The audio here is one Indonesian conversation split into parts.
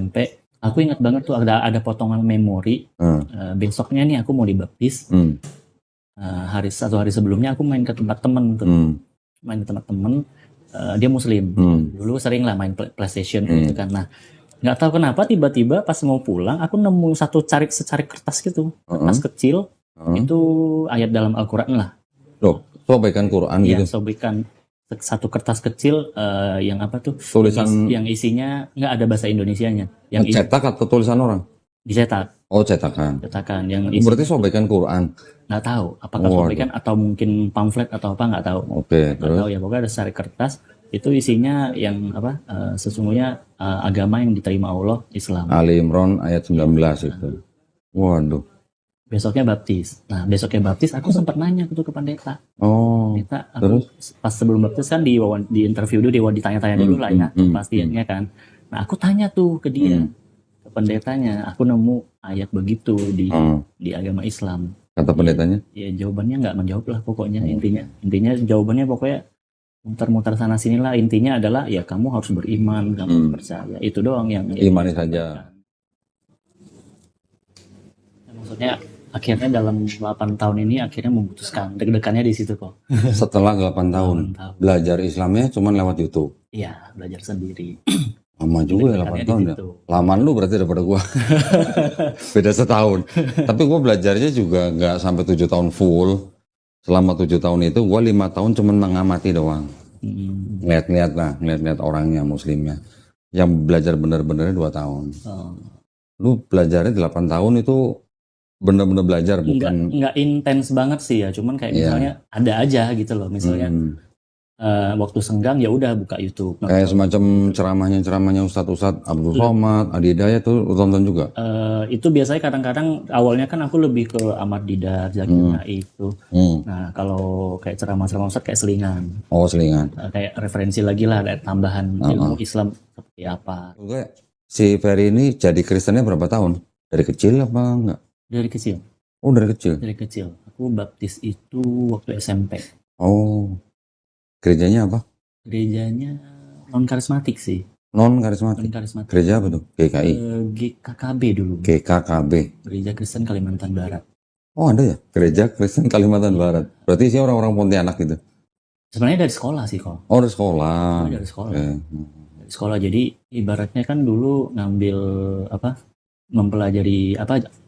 SMP. Aku ingat banget tuh ada potongan memori. Besoknya nih aku mau dibaptis. Satu hari sebelumnya aku main ke tempat temen tuh. Main ke tempat temen. Dia muslim. Dulu sering lah main PlayStation gitu kan. Nah, nggak tahu kenapa tiba-tiba pas mau pulang aku nemu secarik kertas gitu. Kertas kecil. Itu ayat dalam Al-Quran lah. Loh, sobekan Quran gitu? Iya, sobekan satu kertas kecil yang apa tuh? Tulisan yang isinya nggak ada bahasa Indonesianya. Yang cetak atau tulisan orang? Dicetak. Oh, cetakan. Cetakan. Yang Berarti sobekan Quran? Nggak tahu. Apakah sobekan atau mungkin pamflet atau apa, nggak tahu. Oke, nggak tahu ya. Pokoknya ada secarik kertas. Itu isinya yang apa? Sesungguhnya agama yang diterima Allah Islam. Ali Imran ayat 19 itu. Waduh. Besoknya baptis. Nah, besoknya baptis aku sempat nanya ke pendeta. Oh. Pendeta, aku pas sebelum baptis kan di interview dulu, ditanya-tanya dulu lah ya, pastinya kan. Nah, aku tanya tuh ke dia, ke pendetanya, aku nemu ayat begitu di agama Islam. Kata pendetanya? Ya jawabannya nggak menjawab lah pokoknya. Intinya jawabannya pokoknya muter-muter sana sini lah. Intinya adalah ya kamu harus beriman, kamu harus percaya. Itu doang yang imani saja. Maksudnya akhirnya dalam 8 tahun ini akhirnya memutuskan, deg-degannya di situ kok. Setelah 8 tahun belajar Islamnya cuma lewat YouTube. Iya, belajar sendiri. Lama juga ya 8 tahun ya. Laman lu berarti daripada gua. Beda setahun. Tapi gua belajarnya juga nggak sampai 7 tahun full. Selama 7 tahun itu gua 5 tahun cuma mengamati doang. Ngeliat-ngeliat orangnya, muslimnya. Yang belajar bener-benernya 2 tahun. Lu belajarnya 8 tahun itu bener-bener belajar, bukan? Nggak intens banget sih ya, cuman kayak misalnya ada aja gitu loh, misalnya waktu senggang ya udah buka YouTube. Kayak semacam ceramahnya Ustadz Abdul Somad, Adi Hidayat tuh lu tonton juga? Itu biasanya kadang-kadang awalnya kan aku lebih ke Ahmad Didat, Zakir Naik itu. Nah kalau kayak ceramah-ceramah Ustadz kayak selingan. Oh, selingan. Kayak referensi lagi lah, ada tambahan ilmu Islam seperti apa. Si Ferry ini jadi Kristennya berapa tahun? Dari kecil apa enggak? Dari kecil. Oh, dari kecil? Dari kecil. Aku baptis itu waktu SMP. Oh. Gerejanya apa? Gerejanya non-karismatik sih. Non-karismatik? Gereja apa tuh? GKI? GKKB dulu. GKKB? Gereja Kristen Kalimantan Barat. Oh, ada ya? Gereja Kristen Kalimantan Barat. Berarti sih orang-orang Pontianak gitu? Sebenarnya dari sekolah sih kok. Oh, dari sekolah. Dari sekolah. Dari sekolah. Jadi ibaratnya kan dulu ngambil mempelajari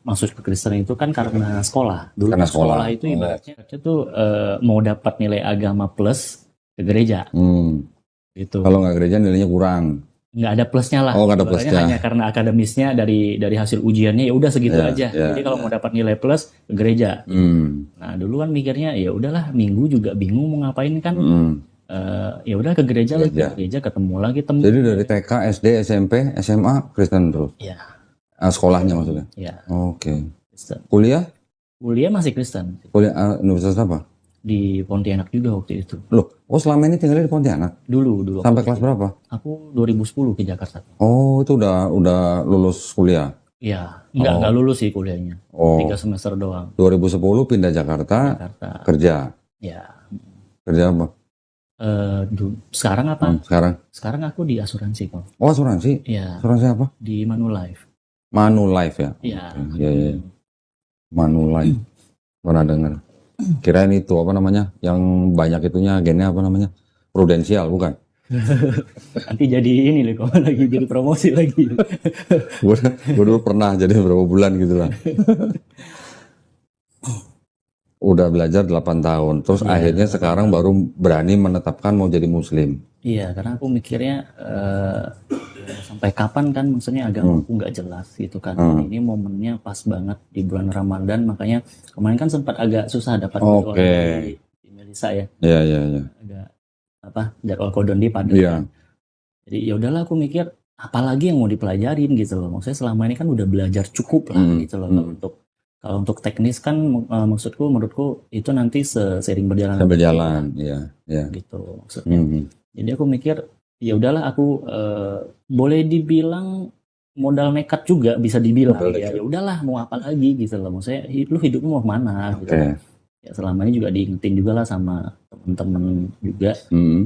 maksud ke Kristen itu kan karena sekolah. Dulu karena sekolah itu ibaratnya tuh mau dapat nilai agama plus ke gereja. Gitu. Kalau nggak gereja nilainya kurang. Nggak ada plusnya lah. Oh, nggak ada plusnya. Hanya karena akademisnya dari hasil ujiannya ya udah segitu aja. Jadi kalau mau dapat nilai plus ke gereja. Nah dulu kan mikirnya ya udahlah, minggu juga bingung mau ngapain kan. Ya udah ke gereja lah, ke gereja ketemu lagi temen. Jadi dari TK, SD, SMP, SMA Kristen terus. Iya. Sekolahnya maksudnya? Iya. Oke. Kuliah? Kuliah masih Kristen. Kuliah universitas apa? Di Pontianak juga waktu itu. Loh, selama ini tinggalnya di Pontianak? Dulu. Sampai kelas berapa? Aku 2010 ke Jakarta. Oh, itu udah lulus kuliah? Iya, nggak lulus sih kuliahnya. 3 semester doang. 2010 pindah Jakarta. Kerja? Iya. Kerja apa? Sekarang apa? Sekarang aku di asuransi kok. Oh, asuransi? Iya. Asuransi apa? Di Manulife. Manulife ya? Iya. Iya. Manulife. Pernah dengar. Kirain itu apa namanya? Yang banyak itunya agennya apa namanya? Prudensial, bukan? Nanti jadi ini loh, kok lagi jadi promosi lagi. Gue dulu pernah jadi beberapa bulan gitu lah. Udah belajar 8 tahun, terus akhirnya sekarang baru berani menetapkan mau jadi muslim. Iya, karena aku mikirnya sampai kapan kan, maksudnya agama aku nggak jelas gitu kan. Ini momennya pas banget di bulan Ramadan, makanya kemarin kan sempat agak susah dapat di Melisa ya. Iya. Agak jadwal kodon di Padang. Iya. Jadi ya udahlah, aku mikir apalagi yang mau dipelajarin gitu loh. Maksudnya selama ini kan udah belajar cukup lah gitu loh. Kalau untuk teknis kan menurutku itu nanti seiring berjalan. Iya. Gitu maksudnya. Jadi aku mikir ya udahlah, aku boleh dibilang modal nekat juga bisa dibilang. Ya udahlah, mau apa lagi gitu loh. Maksudnya lu hidupmu mau kemana gitu. Ya selama ini juga diingetin juga lah sama temen-temen juga.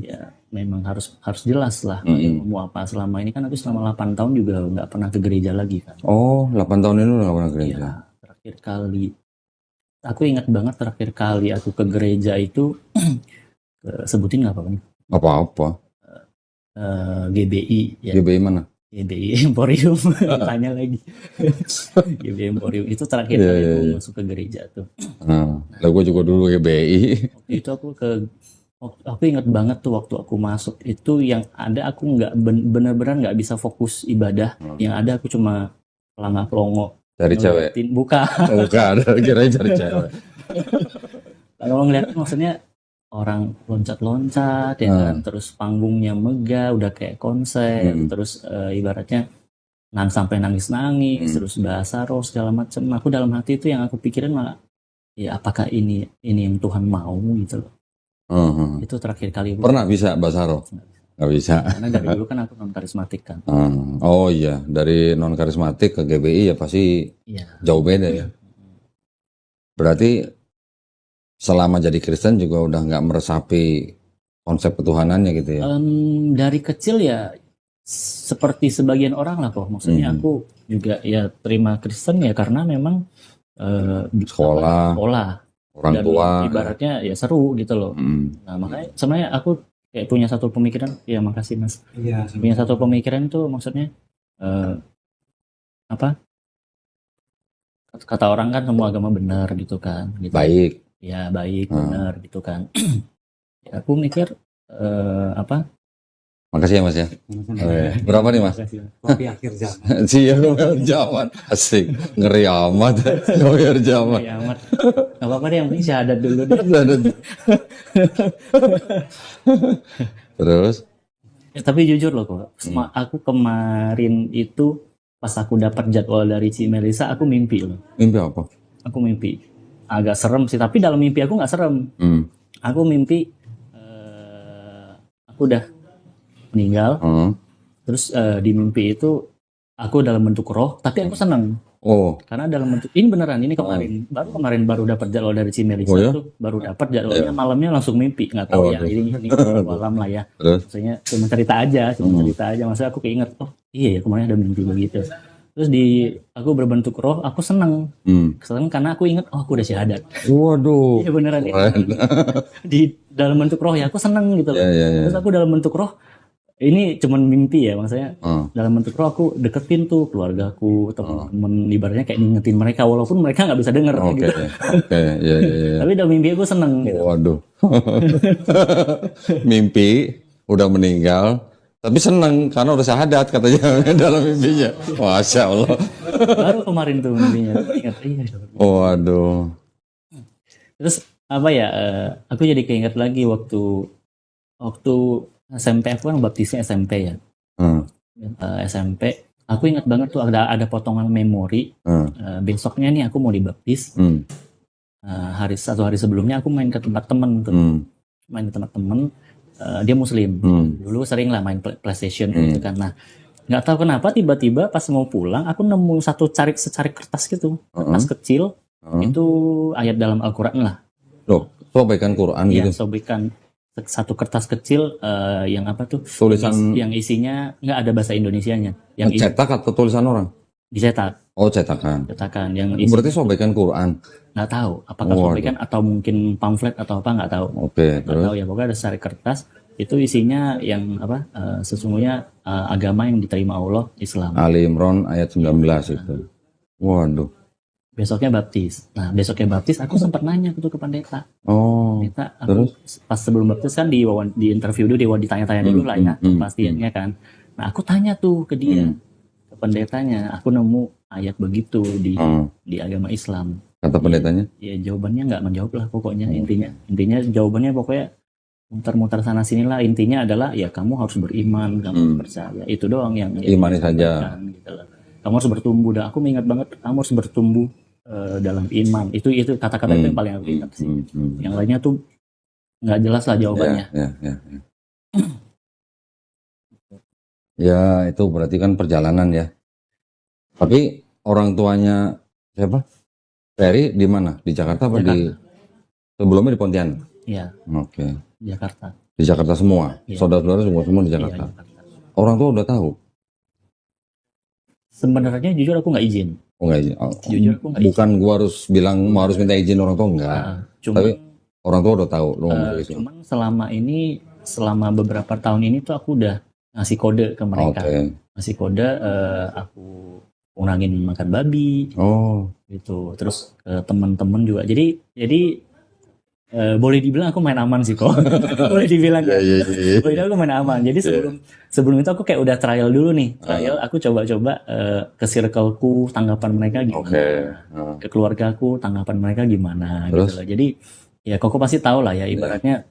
Ya memang harus jelas lah mau apa. Selama ini kan aku selama 8 tahun juga nggak pernah ke gereja lagi kan. Oh, 8 tahun ini nggak pernah ke gereja? Ya, terakhir kali aku ingat banget terakhir kali aku ke gereja itu sebutin nggak apa-apa nih? Apa-apa. GBI ya. GBI mana? GBI Emporium. Tanya lagi. GBI Emporium itu terakhir kali aku masuk ke gereja tuh. Nah, gue juga dulu GBI. Waktu itu aku ingat banget tuh waktu aku masuk itu yang ada aku nggak bener-bener nggak bisa fokus ibadah. Yang ada aku cuma pelangak-pelongo. Cari cewek? Bukan. Bukan, kirain cari cewek. Kalau ngeliat maksudnya orang loncat-loncat ya kan, terus panggungnya megah, udah kayak konser, terus ibaratnya sampai nangis-nangis, terus bahasa roh segala macam. Aku dalam hati itu yang aku pikirin malah, ya apakah ini yang Tuhan mau gitu loh. Itu terakhir kali. Pernah bisa bahasa roh? Nggak bisa. Karena dari dulu kan aku non karismatik kan. Oh iya, dari non karismatik ke GBI ya pasti jauh beda ya. Berarti selama jadi Kristen juga udah nggak meresapi konsep ketuhanannya gitu ya? Dari kecil ya seperti sebagian orang lah kok. Maksudnya aku juga ya terima Kristen ya karena memang sekolah, orang dan tua. Ibaratnya ya seru gitu loh. Nah makanya sebenarnya aku kayak punya satu pemikiran, ya makasih mas. Iya. Punya satu pemikiran itu maksudnya apa? Kata orang kan semua agama benar gitu kan. Gitu. Baik. Ya baik benar gitu kan. Ya, aku mikir apa? Makasih ya mas ya. Berapa nih mas? Kopi akhir zaman. Iya kopi akhir zaman. Asik. Ngeri amat. Kopi akhir zaman. Ngeri amat. Gak apa-apa deh, yang penting syahadat dulu deh. Terus? Ya, tapi jujur loh kok. Aku kemarin itu pas aku dapat jadwal dari Ci Melisa, aku mimpi loh. Mimpi apa? Aku mimpi. Agak serem sih, tapi dalam mimpi aku nggak serem. Aku mimpi aku udah meninggal. Terus di mimpi itu aku dalam bentuk roh, tapi aku senang. Oh. Karena dalam bentuk ini beneran ini kemarin baru dapat jadwal dari Ci Melisa tuh, baru dapat jadwalnya malamnya langsung mimpi, nggak tahu ya ini malam lah ya. Maksudnya cuma cerita aja, Maksudnya aku keinget, oh iya ya kemarin ada mimpi begitu. Terus aku berbentuk roh, aku seneng karena aku inget, oh aku udah syahadat. Waduh. Iya beneran ya. Di dalam bentuk roh ya aku seneng gitu loh. Terus aku dalam bentuk roh, ini cuman mimpi ya maksudnya. Dalam bentuk roh aku deketin tuh keluargaku, teman-teman, ibaratnya kayak ngingetin mereka walaupun mereka nggak bisa denger gitu. Iya. Tapi dalam mimpi aku seneng gitu. Waduh. Mimpi udah meninggal tapi seneng karena udah syahadat katanya dalam mimpinya. Masya Allah. Baru kemarin tuh mimpinya. Ingat, iya. Waduh. Terus apa ya? Aku jadi keinget lagi waktu SMP, aku kan baptisnya SMP ya. SMP, aku ingat banget tuh ada potongan memori. Besoknya nih aku mau dibaptis. Satu hari sebelumnya aku main ke tempat temen tuh. Main ke tempat temen. Dia muslim. Dulu sering lah main PlayStation gitu kan. Nah, nggak tahu kenapa tiba-tiba pas mau pulang aku nemu secarik kertas gitu, kertas kecil. Itu ayat dalam Al-Quran lah. Loh, sobekan Quran gitu. Iya, sobekan satu kertas kecil yang apa tuh? Tulisan yang isinya nggak ada bahasa Indonesianya. Yang cetak atau tulisan orang? Dicetak. Oh, cetakan. Cetakan yang berarti sobekan Quran. Nggak tahu apakah sobekan atau mungkin pamflet atau apa, nggak tahu. Oke, nggak tahu ya, pokoknya ada secarik kertas itu isinya yang apa? Sesungguhnya agama yang diterima Allah Islam. Ali Imran ayat 19 itu. Waduh. Besoknya baptis. Nah, besoknya baptis aku sempat nanya ke pendeta. Oh. Pendeta, aku pas sebelum baptis kan di interview dulu, ditanya-tanya dulu lah ya, pastinya kan. Nah, aku tanya tuh ke dia, ke pendetanya, aku nemu ayat begitu di agama Islam. Kata pendetanya? Ya jawabannya nggak menjawab lah pokoknya. Intinya jawabannya pokoknya muter-muter sana sini lah. Intinya adalah ya kamu harus beriman, kamu harus percaya. Itu doang yang imani saja. Gitu lah. Kamu harus bertumbuh. Dan aku mengingat banget kamu harus bertumbuh dalam iman. Itu kata-kata itu yang paling aku ingat sih. Yang lainnya tuh nggak jelas lah jawabannya. Ya itu berarti kan perjalanan ya. Tapi orang tuanya siapa? Ferry di mana? Di Jakarta apa di sebelumnya di Pontianak? Iya. Oke. Jakarta. Di Jakarta semua? Iya. Saudara-saudara semua di Jakarta? Iya, Jakarta. Orang tua udah tahu? Sebenarnya jujur aku nggak izin. Oh nggak izin? Jujur aku nggak izin. Bukan gua harus bilang harus minta izin orang tua, enggak. Cuman, Tapi orang tua udah tahu lu ngomong gitu. cuman selama beberapa tahun ini tuh aku udah ngasih kode ke mereka. Ngasih kode aku kurangin makan babi. Gitu. Terus teman-teman juga. Jadi boleh dibilang aku main aman sih kok. Boleh dibilang kan. Boleh dibilang aku main aman. Jadi sebelum itu aku kayak udah trial dulu nih. Trial aku coba-coba ke circleku tanggapan mereka gimana. Ke keluargaku tanggapan mereka gimana gitu loh. Jadi ya kok pasti tahu lah ya ibaratnya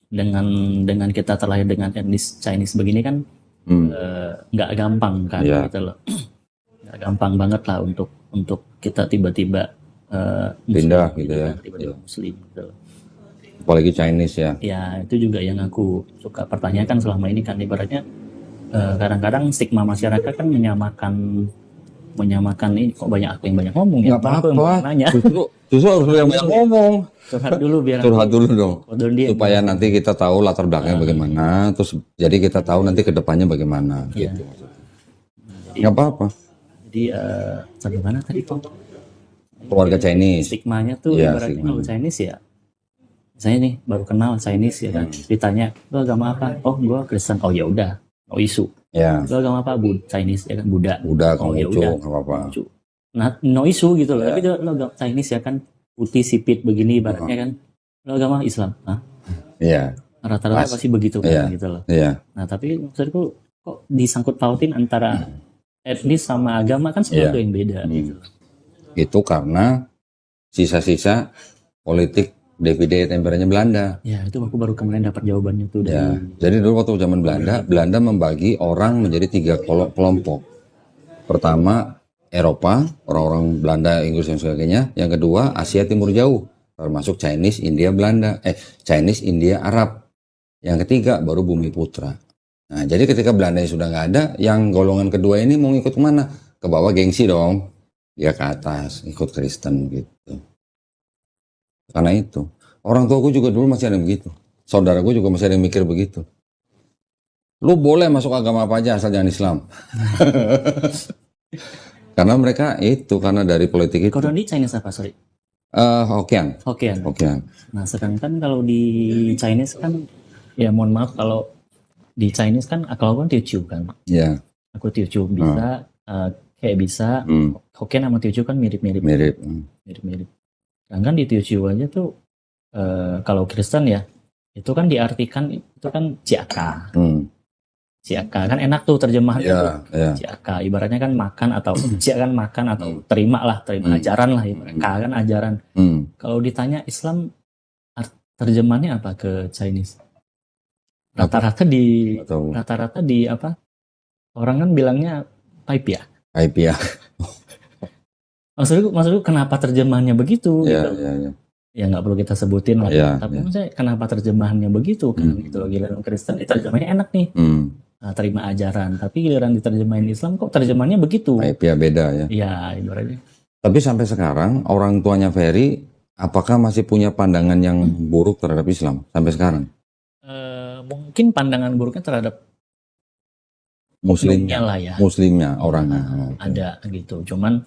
dengan kita terlahir dengan etnis Chinese begini kan nggak gampang kan gitu loh. Nggak gampang banget lah untuk kita tiba-tiba pindah gitu ya. Tiba-tiba Muslim gitu loh. Apalagi Chinese ya. Ya itu juga yang aku suka pertanyakan selama ini kan ibaratnya kadang-kadang stigma masyarakat kan menyamakan ini kok banyak aku yang banyak ngomong ya. Nggak apa-apa. Justru harus yang banyak ngomong. Curhat dulu biar. Curhat dulu dong. Supaya nanti kita tahu latar belakangnya bagaimana. Terus jadi kita tahu nanti kedepannya bagaimana. Gitu. Nggak apa-apa. Jadi sampai mana tadi kok? Keluarga Chinese. Stigmanya tuh ibaratnya kalau Chinese ya. Saya nih baru kenal Chinese ya kan. Ditanya, "Lo agama apa?" "Oh, gua Kristen." "Oh ya udah, no isu." Ya. "Lo agama apa?" Chinese ya kan, Buddha. Oh ya udah, enggak apa-apa. Nah, no isu gitu loh. Tapi lo agama Chinese ya kan, putih sipit begini ibaratnya kan. "Lo agama Islam." "Hah?" Iya. Rata-rata pasti begitu kan gitu loh. Iya. Nah, tapi maksudku kok disangkut pautin antara etnis sama agama kan sesuatu yang beda gitu. Itu karena sisa-sisa politik DVD temperanya Belanda. Ya, itu aku baru kemarin dapat jawabannya tuh dari. Ya, jadi dulu waktu zaman Belanda membagi orang menjadi 3 kelompok. Pertama, Eropa, orang-orang Belanda, Inggris dan sebagainya. Yang kedua, Asia Timur Jauh, termasuk Chinese, India, Chinese, India, Arab. Yang ketiga, baru Bumi Putra. Nah, jadi ketika Belanda sudah nggak ada, yang golongan kedua ini mau ikut kemana? Ke bawah gengsi dong. Dia ke atas, ikut Kristen gitu. Karena itu, orang tuaku juga dulu masih ada yang begitu. Saudaraku juga masih ada yang mikir begitu. Lu boleh masuk agama apa aja asal jangan Islam. Karena mereka itu, karena dari politik itu. Kalau di Chinese apa, sorry? Hokkien. Nah, sedangkan kalau di Chinese kan, ya mohon maaf kalau di Chinese kan, kalau aku kan Teochew kan. Iya. Aku Teochew bisa, kayak bisa. Hokkien sama Teochew kan mirip-mirip. Mirip-mirip. Sedangkan di Teochew aja tuh kalau Kristen ya itu kan diartikan itu kan ciaka. Ciaka kan enak tuh terjemahannya ciaka ibaratnya kan makan atau ciaka kan makan atau terima ajaran lah ibaratnya kan ajaran. Kalau ditanya Islam terjemahannya apa ke Chinese? Rata-rata di apa? Orang kan bilangnya pipe ya. Maksudku kenapa terjemahannya begitu gitu. Ya nggak perlu kita sebutin lah. Tapi maksudnya kenapa terjemahannya begitu kan gitu loh. Giliran Kristen terjemahannya enak nih. Terima ajaran. Tapi giliran diterjemahin Islam kok terjemahannya begitu. Beda ya. Iya, ibaratnya. Tapi sampai sekarang orang tuanya Ferry apakah masih punya pandangan yang buruk terhadap Islam sampai sekarang? Mungkin pandangan buruknya terhadap Muslimnya orangnya. Ada gitu. Cuman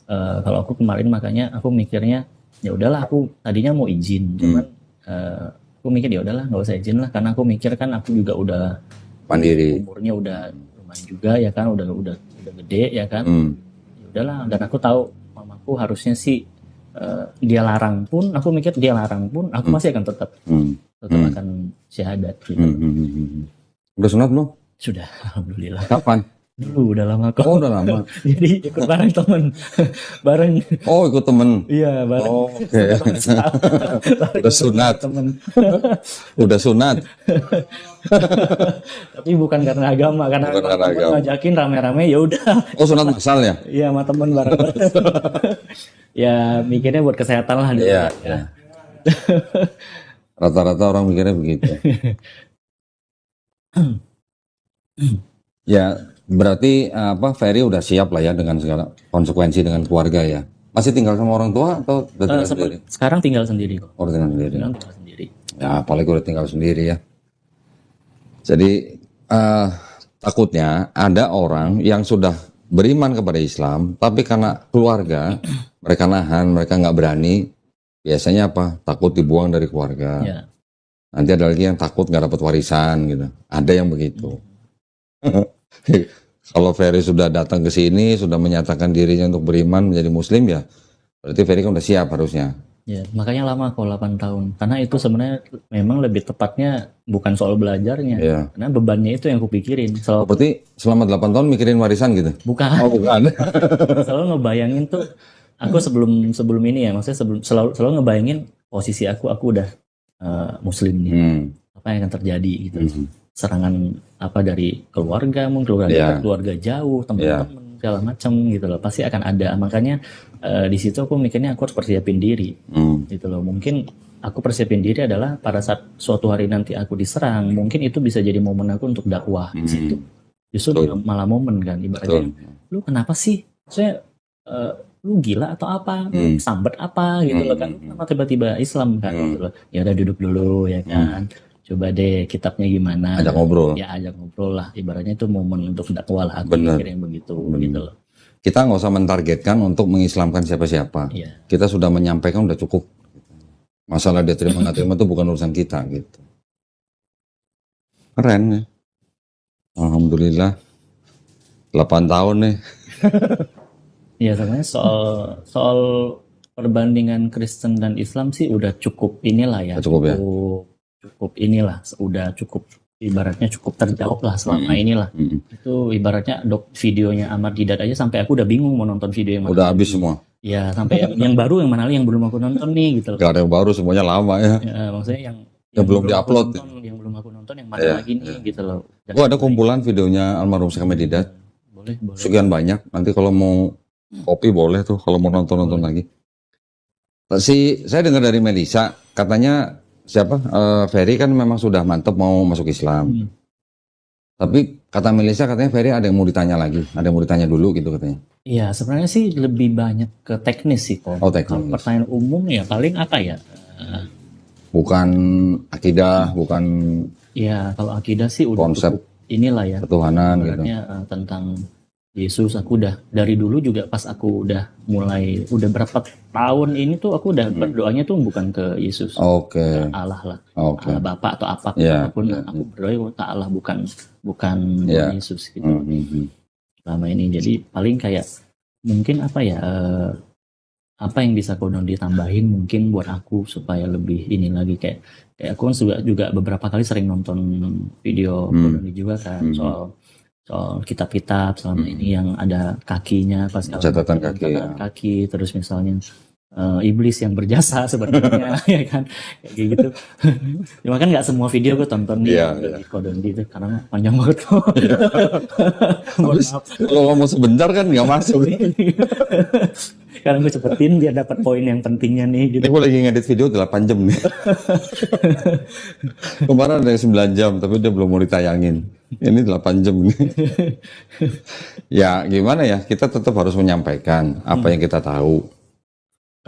kalau aku kemarin makanya aku mikirnya ya udahlah aku tadinya mau izin cuman aku mikir ya udahlah nggak usah izin lah karena aku mikir kan aku juga udah mandiri umurnya udah lumayan juga ya kan udah gede ya kan ya udahlah dan aku tahu mamaku harusnya sih dia larang pun aku mikir dia larang pun aku masih akan tetap akan syahadat gitu. Udah sunat belum? Sudah, alhamdulillah. Kapan? Dulu udah lama kok. Oh udah lama. Jadi ikut bareng temen. Bareng. Oh ikut temen. Iya bareng. Oh, oke. Udah sunat. Temen. Udah sunat. Tapi bukan karena agama, karena ngajakin rame-rame ya udah. Oh sunat masal ya? Iya sama temen bareng-bareng. Ya mikirnya buat kesehatan lah. Iya. Rata-rata orang mikirnya begitu. Ya. Berarti Ferry udah siap lah ya dengan segala konsekuensi dengan keluarga ya. Masih tinggal sama orang tua atau udah tinggal sendiri? Sekarang tinggal sendiri kok. Oh tinggal sendiri. Tinggal sendiri. Ya apalagi udah tinggal sendiri ya. Jadi takutnya ada orang yang sudah beriman kepada Islam, tapi karena keluarga mereka nahan, mereka nggak berani. Biasanya apa? Takut dibuang dari keluarga. Ya. Nanti ada lagi yang takut nggak dapat warisan gitu. Ada yang begitu. Kalau Ferry sudah datang ke sini, sudah menyatakan dirinya untuk beriman menjadi Muslim, ya berarti Ferry kan udah siap harusnya. Ya, makanya lama kok 8 tahun. Karena itu sebenarnya memang lebih tepatnya bukan soal belajarnya. Ya. Karena bebannya itu yang kupikirin. Berarti selama 8 tahun mikirin warisan gitu? Bukan. Oh, bukan. Selalu ngebayangin tuh, aku sebelum ini ya, maksudnya selalu ngebayangin posisi aku udah Muslim nih. Apa yang akan terjadi gitu. Serangan apa dari keluarga, mungkin keluarga jauh, teman-teman, segala macam gitu loh. Pasti akan ada. Makanya di situ aku mikirnya aku harus persiapin diri gitu loh. Mungkin aku persiapin diri adalah pada saat suatu hari nanti aku diserang, mungkin itu bisa jadi momen aku untuk dakwah di situ. Justru malah momen kan ibaratnya. Lu kenapa sih? Saya lu gila atau apa? Sambat apa gitu loh kan. Kenapa tiba-tiba Islam kan gitu loh. Ya udah duduk dulu ya kan. Coba deh kitabnya gimana. Ajak ngobrol. Ya ajak ngobrol lah. Ibaratnya itu momen untuk dakwah lah. Aku mikirnya begitu loh. Kita nggak usah mentargetkan untuk mengislamkan siapa-siapa. Iya. Kita sudah menyampaikan udah cukup. Masalah dia terima nggak terima itu bukan urusan kita gitu. Keren ya. Alhamdulillah. 8 tahun nih. Ya sebenarnya soal perbandingan Kristen dan Islam sih udah cukup inilah ya. Cukup inilah, udah cukup ibaratnya cukup terjawab lah selama inilah. Itu ibaratnya videonya Ahmad Didat aja sampai aku udah bingung mau nonton video yang mana. Udah habis semua. Ya sampai yang baru yang mana yang belum aku nonton nih gitu. Gak ada yang baru, semuanya lama ya. Maksudnya yang belum diupload. Yang belum aku nonton yang mana lagi nih gitu loh. Gua ada kumpulan videonya almarhum Syekh Ahmad Didat. Boleh. Sekian banyak. Nanti kalau mau kopi boleh tuh kalau mau nonton lagi. Saya dengar dari Melisa katanya Ferry kan memang sudah mantep mau masuk Islam. Tapi kata Melisa katanya Ferry ada yang mau ditanya lagi, ada yang mau ditanya dulu gitu katanya. Iya, sebenarnya sih lebih banyak ke teknis sih kok. Oh, teknis. Kalau pertanyaan umum ya paling apa ya? Bukan akidah, bukan. Iya, kalau akidah sih udah konsep cukup inilah ya. Ketuhanan gitu. Tentang Yesus aku udah dari dulu juga pas aku udah berapa tahun ini tuh aku udah berdoanya tuh bukan ke Yesus, ke Allah lah, Allah Bapa atau apapun aku berdoa ke Allah bukan Yesus gitu. Selama ini jadi paling kayak mungkin apa ya apa yang bisa kau ditambahin mungkin buat aku supaya lebih ini lagi kayak aku kan juga beberapa kali sering nonton video juga kan soal kitab-kitab selama ini yang ada kakinya pas catatan kaki terus misalnya iblis yang berjasa sebenarnya ya kan kayak gitu. Cuma kan nggak semua video gue tonton nih di Kodondi itu karena panjang banget kok. Kalau ngomong sebentar kan nggak masuk. Karena gue cepetin biar dapat poin yang pentingnya nih gitu. Gue lagi ngedit video 8 jam nih. Kemarin ada yang 9 jam tapi dia belum mau ditayangin. Ini 8 jam nih. Ya gimana ya, kita tetap harus menyampaikan apa yang kita tahu.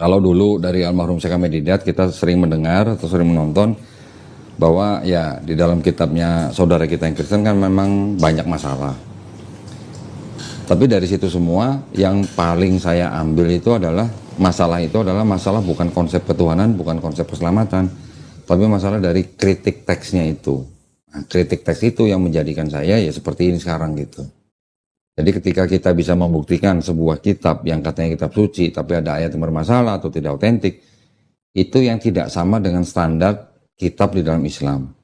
Kalau dulu dari almarhum Syekh Ahmad Didat kita sering mendengar atau sering menonton bahwa ya di dalam kitabnya saudara kita yang Kristen kan memang banyak masalah. Tapi dari situ semua yang paling saya ambil itu adalah masalah bukan konsep ketuhanan, bukan konsep keselamatan, tapi masalah dari kritik teksnya itu. Nah, kritik teks itu yang menjadikan saya ya seperti ini sekarang gitu. Jadi ketika kita bisa membuktikan sebuah kitab yang katanya kitab suci, tapi ada ayat yang bermasalah atau tidak otentik, itu yang tidak sama dengan standar kitab di dalam Islam.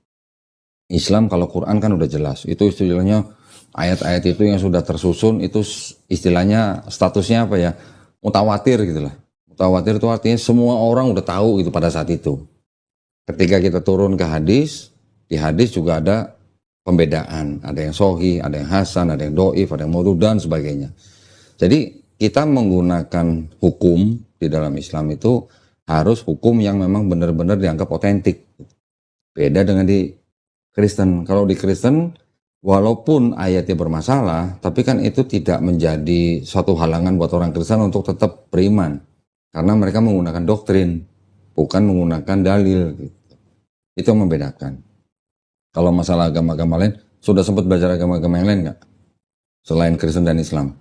Islam kalau Quran kan udah jelas, itu istilahnya ayat-ayat itu yang sudah tersusun, itu istilahnya statusnya apa ya, mutawatir gitu lah. Mutawatir itu artinya semua orang udah tahu gitu pada saat itu. Ketika kita turun ke hadis, di hadis juga ada pembedaan, ada yang sohi, ada yang hasan, ada yang doif, ada yang maudu dan sebagainya. Jadi kita menggunakan hukum di dalam Islam itu harus hukum yang memang benar-benar dianggap otentik. Beda dengan di Kristen. Kalau di Kristen walaupun ayatnya bermasalah, tapi kan itu tidak menjadi suatu halangan buat orang Kristen untuk tetap beriman. Karena mereka menggunakan doktrin, bukan menggunakan dalil. Gitu. Itu yang membedakan. Kalau masalah agama-agama lain, sudah sempat belajar agama-agama yang lain nggak? Selain Kristen dan Islam?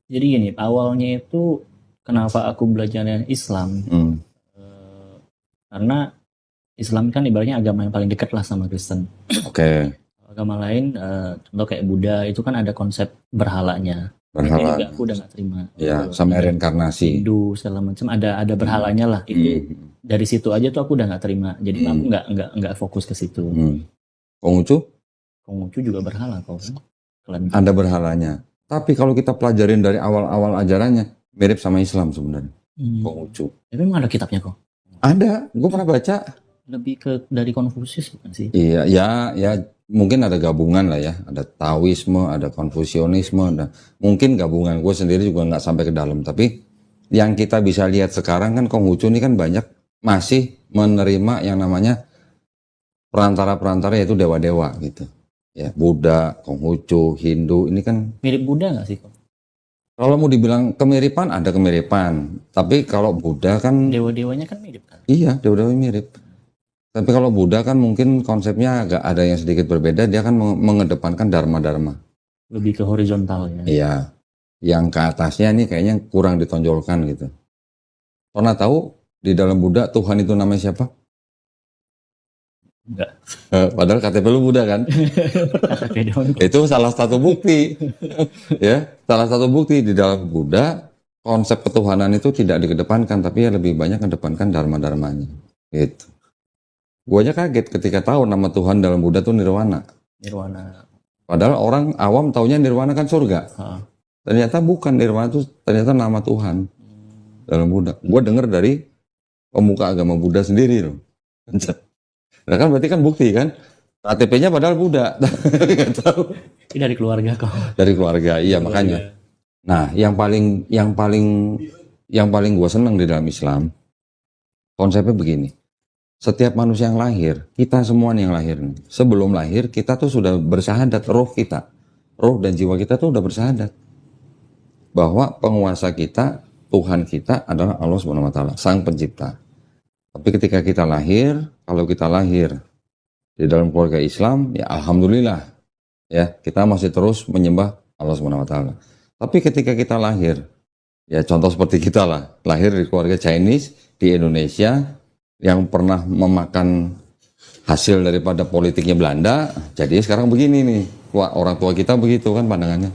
Jadi gini, awalnya itu kenapa aku belajarnya Islam? Karena Islam kan ibaratnya agama yang paling dekat lah sama Kristen. Oke. Agama lain, contoh kayak Buddha, itu kan ada konsep berhalanya. Berhala. Juga aku udah gak terima. Ya, sama reinkarnasi. Hindu segala macam ada berhalanya lah. Itu dari situ aja tuh aku udah nggak terima. Jadi aku nggak fokus ke situ. Konghucu? Konghucu juga berhala kok. Ada berhalanya. Tapi kalau kita pelajarin dari awal-awal ajarannya, mirip sama Islam sebenarnya. Konghucu. Tapi memang ada kitabnya kok. Ada, gue pernah baca. Lebih ke dari Konfusius bukan sih? Iya, ya mungkin ada gabungan lah ya. Ada Taoisme, ada Konfusionisme, ada mungkin gabungan. Gue sendiri juga nggak sampai ke dalam. Tapi yang kita bisa lihat sekarang kan Konghucu ini kan banyak masih menerima yang namanya perantara-perantara, yaitu dewa-dewa gitu. Ya, Buddha, Konghucu, Hindu ini kan mirip Buddha nggak sih kok? Kalau mau dibilang kemiripan, ada kemiripan. Tapi kalau Buddha kan dewa-dewanya kan mirip kan? Iya, dewa-dewa mirip. Tapi kalau Buddha kan mungkin konsepnya agak ada yang sedikit berbeda. Dia kan mengedepankan dharma-dharma. Lebih ke horizontal ya? Iya. Yang ke atasnya ini kayaknya kurang ditonjolkan gitu. Pernah tahu di dalam Buddha Tuhan itu namanya siapa? Enggak. Padahal KTP lu Buddha kan? Itu salah satu bukti. Ya, salah satu bukti di dalam Buddha konsep ketuhanan itu tidak dikedepankan, tapi ya lebih banyak mengedepankan dharma-dharmanya. Gitu. Gue aja kaget ketika tahu nama Tuhan dalam Buddha tuh Nirwana. Nirwana. Padahal orang awam taunya Nirwana kan surga. Ternyata bukan, Nirwana itu ternyata nama Tuhan dalam Buddha. Gue dengar dari pemuka agama Buddha sendiri loh. Nah kan berarti kan bukti kan. KTP-nya padahal Buddha. Nggak tahu. Ini dari keluarga kok. Dari keluarga, iya makanya. Nah, yang paling gue seneng di dalam Islam, konsepnya begini. Setiap manusia yang lahir, kita semua yang lahir, sebelum lahir kita tuh sudah bersyahadat, roh dan jiwa kita tuh udah bersyahadat bahwa penguasa kita, Tuhan kita adalah Allah SWT, Sang Pencipta. Tapi ketika kita lahir, kalau kita lahir di dalam keluarga Islam, ya alhamdulillah, ya kita masih terus menyembah Allah SWT. Tapi ketika kita lahir, ya contoh seperti kita lah, lahir di keluarga Chinese di Indonesia, yang pernah memakan hasil daripada politiknya Belanda, jadi sekarang begini nih, orang tua kita begitu kan pandangannya.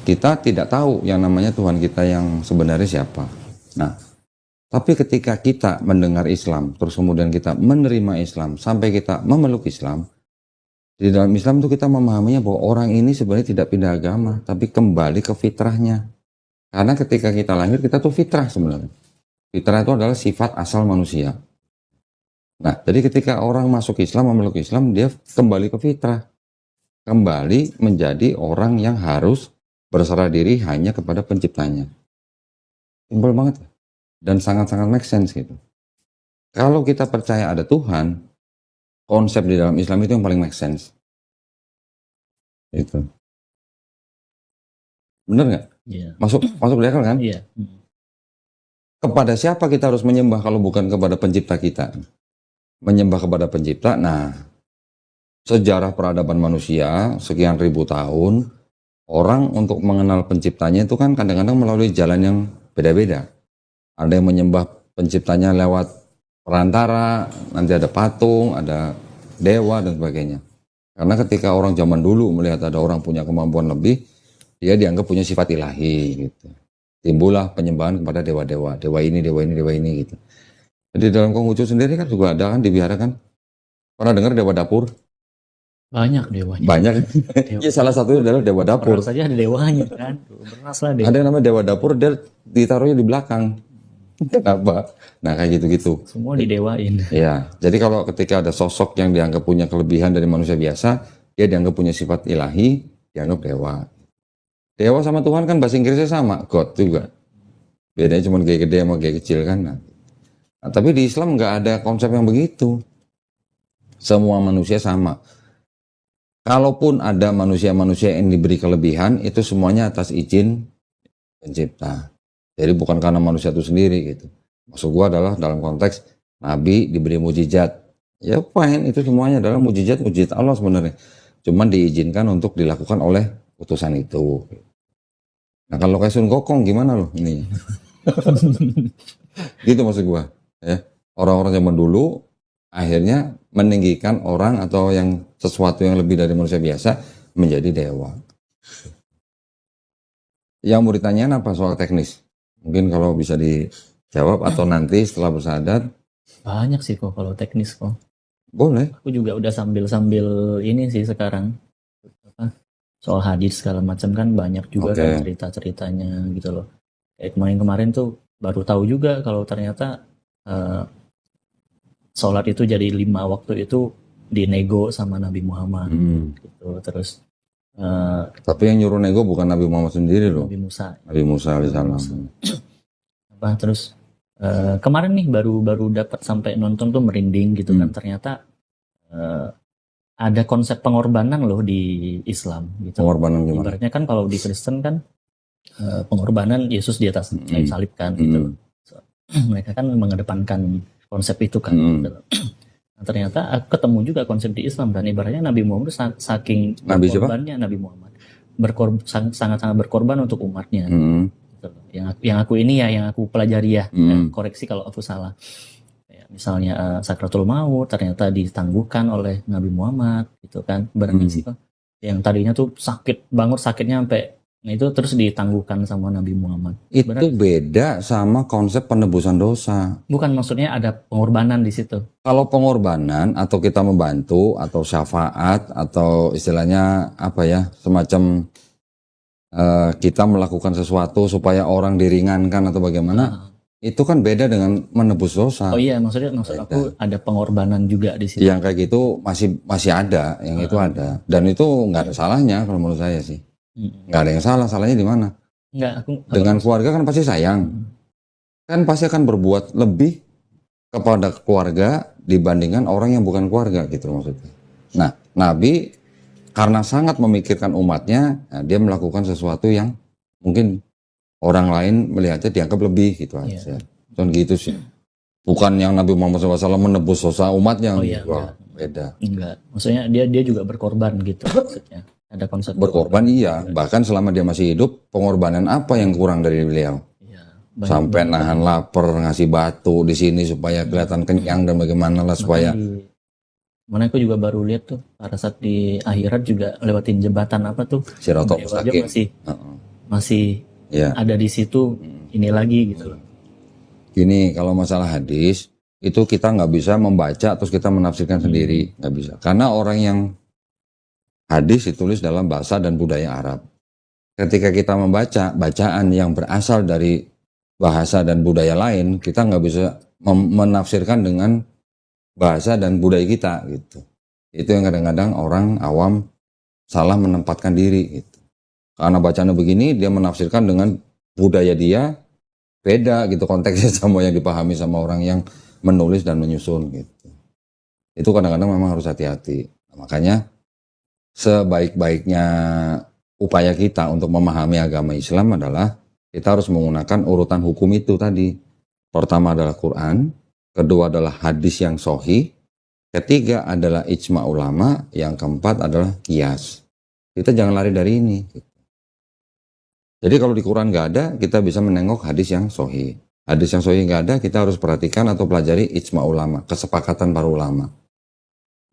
Kita tidak tahu yang namanya Tuhan kita yang sebenarnya siapa. Nah, tapi ketika kita mendengar Islam, terus kemudian kita menerima Islam, sampai kita memeluk Islam, di dalam Islam itu kita memahaminya bahwa orang ini sebenarnya tidak pindah agama, tapi kembali ke fitrahnya. Karena ketika kita lahir, kita tuh fitrah sebenarnya. Fitrah itu adalah sifat asal manusia. Nah, jadi ketika orang masuk Islam, memeluk Islam, dia kembali ke fitrah. Kembali menjadi orang yang harus berserah diri hanya kepada penciptanya. Simpel banget. Dan sangat-sangat make sense gitu. Kalau kita percaya ada Tuhan, konsep di dalam Islam itu yang paling make sense. Itu. Bener nggak? Iya. Masuk di akal kan? Iya. Kepada siapa kita harus menyembah kalau bukan kepada pencipta kita? Menyembah kepada pencipta. Nah, sejarah peradaban manusia sekian ribu tahun, orang untuk mengenal penciptanya itu kan kadang-kadang melalui jalan yang beda-beda. Ada yang menyembah penciptanya lewat perantara, nanti ada patung, ada dewa dan sebagainya. Karena ketika orang zaman dulu melihat ada orang punya kemampuan lebih, dia dianggap punya sifat ilahi gitu. Timbullah penyembahan kepada dewa-dewa, dewa ini gitu. Jadi dalam Konghucu sendiri kan juga ada kan dibiarakan. Pernah dengar dewa dapur? Banyak dewanya. Banyak. Ya salah satunya adalah dewa dapur. Beras saja ada dewanya kan. Beras lah dewa. Ada yang namanya dewa dapur, dia ditaruhnya di belakang. Kenapa? Nah kayak gitu-gitu. Semua didewain. Ya, jadi kalau ketika ada sosok yang dianggap punya kelebihan dari manusia biasa, dia dianggap punya sifat ilahi, dianggap dewa. Dewa sama Tuhan kan bahasa Inggrisnya sama, God juga. Bedanya cuma G gede sama G kecil kan. Nah, tapi di Islam nggak ada konsep yang begitu. Semua manusia sama. Kalaupun ada manusia-manusia yang diberi kelebihan, itu semuanya atas izin pencipta. Jadi bukan karena manusia itu sendiri gitu. Maksud gua adalah dalam konteks Nabi diberi mujizat. Ya fine, itu semuanya adalah mujizat Allah sebenarnya. Cuman diizinkan untuk dilakukan oleh utusan itu. Nah kalau kayak Sun Gokong gimana loh ini? Gitu maksud gua. Ya. Orang-orang zaman dulu akhirnya meninggikan orang atau yang sesuatu yang lebih dari manusia biasa menjadi dewa. Yang mau ditanyain apa soal teknis? Mungkin kalau bisa dijawab atau nanti setelah bersadar. Banyak sih kok kalau teknis kok. Boleh. Aku juga udah sambil ini sih sekarang. Soal hadis segala macam kan banyak juga kan cerita-ceritanya gitu loh. Kayak kemarin-kemarin tuh baru tahu juga kalau ternyata sholat itu jadi 5 waktu itu dinego sama Nabi Muhammad gitu. Terus tapi yang nyuruh nego bukan Nabi Muhammad sendiri loh. Nabi Musa alaihissalam. Terus kemarin nih baru dapat sampai nonton tuh merinding gitu kan. Ternyata ada konsep pengorbanan loh di Islam gitu. Pengorbanan gimana? Ibaratnya kan kalau di Kristen kan pengorbanan Yesus di atas kayu salib kan gitu. So, mereka kan mengedepankan konsep itu kan. Gitu. Nah, ternyata aku ketemu juga konsep di Islam dan ibaratnya Nabi Muhammad saking berkorbannya Nabi Muhammad sangat-sangat berkorban untuk umatnya. Gitu. Yang aku pelajari ya, koreksi kalau aku salah. Misalnya sakratul maut ternyata ditangguhkan oleh Nabi Muhammad gitu kan, berarti sih yang tadinya tuh sakit banget sakitnya sampai itu terus ditangguhkan sama Nabi Muhammad. Itu beda sama konsep penebusan dosa. Bukan, maksudnya ada pengorbanan di situ. Kalau pengorbanan atau kita membantu atau syafaat atau istilahnya apa ya, semacam kita melakukan sesuatu supaya orang diringankan atau bagaimana. Itu kan beda dengan menebus dosa. Oh iya, maksud aku ada pengorbanan juga di situ. Yang kayak gitu masih ada, yang itu ada. Dan itu nggak ada salahnya kalau menurut saya sih. Nggak ada yang salah, salahnya di mana? Dengan keluarga kan pasti sayang. Kan pasti akan berbuat lebih kepada keluarga dibandingkan orang yang bukan keluarga gitu maksudnya. Nah, Nabi karena sangat memikirkan umatnya, dia melakukan sesuatu yang mungkin orang lain melihatnya dianggap lebih gitu aja. Contoh gitu sih. Bukan yang Nabi Muhammad SAW menebus dosa umatnya. Beda. Enggak. Maksudnya dia juga berkorban gitu maksudnya. Ada konsep berkorban iya. Bahkan selama dia masih hidup, pengorbanan apa yang kurang dari beliau? Sampai nahan lapar, ngasih batu di sini supaya kelihatan kenyang dan bagaimana lah supaya. Mana aku juga baru lihat tuh pada saat di akhirat juga lewatin jembatan apa tuh? Siratal Mustaqim. Masih ada di situ ini lagi gitu loh. Gini, kalau masalah hadis itu kita nggak bisa membaca terus kita menafsirkan sendiri, nggak bisa. Karena orang yang hadis ditulis dalam bahasa dan budaya Arab. Ketika kita membaca bacaan yang berasal dari bahasa dan budaya lain, kita nggak bisa menafsirkan dengan bahasa dan budaya kita gitu. Itu yang kadang-kadang orang awam salah menempatkan diri gitu. Karena bacaannya begini, dia menafsirkan dengan budaya dia beda gitu konteksnya sama yang dipahami sama orang yang menulis dan menyusun gitu. Itu kadang-kadang memang harus hati-hati. Makanya sebaik-baiknya upaya kita untuk memahami agama Islam adalah kita harus menggunakan urutan hukum itu tadi. Pertama adalah Quran, kedua adalah hadis yang sahih, ketiga adalah ijma ulama, yang keempat adalah qiyas. Kita jangan lari dari ini. Jadi kalau di Quran nggak ada, kita bisa menengok hadis yang sahih. Hadis yang sahih nggak ada, kita harus perhatikan atau pelajari ijma ulama, kesepakatan para ulama.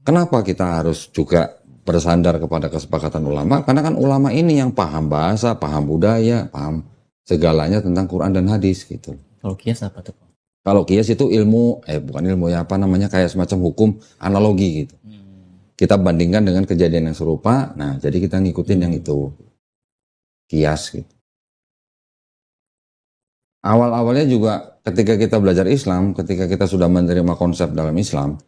Kenapa kita harus juga bersandar kepada kesepakatan ulama? Karena kan ulama ini yang paham bahasa, paham budaya, paham segalanya tentang Quran dan hadis gitu. Kalau qiyas apa tuh? Kalau qiyas itu ilmu, bukan ilmu ya, apa namanya, kayak semacam hukum analogi gitu. Kita bandingkan dengan kejadian yang serupa, nah jadi kita ngikutin yang itu. Qiyas gitu. Awal-awalnya juga ketika kita belajar Islam, ketika kita sudah menerima konsep dalam Islam,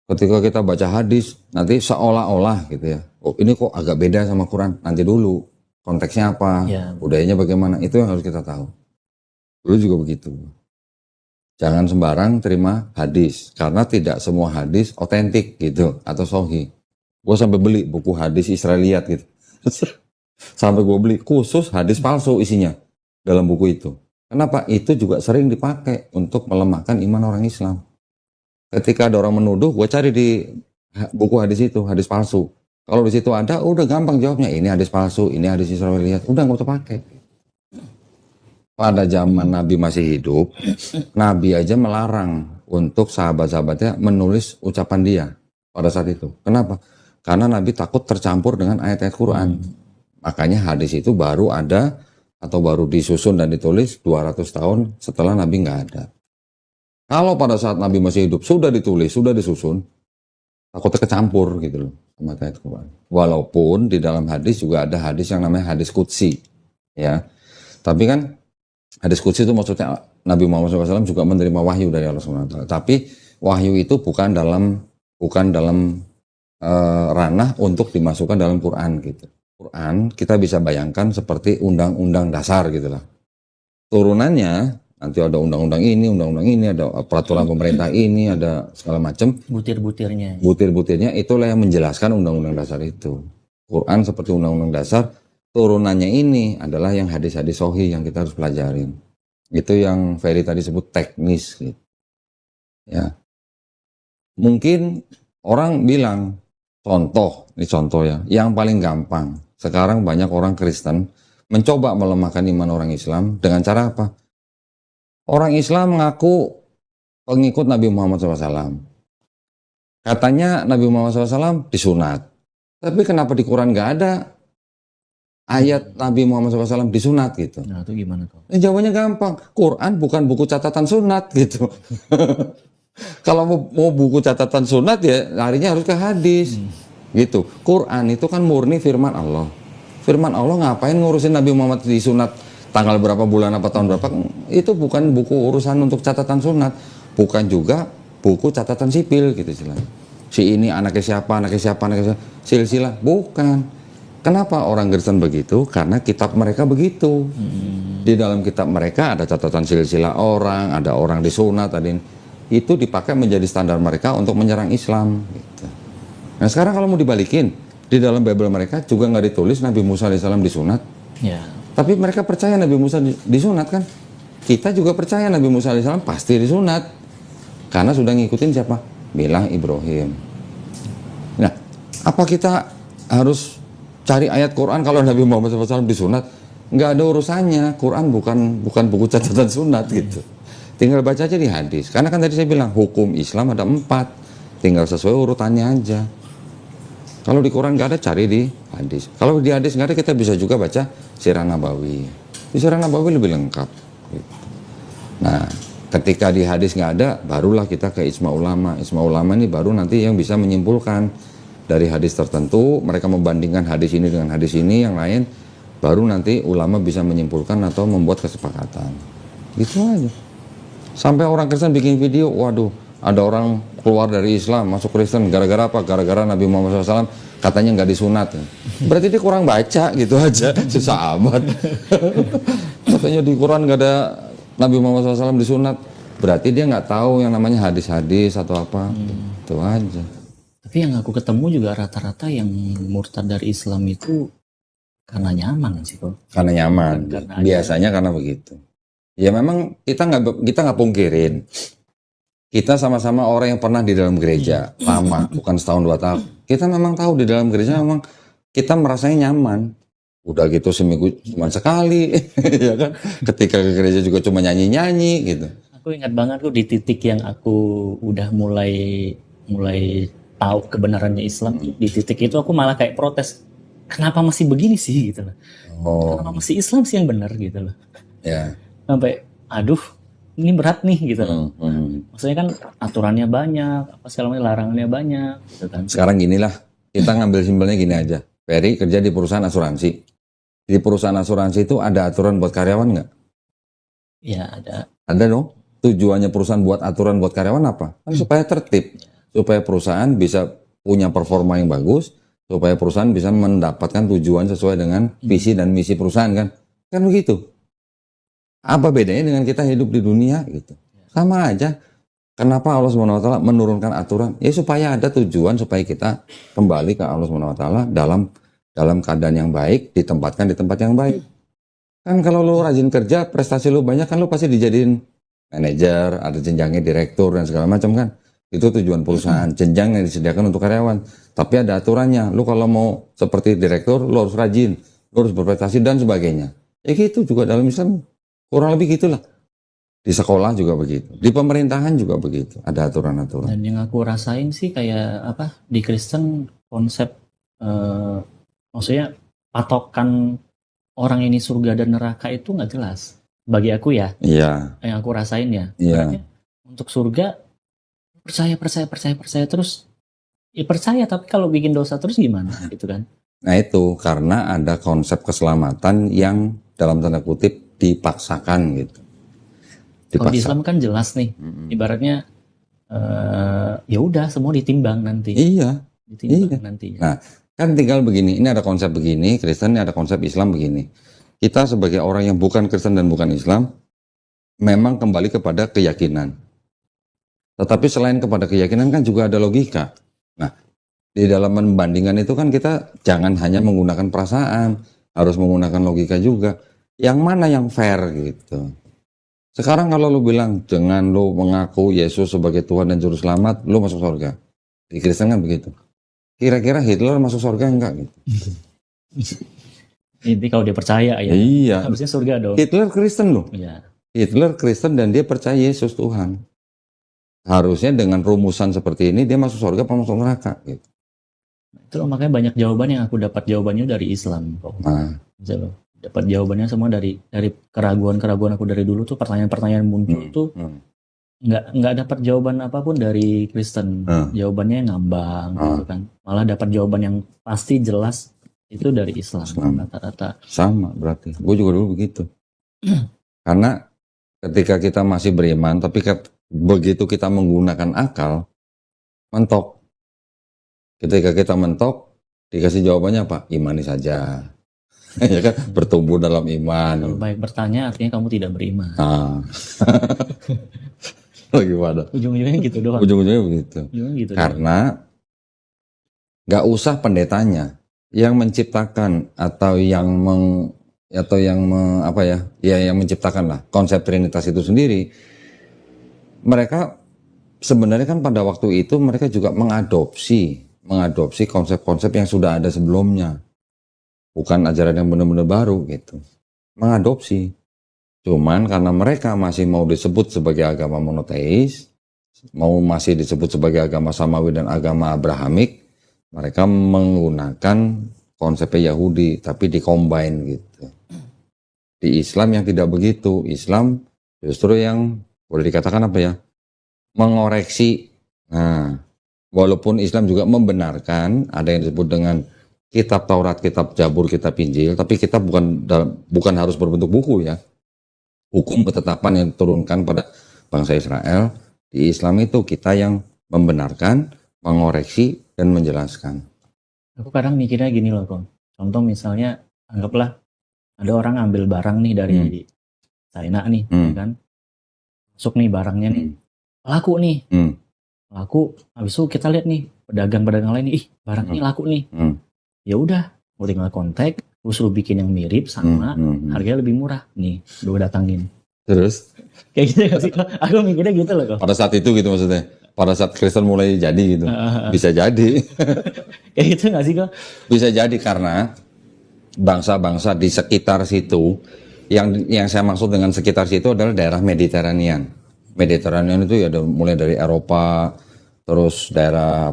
ketika kita baca hadis, nanti seolah-olah gitu ya, oh ini kok agak beda sama Quran, nanti dulu konteksnya apa, budayanya bagaimana, itu yang harus kita tahu. Dulu juga begitu. Jangan sembarang terima hadis, karena tidak semua hadis otentik gitu, atau sahih. Gue sampai beli buku hadis Israeliat gitu. Sampai gue beli khusus hadis palsu isinya dalam buku itu. Kenapa? Itu juga sering dipakai untuk melemahkan iman orang Islam. Ketika ada orang menuduh, gue cari di buku hadis itu, hadis palsu. Kalau di situ ada, udah gampang jawabnya. Ini hadis palsu, ini hadis Israiliyat. Udah nggak usah pakai. Pada zaman Nabi masih hidup, Nabi aja melarang untuk sahabat-sahabatnya menulis ucapan dia pada saat itu. Kenapa? Karena Nabi takut tercampur dengan ayat-ayat Quran. Makanya hadis itu baru ada atau baru disusun dan ditulis 200 tahun setelah Nabi nggak ada. Kalau pada saat Nabi masih hidup sudah ditulis, sudah disusun, takutnya kecampur gitu loh sama ayat Quran. Walaupun di dalam hadis juga ada hadis yang namanya hadis qudsi, ya. Tapi kan hadis qudsi itu maksudnya Nabi Muhammad SAW juga menerima wahyu dari Allah SWT. Tapi wahyu itu bukan dalam ranah untuk dimasukkan dalam Quran gitu. Quran kita bisa bayangkan seperti undang-undang dasar gitu lah. Turunannya nanti ada undang-undang ini, ada peraturan pemerintah ini, ada segala macam. Butir-butirnya. Butir-butirnya itulah yang menjelaskan undang-undang dasar itu. Quran seperti undang-undang dasar, turunannya ini adalah yang hadis-hadis sahih yang kita harus pelajarin. Itu yang Ferry tadi sebut teknis gitu. Ya. Mungkin orang bilang ini contoh ya, yang paling gampang. Sekarang banyak orang Kristen mencoba melemahkan iman orang Islam dengan cara apa? Orang Islam mengaku pengikut Nabi Muhammad SAW. Katanya Nabi Muhammad SAW disunat. Tapi kenapa di Quran nggak ada ayat Nabi Muhammad SAW disunat gitu? Nah itu gimana tuh? Jawabannya gampang. Quran bukan buku catatan sunat gitu. Kalau mau buku catatan sunat ya larinya harus ke hadis. Gitu. Quran itu kan murni firman Allah. Firman Allah ngapain ngurusin Nabi Muhammad disunat tanggal berapa, bulan apa, tahun berapa? Itu bukan buku urusan untuk catatan sunat. Bukan juga buku catatan sipil gitu istilahnya. Si ini anaknya siapa, silsilah. Bukan. Kenapa orang Kristen begitu? Karena kitab mereka begitu. Di dalam kitab mereka ada catatan silsilah orang, ada orang disunat, ada ini. Itu dipakai menjadi standar mereka untuk menyerang Islam gitu. Nah sekarang kalau mau dibalikin, di dalam Bible mereka juga nggak ditulis Nabi Musa alaihissalam disunat. Ya. Tapi mereka percaya Nabi Musa disunat kan? Kita juga percaya Nabi Musa alaihissalam pasti disunat. Karena sudah ngikutin siapa? Bilang Ibrahim. Nah, apa kita harus cari ayat Quran kalau Nabi Muhammad SAW disunat? Nggak ada urusannya. Quran bukan buku catatan sunat gitu. Tinggal baca aja di hadis. Karena kan tadi saya bilang hukum Islam ada 4. Tinggal sesuai urutannya aja. Kalau di Quran nggak ada, cari di hadis. Kalau di hadis nggak ada, kita bisa juga baca Sirah Nabawi. Di Sirah Nabawi lebih lengkap. Gitu. Nah, ketika di hadis nggak ada, barulah kita ke Ijma Ulama. Ijma Ulama ini baru nanti yang bisa menyimpulkan dari hadis tertentu. Mereka membandingkan hadis ini dengan hadis ini, yang lain. Baru nanti ulama bisa menyimpulkan atau membuat kesepakatan. Gitu aja. Sampai orang Kristen bikin video, waduh, ada orang keluar dari Islam masuk Kristen gara-gara apa? Gara-gara Nabi Muhammad SAW katanya nggak disunat. Berarti dia kurang baca gitu aja, susah amat. Katanya di Quran nggak ada Nabi Muhammad SAW disunat, berarti dia nggak tahu yang namanya hadis-hadis atau apa. Itu aja. Tapi yang aku ketemu juga rata-rata yang murtad dari Islam itu karena nyaman sih kok. Karena nyaman. Biasanya karena begitu. Ya memang kita nggak pungkirin. Kita sama-sama orang yang pernah di dalam gereja lama, bukan setahun 2 tahun. Kita memang tahu di dalam gereja memang kita merasanya nyaman. Udah gitu seminggu cuma sekali, ya kan? Ketika ke gereja juga cuma nyanyi-nyanyi gitu. Aku ingat banget tuh di titik yang aku udah mulai tahu kebenarannya Islam. Di titik itu aku malah kayak protes. Kenapa masih begini sih gitu loh. Kenapa masih Islam sih yang benar gitu loh. Ya. Sampai aduh ini berat nih gitu loh. Maksudnya kan aturannya banyak, apa segala macam larangannya banyak gitu kan. Sekarang ginilah, kita ngambil simpelnya gini aja. Ferry kerja di perusahaan asuransi. Di perusahaan asuransi itu ada aturan buat karyawan nggak? Ya ada. Ada dong. Tujuannya perusahaan buat aturan buat karyawan apa? Kan supaya tertib. Supaya perusahaan bisa punya performa yang bagus. Supaya perusahaan bisa mendapatkan tujuan sesuai dengan visi dan misi perusahaan kan. Kan begitu. Apa bedanya dengan kita hidup di dunia gitu? Sama aja. Kenapa Allah SWT menurunkan aturan? Ya supaya ada tujuan supaya kita kembali ke Allah SWT dalam keadaan yang baik, ditempatkan di tempat yang baik. Kan kalau lu rajin kerja, prestasi lu banyak kan lu pasti dijadiin manajer, ada jenjangnya direktur dan segala macam kan. Itu tujuan perusahaan, jenjang yang disediakan untuk karyawan. Tapi ada aturannya, lu kalau mau seperti direktur, lu harus rajin, lu harus berprestasi dan sebagainya. Ya gitu juga dalam Islam, kurang lebih gitulah. Di sekolah juga begitu, di pemerintahan juga begitu, ada aturan-aturan. Dan yang aku rasain sih kayak apa, di Kristen konsep maksudnya patokan orang ini surga dan neraka itu nggak jelas. Bagi aku ya, Iya. yang aku rasain ya. Iya. Untuk surga percaya terus, ya percaya, tapi kalau bikin dosa terus gimana gitu kan. Nah itu karena ada konsep keselamatan yang dalam tanda kutip dipaksakan gitu. Kalau di Islam kan jelas nih, ibaratnya ya udah semua ditimbang nanti. Iya. Ditimbang nanti. Nah kan tinggal begini, ini ada konsep begini, Kristen, ini ada konsep Islam begini. Kita sebagai orang yang bukan Kristen dan bukan Islam, memang kembali kepada keyakinan. Tetapi selain kepada keyakinan kan juga ada logika. Nah, di dalam membandingkan itu kan kita jangan hanya menggunakan perasaan, harus menggunakan logika juga. Yang mana yang fair gitu. Sekarang kalau lu bilang, jangan lu mengaku Yesus sebagai Tuhan dan Juru Selamat, lu masuk surga. Di Kristen kan begitu. Kira-kira Hitler masuk surga enggak gitu? Ini kalau dia percaya ya. Iya. Harusnya surga dong. Hitler Kristen loh. Iya. Hitler Kristen dan dia percaya Yesus Tuhan. Harusnya dengan rumusan seperti ini dia masuk surga apa masuk neraka gitu. Itu makanya banyak jawaban yang aku dapat jawabannya dari Islam kok. Nah. Dapat jawabannya semua dari keraguan-keraguan aku dari dulu tuh, pertanyaan-pertanyaan muncul tuh nggak dapat jawaban apapun dari Kristen. Jawabannya ngambang gitu kan. Malah dapat jawaban yang pasti jelas itu dari Islam. Rata-rata. Sama berarti. Gue juga dulu begitu. Karena ketika kita masih beriman tapi begitu kita menggunakan akal, mentok. Ketika kita mentok, dikasih jawabannya apa? Imani saja. Ya kan, bertumbuh dalam iman. Kalau baik bertanya artinya kamu tidak beriman. Gimana? Ujung-ujungnya gitu doang. Ujung-ujungnya begitu. Karena nggak usah pendetanya yang menciptakan atau yang yang menciptakan lah konsep Trinitas itu sendiri. Mereka sebenarnya kan pada waktu itu mereka juga mengadopsi konsep-konsep yang sudah ada sebelumnya. Bukan ajaran yang benar-benar baru gitu. Mengadopsi. Cuman karena mereka masih mau disebut sebagai agama monoteis, masih disebut sebagai agama samawi dan agama abrahamik, mereka menggunakan konsep Yahudi tapi dikombin gitu. Di Islam yang tidak begitu. Islam justru yang boleh dikatakan apa ya? Mengoreksi. Nah, walaupun Islam juga membenarkan ada yang disebut dengan kitab Taurat, kitab Jabur, kitab Injil, tapi kitab bukan harus berbentuk buku ya. Hukum ketetapan yang diturunkan pada bangsa Israel. Di Islam itu kita yang membenarkan, mengoreksi, dan menjelaskan. Aku kadang mikirnya gini loh, Kong. Contoh misalnya, anggaplah ada orang ambil barang nih dari China nih, ya kan? Masuk nih barangnya nih, laku nih, laku. Habis itu kita lihat nih pedagang-pedagang lain nih, barang ini laku nih. Ya udah, mau tinggal kontak, terus lu bikin yang mirip sama, harganya lebih murah nih, lu datangin. Terus? Kayak gitu gak sih? Aku mikirnya gitu loh kok. Pada saat itu gitu maksudnya? Pada saat Kristen mulai jadi gitu? Bisa jadi. Kayak gitu gak sih kok? Bisa jadi karena bangsa-bangsa di sekitar situ, yang saya maksud dengan sekitar situ adalah daerah Mediterranean. Mediterranean itu ya mulai dari Eropa, terus daerah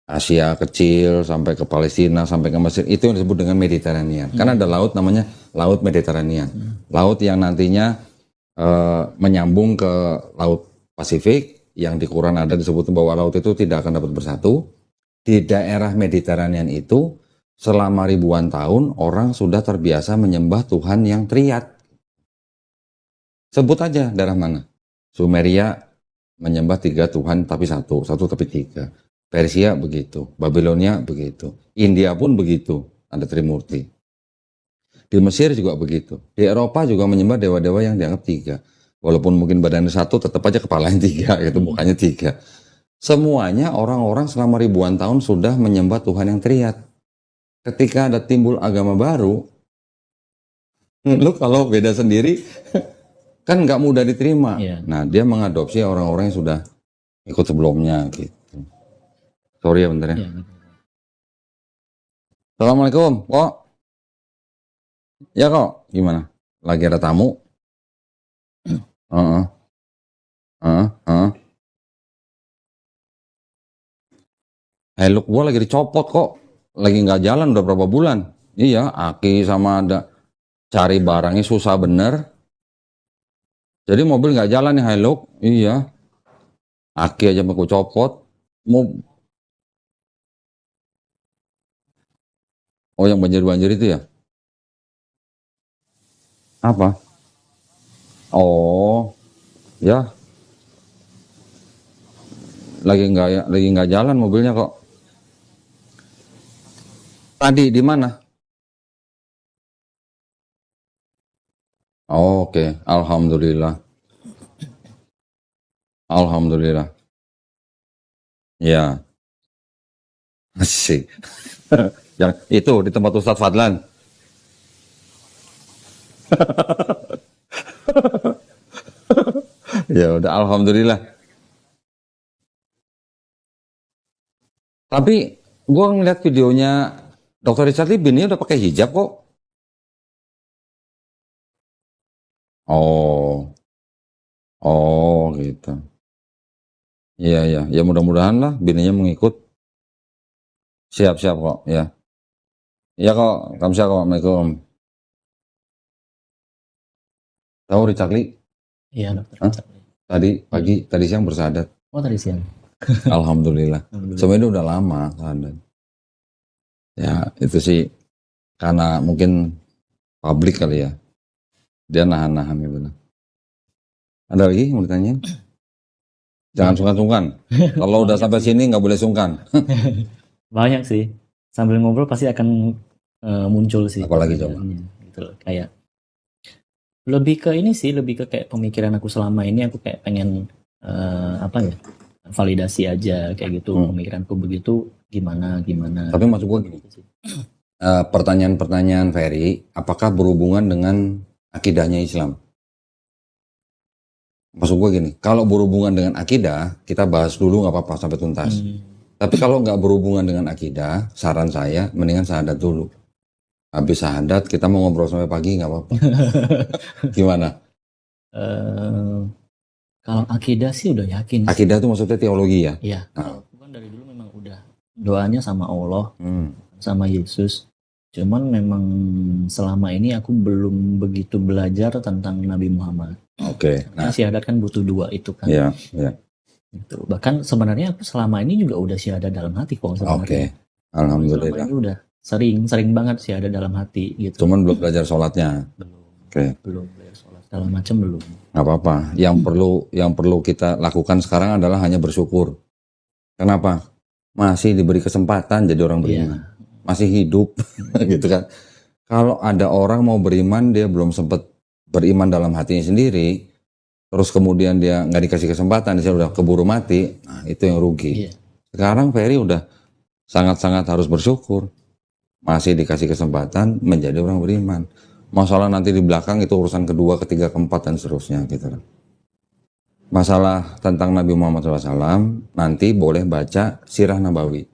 Asia kecil sampai ke Palestina sampai ke Mesir, itu yang disebut dengan Mediterranean. Karena ada laut namanya Laut Mediterranean. Laut yang nantinya menyambung ke Laut Pasifik, yang di Quran ada disebut bahwa laut itu tidak akan dapat bersatu. Di daerah Mediterranean itu selama ribuan tahun orang sudah terbiasa menyembah Tuhan yang triad. Sebut aja daerah mana. Sumeria menyembah 3 Tuhan tapi satu tapi 3. Persia begitu, Babilonia begitu, India pun begitu, ada Trimurti. Di Mesir juga begitu, di Eropa juga menyembah dewa-dewa yang dianggap 3. Walaupun mungkin badannya 1, tetap aja kepalanya 3, gitu, mukanya 3. Semuanya orang-orang selama ribuan tahun sudah menyembah Tuhan yang triad. Ketika ada timbul agama baru, lu kalau beda sendiri, kan nggak mudah diterima. Nah, dia mengadopsi orang-orang yang sudah ikut sebelumnya gitu. Sorry ya bentar ya. Ya. Assalamualaikum, kok. Ya kok, gimana? Lagi ada tamu? Heeh. Heeh, heeh. Heluk gua lagi dicopot kok. Lagi nggak jalan udah berapa bulan. Iya, aki sama ada cari barangnya susah bener. Jadi mobil nggak jalan nih Hilux. Iya. Aki aja mau copot. Mau Oh yang banjir-banjir itu ya? Apa? Oh, ya. Lagi nggak jalan mobilnya kok. Tadi di mana? Oh, oke, alhamdulillah. Alhamdulillah. Ya, asik. Yang itu di tempat Ustadz Fadlan. Ya udah, alhamdulillah. Tapi gua ngeliat videonya Dr. Richard Lee ini udah pakai hijab kok. Oh, oh gitu. Iya iya, ya mudah-mudahan lah bininya mengikut. Siap-siap kok, ya. Iya kok, kamsahamnida kok, Assalamualaikum. Tahu Richard Lee? Iya, dokter. Hah? Tadi pagi, tadi siang bersahadat. Oh, tadi siang. Alhamdulillah. Alhamdulillah. Sebenarnya udah lama sahadat. Ya, itu sih karena mungkin publik kali ya. Dia nahan-nahan gitu. Ada lagi yang mau ditanya? Jangan sungkan-sungkan. Kalau udah sampai sini nggak boleh sungkan. Banyak sih. Sambil ngobrol pasti akan muncul sih. Apalagi coba? Gitu loh. Kayak lebih ke ini sih, lebih ke kayak pemikiran aku selama ini, aku kayak pengen apa ya, validasi aja kayak gitu. Pemikiranku begitu gimana. Tapi maksud gue gini, pertanyaan-pertanyaan Ferry, apakah berhubungan dengan akidahnya Islam? Maksud gue gini, kalau berhubungan dengan akidah, kita bahas dulu nggak apa-apa sampai tuntas. Tapi kalau nggak berhubungan dengan akidah, saran saya mendingan syahadat dulu. Habis syahadat kita mau ngobrol sampai pagi nggak apa-apa. Gimana? Kalau akidah sih udah yakin. Akidah itu maksudnya teologi ya? Iya. Nah. Aku kan dari dulu memang udah doanya sama Allah, sama Yesus. Cuman memang selama ini aku belum begitu belajar tentang Nabi Muhammad. Oke. Nah, syahadat kan butuh dua itu kan. Iya, iya. Gitu. Bahkan sebenarnya aku selama ini juga udah syahadat dalam hati kok sebenarnya. Oke. Alhamdulillah. Selama ini udah sering banget syahadat dalam hati gitu. Cuman belum belajar sholatnya. Belum. Oke. Belum belajar sholat segala macam belum. Nggak apa-apa. Yang perlu kita lakukan sekarang adalah hanya bersyukur. Kenapa? Masih diberi kesempatan jadi orang beriman. Iya. Masih hidup gitu kan. Kalau ada orang mau beriman, dia belum sempat beriman dalam hatinya sendiri, terus kemudian dia nggak dikasih kesempatan, dia udah keburu mati, nah itu yang rugi. Iya. Sekarang Ferry udah sangat-sangat harus bersyukur, masih dikasih kesempatan menjadi orang beriman. Masalah nanti di belakang itu urusan kedua, ketiga, keempat dan seterusnya gitu. Masalah tentang Nabi Muhammad SAW nanti boleh baca Sirah Nabawi,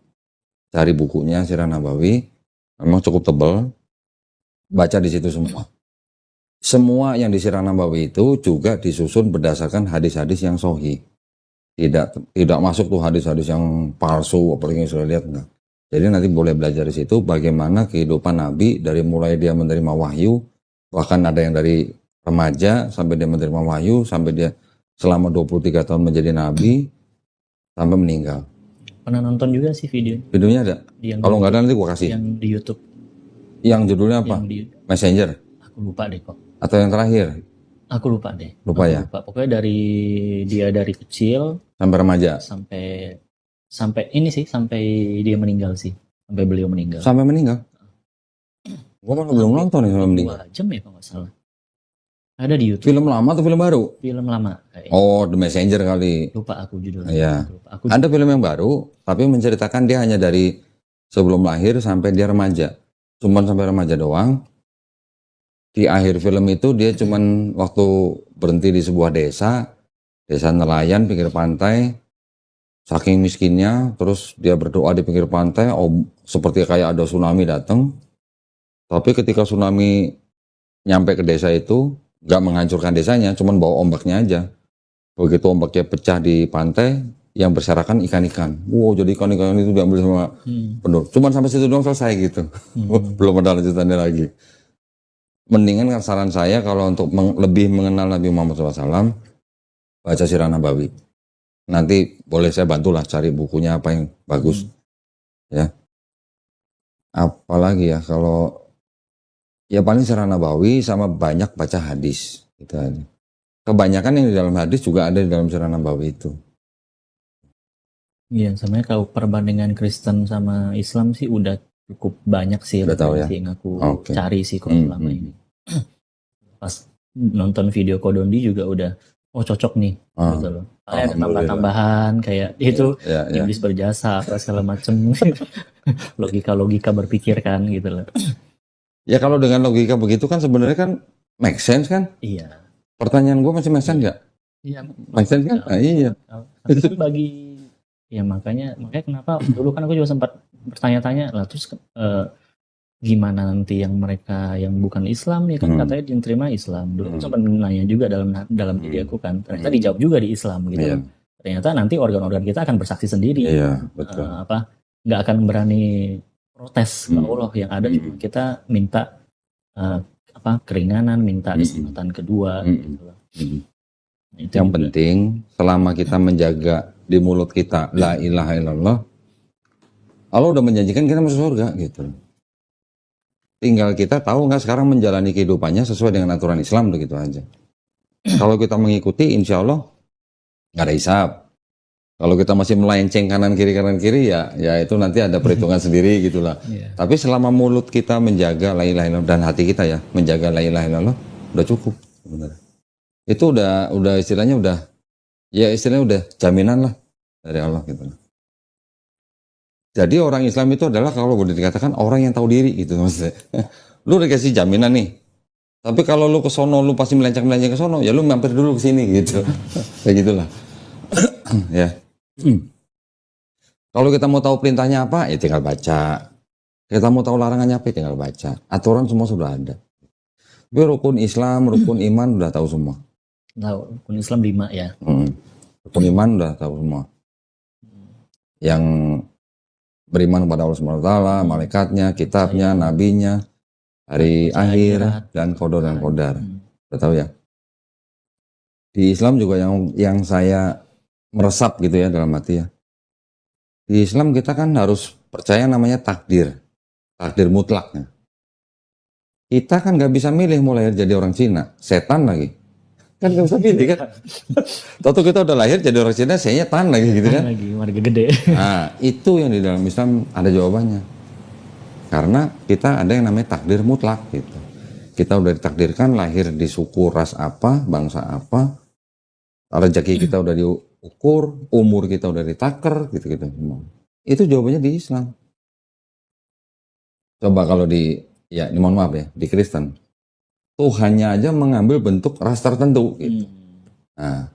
cari bukunya Sirah Nabawi, memang cukup tebal, baca di situ semua. Semua yang di Sirah Nabawi itu juga disusun berdasarkan hadis-hadis yang sahih. Tidak masuk tuh hadis-hadis yang palsu, apalagi yang sudah lihat enggak. Jadi nanti boleh belajar di situ bagaimana kehidupan Nabi dari mulai dia menerima wahyu, bahkan ada yang dari remaja sampai dia menerima wahyu, sampai dia selama 23 tahun menjadi Nabi, sampai meninggal. Pernah nonton juga sih video. Videonya ada? Kalau nggak ada nanti gua kasih. Yang di YouTube. Yang judulnya apa? Messenger? Aku lupa deh kok. Atau yang terakhir? Aku lupa deh. Lupa ya? Lupa. Pokoknya dari kecil sampai remaja. Sampai ini sih, sampai dia meninggal sih. Sampai beliau meninggal. Sampai meninggal? Gua malah belum nonton ya sampai meninggal. 2 jam ya kalau nggak salah. Ada di YouTube. Film lama atau film baru? Film lama. Oh, The Messenger kali. Lupa aku judulnya. Iya. Ada film yang baru, tapi menceritakan dia hanya dari sebelum lahir sampai dia remaja. Cuman sampai remaja doang. Di akhir film itu dia cuman waktu berhenti di sebuah desa nelayan pinggir pantai, saking miskinnya, terus dia berdoa di pinggir pantai, seperti kayak ada tsunami datang. Tapi ketika tsunami nyampe ke desa itu, nggak menghancurkan desanya, cuman bawa ombaknya aja. Begitu ombaknya pecah di pantai, yang berserakan ikan-ikan. Wow, jadi ikan-ikan itu diambil sama penduduk. Cuman sampai situ doang selesai gitu. Belum ada lanjutannya lagi. Mendingan kan saran saya kalau untuk lebih mengenal Nabi Muhammad SAW, baca Sirah Nabawi. Nanti boleh saya bantulah cari bukunya apa yang bagus. Ya. Apalagi ya kalau ya paling Sirah Nabawi sama banyak baca hadis gitu aja. Kebanyakan yang di dalam hadis juga ada di dalam Sirah Nabawi itu. Iya, sebenarnya kalau perbandingan Kristen sama Islam sih udah cukup banyak sih Udah tahu ya? yang aku cari sih kalau selama ini. Pas nonton video Kodondi juga udah cocok nih gitu loh. Ada tambah-tambahan kayak itu iblis berjasa apa segala macem. Logika berpikir kan gitu loh. Ya kalau dengan logika begitu kan sebenarnya kan make sense kan? Iya. Pertanyaan gue masih make sense nggak? Iya. Make sense kan? Iya. Itu bagi ya makanya kenapa dulu kan aku juga sempat bertanya-tanya lah terus gimana nanti yang mereka yang bukan Islam ya kan katanya diterima Islam dulu sempat nanya juga dalam diri aku kan ternyata dijawab juga di Islam gitu ternyata nanti organ-organ kita akan bersaksi sendiri betul. Nggak akan berani protes ke Allah yang ada cuma kita minta keringanan minta kesempatan kedua gitu loh. Itu yang juga penting selama kita menjaga di mulut kita la ilaha illallah, Allah udah menjanjikan kita masuk surga gitu. Tinggal kita tahu nggak sekarang menjalani kehidupannya sesuai dengan aturan Islam begitu aja. Kalau kita mengikuti insya Allah nggak ada hisab. Kalau kita masih melenceng kanan kiri ya itu nanti ada perhitungan sendiri gitulah. Tapi selama mulut kita menjaga la ilaha illallah dan hati kita ya menjaga la ilaha illallah udah cukup sebenarnya. Itu udah istilahnya udah jaminan lah dari Allah gitu. Jadi orang Islam itu adalah kalau boleh dikatakan orang yang tahu diri gitu maksudnya. Lu udah kasih jaminan nih. Tapi kalau lu ke sono lu pasti melenceng ke sono, ya lu mampir dulu ke sini gitu. Kayak gitulah. Ya. Kalau kita mau tahu perintahnya apa, ya tinggal baca. Kita mau tahu larangannya apa, ya tinggal baca. Aturan semua sudah ada. Tapi rukun Islam, rukun iman udah tahu semua. Tahu, rukun Islam 5 ya. Rukun iman udah tahu semua. Yang beriman kepada Allah SWT, malaikatnya, kitabnya, nabinya, hari akhir, dan qadar. Udah tahu ya. Di Islam juga yang saya meresap gitu ya dalam hati ya. Di Islam kita kan harus percaya namanya takdir mutlaknya. Kita kan nggak bisa milih mau lahir jadi orang Cina, setan lagi. Kan nggak bisa pilih kan. Tahu kita udah lahir jadi orang Cina, setan lagi gitu kan. Lagi warga gede. Nah itu yang di dalam Islam ada jawabannya. Karena kita ada yang namanya takdir mutlak gitu. Kita udah ditakdirkan lahir di suku ras apa, bangsa apa, rezeki kita udah diukur, umur kita udah ditaker gitu-gitu semua. Itu jawabannya di Islam. Coba kalau mohon maaf ya, di Kristen. Tuhannya aja mengambil bentuk ras tertentu gitu. Nah,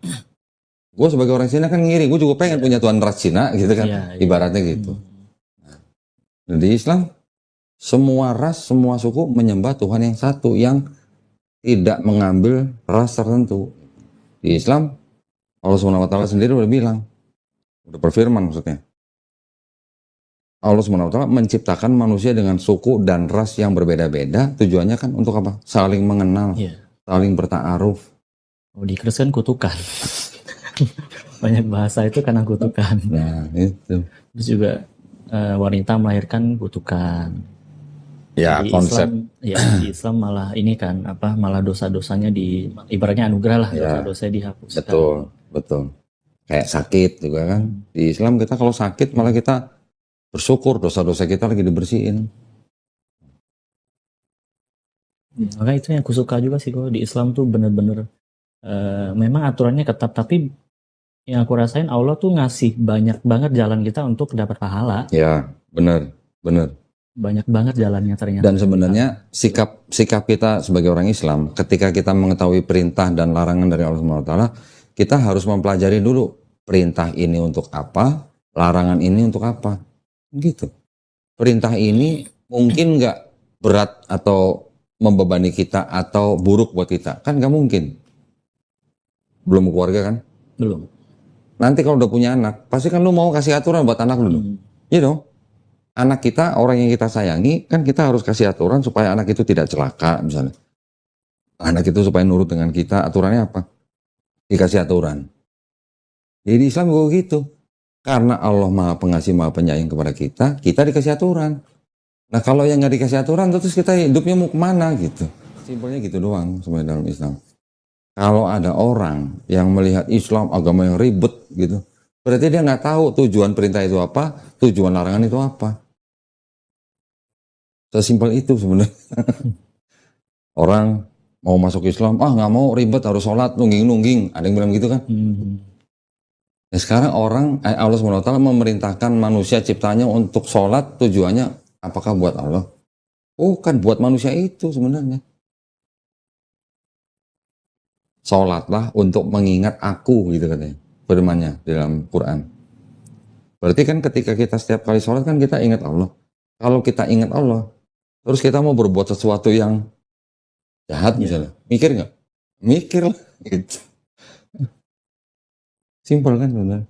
gue sebagai orang Cina kan ngiri, gue juga pengen punya Tuhan ras Cina gitu kan, ibaratnya gitu. Nah, di Islam, semua ras, semua suku menyembah Tuhan yang satu, yang tidak mengambil ras tertentu. Di Islam, Allah SWT sendiri udah bilang, udah berfirman maksudnya. Allah SWT menciptakan manusia dengan suku dan ras yang berbeda-beda. Tujuannya kan untuk apa? Saling mengenal, saling berta'aruf. Di Kristen kutukan. Banyak bahasa itu karena kutukan. Nah itu. Terus juga wanita melahirkan kutukan. Ya di konsep. Di Islam malah ini kan malah dosa-dosanya ibaratnya anugerah lah, dosa-dosanya dihapuskan. Betul. Kayak sakit juga kan. Di Islam kita kalau sakit malah kita bersyukur dosa-dosa kita lagi dibersihin. Maka itu yang aku suka juga sih kalau di Islam tuh bener-bener memang aturannya ketat, tapi yang aku rasain Allah tuh ngasih banyak banget jalan kita untuk dapat pahala. Ya, bener. Banyak banget jalannya ternyata. Dan sebenarnya sikap kita sebagai orang Islam, ketika kita mengetahui perintah dan larangan dari Allah SWT, kita harus mempelajari dulu perintah ini untuk apa, larangan ini untuk apa, gitu. Perintah ini mungkin nggak berat atau membebani kita atau buruk buat kita, kan nggak mungkin. Belum keluarga kan? Belum. Nanti kalau udah punya anak, pasti kan lu mau kasih aturan buat anak lu dong. Iya dong. Anak kita, orang yang kita sayangi, kan kita harus kasih aturan supaya anak itu tidak celaka misalnya. Anak itu supaya nurut dengan kita, aturannya apa? Dikasih aturan. Jadi di Islam juga gitu. Karena Allah Maha Pengasih, Maha Penyayang kepada kita, kita dikasih aturan. Nah kalau yang nggak dikasih aturan, terus kita hidupnya mau kemana gitu. Simpelnya gitu doang sebenarnya dalam Islam. Kalau ada orang yang melihat Islam agama yang ribet gitu, berarti dia nggak tahu tujuan perintah itu apa, tujuan larangan itu apa. Sesimpel itu sebenarnya. Orang mau masuk Islam, nggak mau ribet, harus sholat, nungging-nungging. Ada yang bilang gitu kan. Nah, sekarang Allah SWT memerintahkan manusia ciptanya untuk sholat, tujuannya apakah buat Allah? Bukan buat manusia itu sebenarnya. Sholatlah untuk mengingat aku, gitu katanya. Firmannya di dalam Quran. Berarti kan ketika kita setiap kali sholat kan kita ingat Allah. Kalau kita ingat Allah, terus kita mau berbuat sesuatu yang jahat misalnya, mikir nggak? Mikir lah, gitu. Simpel kan sebenarnya.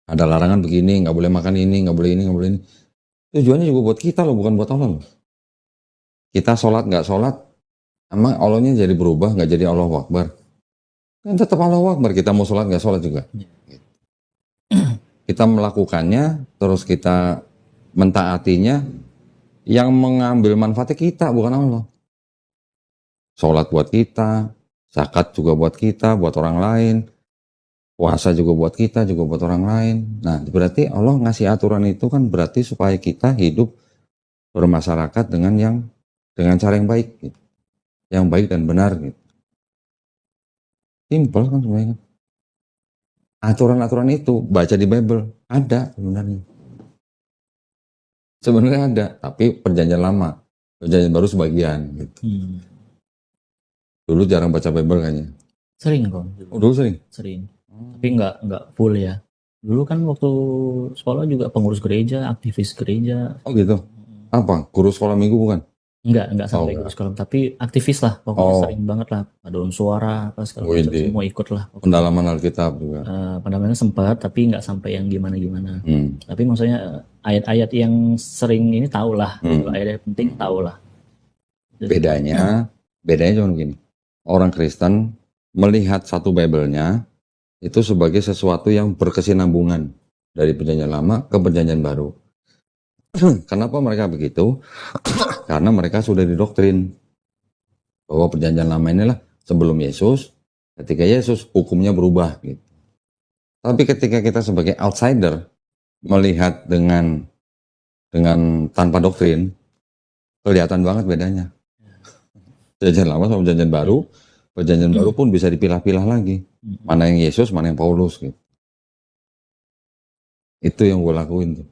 Ada larangan begini, nggak boleh makan ini, nggak boleh ini, nggak boleh ini. Tujuannya juga buat kita loh, bukan buat Allah loh. Kita sholat nggak sholat, emang Allahnya jadi berubah, nggak jadi Allahu Akbar. Kan tetap Allahu Akbar, kita mau sholat nggak sholat juga. Kita melakukannya, terus kita mentaatinya, yang mengambil manfaatnya kita, bukan Allah. Sholat buat kita, zakat juga buat kita, buat orang lain, puasa juga buat kita, juga buat orang lain. Nah, berarti Allah ngasih aturan itu kan berarti supaya kita hidup bermasyarakat dengan cara yang baik, gitu. Yang baik dan benar, gitu. Simpel kan sebenarnya. Aturan-aturan itu baca di Bible ada sebenarnya. Sebenarnya ada, tapi perjanjian lama, perjanjian baru sebagian. Gitu. Dulu jarang baca Bible kayaknya. Sering kok. Dulu sering. Sering. Tapi nggak full ya. Dulu kan waktu sekolah juga pengurus gereja, aktivis gereja. Oh gitu. Apa? Guru sekolah minggu bukan? Enggak sampai guru sekolah, tapi aktivis lah. Pokoknya sering banget lah. Paduan suara, apa segala macam, semua ikut lah. Pendalaman Alkitab juga. Pendalamannya sempat, tapi nggak sampai yang gimana-gimana. Tapi maksudnya ayat-ayat yang sering ini tahu lah. Ayat-ayat penting tahu lah. Bedanya cuma gini. Orang Kristen melihat satu Bible-nya itu sebagai sesuatu yang berkesinambungan dari perjanjian lama ke perjanjian baru. Kenapa mereka begitu? Karena mereka sudah didoktrin bahwa perjanjian lama inilah sebelum Yesus, ketika Yesus hukumnya berubah gitu. Tapi ketika kita sebagai outsider melihat dengan tanpa doktrin, kelihatan banget bedanya. Perjanjian lama sama perjanjian baru, perjanjian baru pun bisa dipilah-pilah lagi. Mana yang Yesus, mana yang Paulus gitu. Itu yang gue lakuin tuh.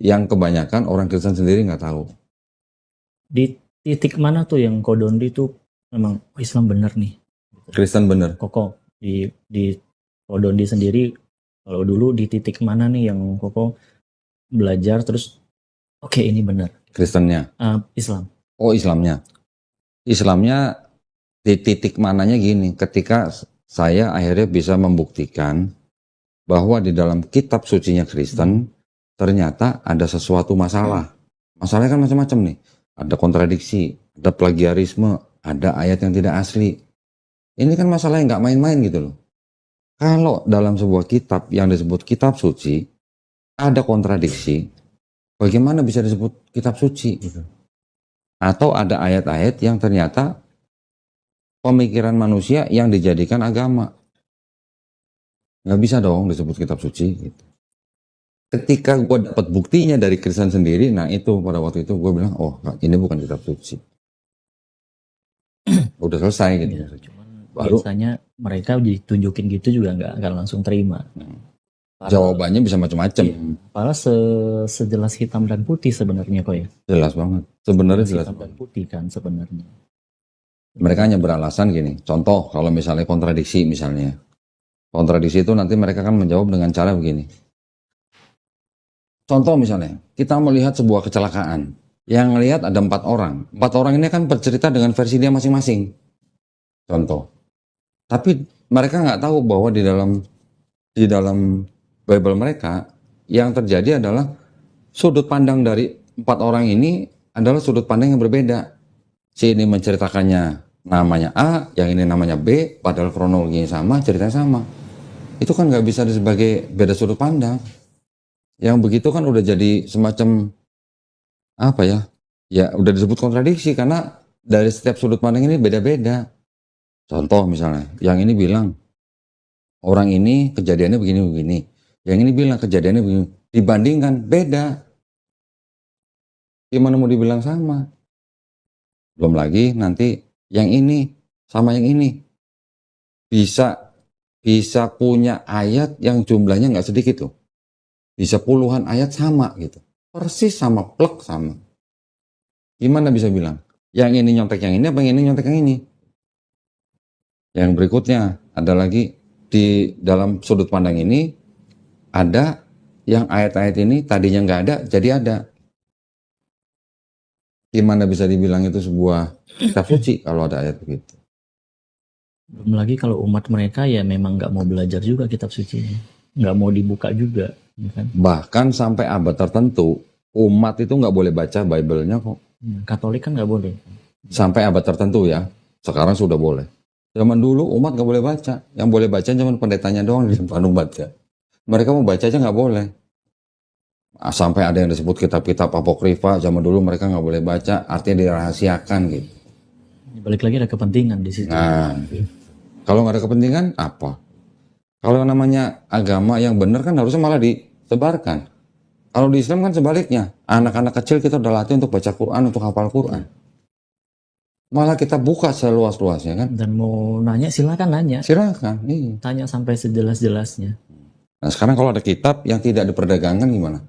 Yang kebanyakan orang Kristen sendiri nggak tahu. Di titik mana tuh yang Kodondi tuh memang Islam bener nih? Kristen bener. Koko di Kodondi sendiri, kalau dulu di titik mana nih yang Koko belajar terus oke, ini bener. Kristennya? Islam. Oh, Islamnya di titik mananya gini, ketika saya akhirnya bisa membuktikan bahwa di dalam kitab sucinya Kristen ternyata ada sesuatu masalah. Masalahnya kan macam-macam nih. Ada kontradiksi, ada plagiarisme, ada ayat yang tidak asli. Ini kan masalah yang nggak main-main gitu loh. Kalau dalam sebuah kitab yang disebut kitab suci, ada kontradiksi, bagaimana bisa disebut kitab suci? Gitu. Atau ada ayat-ayat yang ternyata pemikiran manusia yang dijadikan agama. Nggak bisa dong disebut kitab suci. Gitu. Ketika gue dapat buktinya dari Kristen sendiri, nah itu pada waktu itu gue bilang, oh ini bukan kitab suci. Udah selesai gitu. Ya, cuman baru biasanya mereka ditunjukin gitu juga nggak akan langsung terima. Jawabannya bisa macam-macam. Iya, padahal sejelas hitam dan putih sebenarnya kok ya. Jelas banget. Sebenarnya jelas hitam dan putih kan sebenarnya. Mereka hanya beralasan gini. Contoh kalau misalnya kontradiksi misalnya. Kontradiksi itu nanti mereka akan menjawab dengan cara begini. Contoh misalnya, kita melihat sebuah kecelakaan. Yang lihat ada 4 orang. 4 orang ini kan bercerita dengan versi dia masing-masing. Contoh. Tapi mereka nggak tahu bahwa di dalam Bible mereka yang terjadi adalah sudut pandang dari 4 orang ini adalah sudut pandang yang berbeda. Si ini menceritakannya namanya A, yang ini namanya B, padahal kronologinya sama, ceritanya sama. Itu kan nggak bisa sebagai beda sudut pandang. Yang begitu kan udah jadi semacam apa ya? Ya udah disebut kontradiksi karena dari setiap sudut pandang ini beda-beda. Contoh misalnya, yang ini bilang orang ini kejadiannya begini-begini. Yang ini bilang kejadiannya begini. Dibandingkan beda. Gimana mau dibilang sama? Belum lagi nanti yang ini sama yang ini bisa punya ayat yang jumlahnya nggak sedikit loh. Bisa puluhan ayat sama gitu. Persis sama, plek sama. Gimana bisa bilang? Yang ini nyontek yang ini apa yang ini nyontek yang ini? Yang berikutnya ada lagi di dalam sudut pandang ini ada yang ayat-ayat ini tadinya nggak ada jadi ada. Gimana bisa dibilang itu sebuah kitab suci kalau ada ayat begitu? Belum lagi kalau umat mereka ya memang nggak mau belajar juga kitab suci, nggak mau dibuka juga, ya kan? Bahkan sampai abad tertentu umat itu nggak boleh baca Bible-nya kok. Katolik kan nggak boleh. Sampai abad tertentu ya. Sekarang sudah boleh. Zaman dulu umat nggak boleh baca. Yang boleh baca cuma pendetanya doang di depan umat ya. Mereka mau baca aja nggak boleh. Sampai ada yang disebut kitab-kitab apokrifa. Zaman dulu mereka nggak boleh baca. Artinya dirahasiakan gitu. Balik lagi ada kepentingan di situ. Nah, kalau nggak ada kepentingan apa? Kalau namanya agama yang benar kan harusnya malah disebarkan. Kalau di Islam kan sebaliknya. Anak-anak kecil kita udah latih untuk baca Quran, untuk hafal Quran. Malah kita buka seluas-luasnya kan. Dan mau nanya silakan nanya. Silakan. Iya. Tanya sampai sejelas-jelasnya. Nah sekarang kalau ada kitab yang tidak diperdagangkan gimana?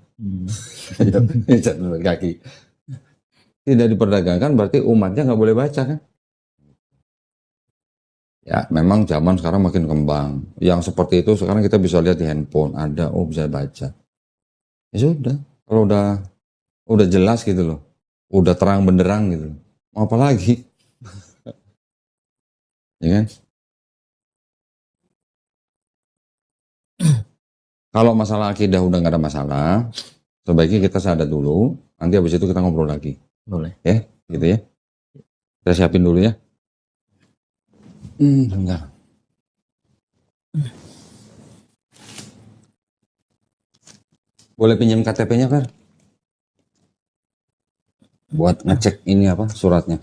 Kaki. Tidak diperdagangkan berarti umatnya nggak boleh baca kan? Ya memang zaman sekarang makin kembang. Yang seperti itu sekarang kita bisa lihat di handphone. Ada, oh bisa baca. Ya sudah. Kalau udah jelas gitu loh. Udah terang benderang gitu. Mau apa lagi? Ya kan? Kalau masalah akidah udah nggak ada masalah, sebaiknya kita sadar dulu. Nanti habis itu kita ngobrol lagi. Boleh. Ya, gitu ya. Kita siapin dulu ya. Enggak. Boleh pinjam KTP-nya, Fer? Buat ngecek ini apa suratnya.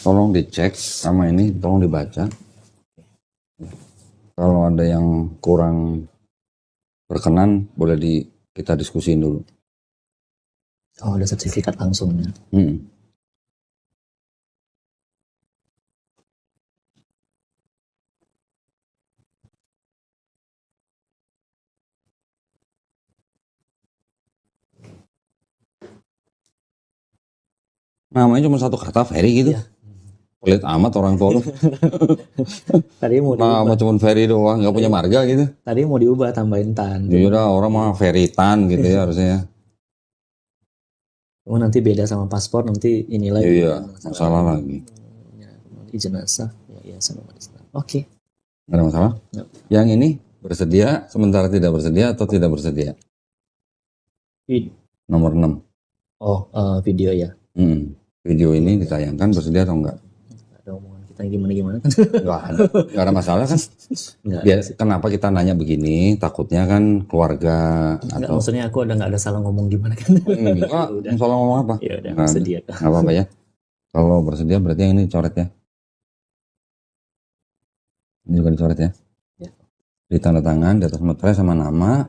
Tolong dicek sama ini, tolong dibaca. Kalau ada yang kurang berkenan, boleh kita diskusiin dulu. Oh, ada sertifikat langsungnya. Namanya cuma satu kata, Ferry gitu. Iya. Pelit amat orang tua lu. Tadi mau diubah. Nama cuma Ferry doang, nggak punya marga gitu. Tadi mau diubah tambahin Tan. Ya udah orang mah Ferry Tan gitu ya harusnya. Oh nanti beda sama paspor nanti ini lagi. Iya, masalah lagi. Jenazah. Ya, Oke. Nggak ada masalah. No. Yang ini bersedia, sementara tidak bersedia atau tidak bersedia? Nomor 6. Oh, video ya. Video ini ditayangkan bersedia atau enggak? Ada omongan kita gimana kan? Nggak ada masalah kan? Kenapa kita nanya begini? Takutnya kan keluarga atau maksudnya aku nggak ada salah ngomong gimana kan? Enggak, salah ngomong apa? Ya udah bersedia. Nggak apa-apa ya. Kalau bersedia berarti yang ini coret ya. Ini juga dicoret ya. Ya. Ditanda tangan di atas materai sama nama.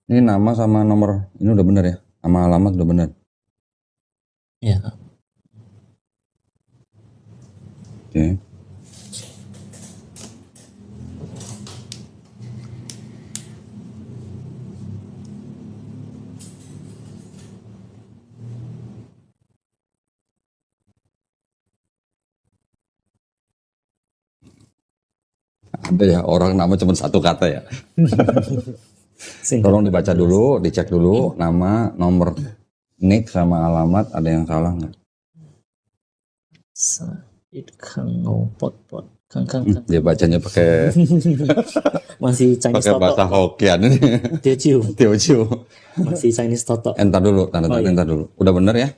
Ini nama sama nomor ini udah benar ya? Nama alamat udah benar. Ya. Oke. Ada ya orang nama cuma satu kata ya. Tolong dibaca dulu, dicek dulu nama, nomor nik sama alamat ada yang salah nggak? Said Kang Pot Kang. Dia bacanya pakai masih Chinese pakai Toto. bahasa Hokkien ini. Teochew. Masih Chinese Toto. Entar dulu, tanda entar dulu. Udah bener ya?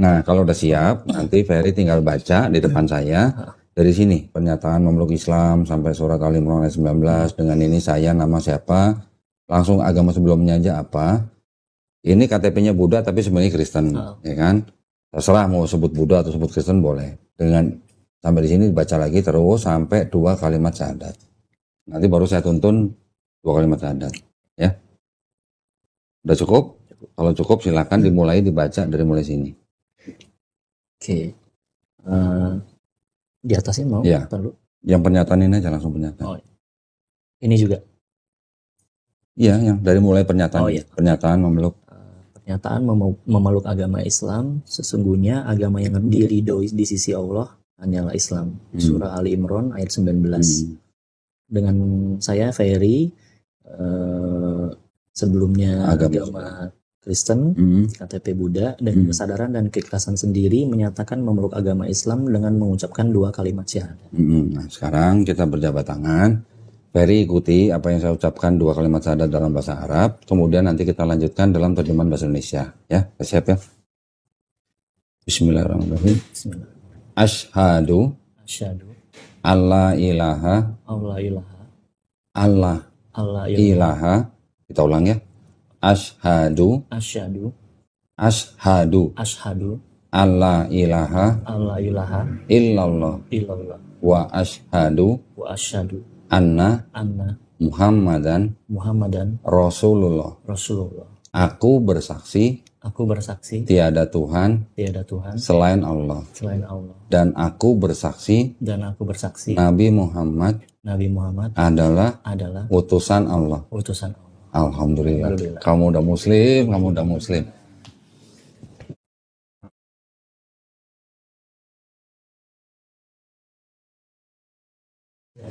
Nah, kalau udah siap, nanti Ferry tinggal baca di depan saya. Dari sini, pernyataan memeluk Islam sampai surat Al-Imran ayat 19. Dengan ini saya nama siapa, langsung agama sebelumnya aja apa. Ini KTP-nya Buddha tapi sebenarnya Kristen, ya kan? Terserah mau sebut Buddha atau sebut Kristen boleh. Dengan sampai di sini dibaca lagi terus sampai 2 kalimat syahadat. Nanti baru saya tuntun 2 kalimat syahadat, ya. Udah cukup? Kalau cukup silakan dimulai dibaca dari mulai sini. Oke. Di atasnya mau Ya. perlu. Yang pernyataan ini aja langsung pernyataan. Oh, ini juga. Iya, yang dari mulai pernyataan. Oh, iya. Pernyataan memeluk. Pernyataan memeluk agama Islam, sesungguhnya agama yang diridhoi di sisi Allah hanyalah Islam. Surah Ali Imran ayat 19. Dengan saya Ferry, sebelumnya agama Kristen, KTP Buddha, dengan kesadaran dan keikhlasan sendiri menyatakan memeluk agama Islam dengan mengucapkan 2 kalimat syahadat. Nah, sekarang kita berjabat tangan. Ferry ikuti apa yang saya ucapkan 2 kalimat syahadat dalam bahasa Arab. Kemudian nanti kita lanjutkan dalam terjemahan bahasa Indonesia. Ya, siap ya? Bismillahirrahmanirrahim. Bismillah. Asyhadu Asyhadu alla ilaha Allah ilaha Allah Allah ilaha. Kita ulang ya. Asyhadu Asyhadu Asyhadu alla ilaha Allah ilaha illallah illallah wa asyhadu wa asyhadu anna anna Muhammadan Rasulullah. Aku bersaksi tiada Tuhan selain Allah. Dan aku bersaksi Nabi Muhammad adalah utusan Allah. Alhamdulillah. Kamu udah muslim.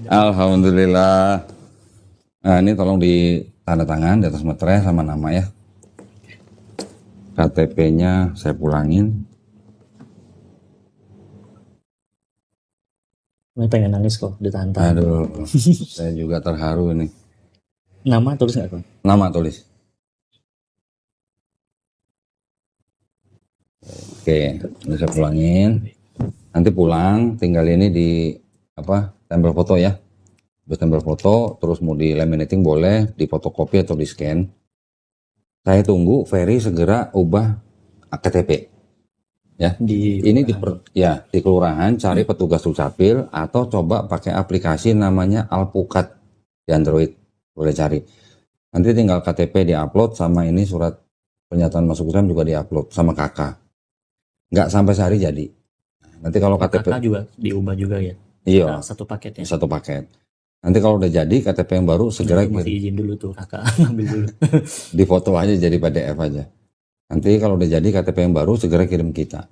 Alhamdulillah. Nah, ini tolong ditanda tangan di atas materai sama nama ya. KTP-nya saya pulangin. Ini pengen nangis kok ditahan-tahan. Aduh, saya juga terharu ini. Nama tulis nggak, Bang? Nama tulis. Oke, ini saya pulangin. Nanti pulang, tinggal ini di tempel foto ya. Habis tempel foto, terus mau di laminating boleh, di fotokopi atau di scan. Saya tunggu Ferry segera ubah KTP. Ya. Ini di kelurahan cari petugas Dukcapil atau coba pakai aplikasi namanya Alpukat di Android. Boleh cari. Nanti tinggal KTP diupload sama ini surat pernyataan masuk Islam juga diupload sama kakak. Nggak sampai sehari jadi. Nanti kalau KTP kakak juga diubah juga ya. Iya. Satu paketnya. Satu paket. Nanti kalau udah jadi KTP yang baru segera masih izin dulu tuh kakak ambil dulu. Di foto aja jadi PDF aja. Nanti kalau udah jadi KTP yang baru segera kirim kita.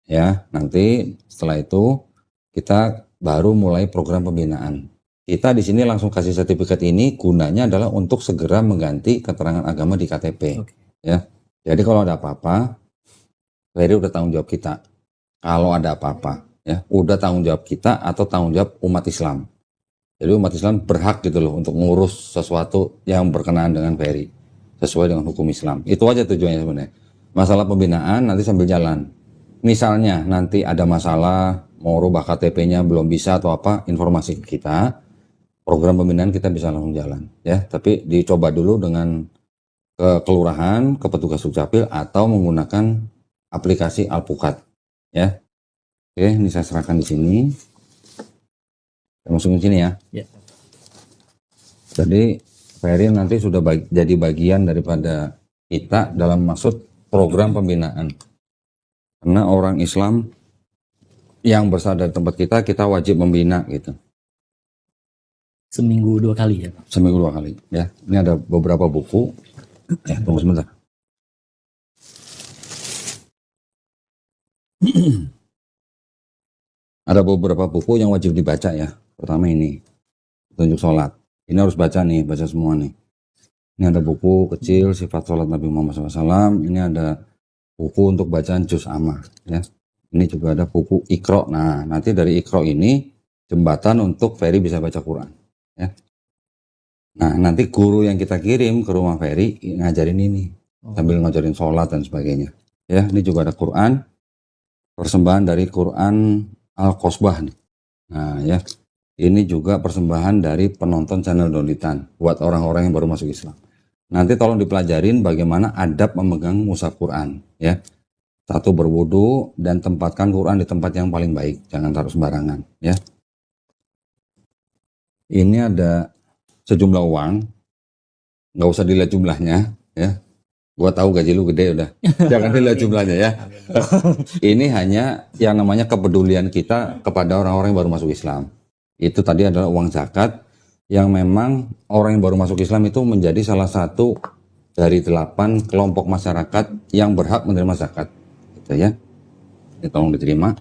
Ya, nanti setelah itu kita baru mulai program pembinaan. Kita di sini langsung kasih sertifikat ini gunanya adalah untuk segera mengganti keterangan agama di KTP. Okay. Ya. Jadi kalau ada apa-apa, Ferry udah tanggung jawab kita. Kalau ada apa-apa, ya, udah tanggung jawab kita atau tanggung jawab umat Islam. Jadi umat Islam berhak gitu loh untuk ngurus sesuatu yang berkenaan dengan Ferry sesuai dengan hukum Islam. Itu aja tujuannya sebenarnya. Masalah pembinaan nanti sambil jalan. Misalnya nanti ada masalah mau rubah KTP-nya belum bisa atau apa, informasi ke kita. Program pembinaan kita bisa langsung jalan, ya. Tapi dicoba dulu dengan ke kelurahan, ke petugas Dukcapil atau menggunakan aplikasi Alpukat, ya. Oke, ini saya serahkan di sini. Saya masukin sini ya. Ya. Jadi Ferry nanti sudah jadi bagian daripada kita dalam maksud program pembinaan. Karena orang Islam yang berasal dari tempat kita wajib membina gitu. Seminggu 2 kali ya Pak? Seminggu 2 kali ya. Ini ada beberapa buku. Tunggu sebentar. Ada beberapa buku yang wajib dibaca ya. Pertama ini, petunjuk sholat. Ini harus baca nih, baca semua nih. Ini ada buku kecil sifat sholat Nabi Muhammad SAW. Ini ada buku untuk bacaan juz amma ya. Ini juga ada buku Iqra. Nah, nanti dari Iqra ini jembatan untuk Ferry bisa baca Quran ya. Nah, nanti guru yang kita kirim ke rumah Ferry ngajarin ini sambil ngajarin sholat dan sebagainya ya. Ini juga ada Quran, persembahan dari Quran Al-Qosbah nih. Nah ya, ini juga persembahan dari penonton channel Donitan buat orang-orang yang baru masuk Islam. Nanti tolong dipelajarin bagaimana adab memegang mushaf Quran ya. 1, berwudu dan tempatkan Quran di tempat yang paling baik, jangan taruh sembarangan ya. Ini ada sejumlah uang, nggak usah dilihat jumlahnya ya. Gua tahu gaji lu gede udah, jangan dilihat jumlahnya ya. Ini hanya yang namanya kepedulian kita kepada orang-orang yang baru masuk Islam. Itu tadi adalah uang zakat yang memang orang yang baru masuk Islam itu menjadi salah satu dari 8 kelompok masyarakat yang berhak menerima zakat. Gitu ya. Ini tolong diterima.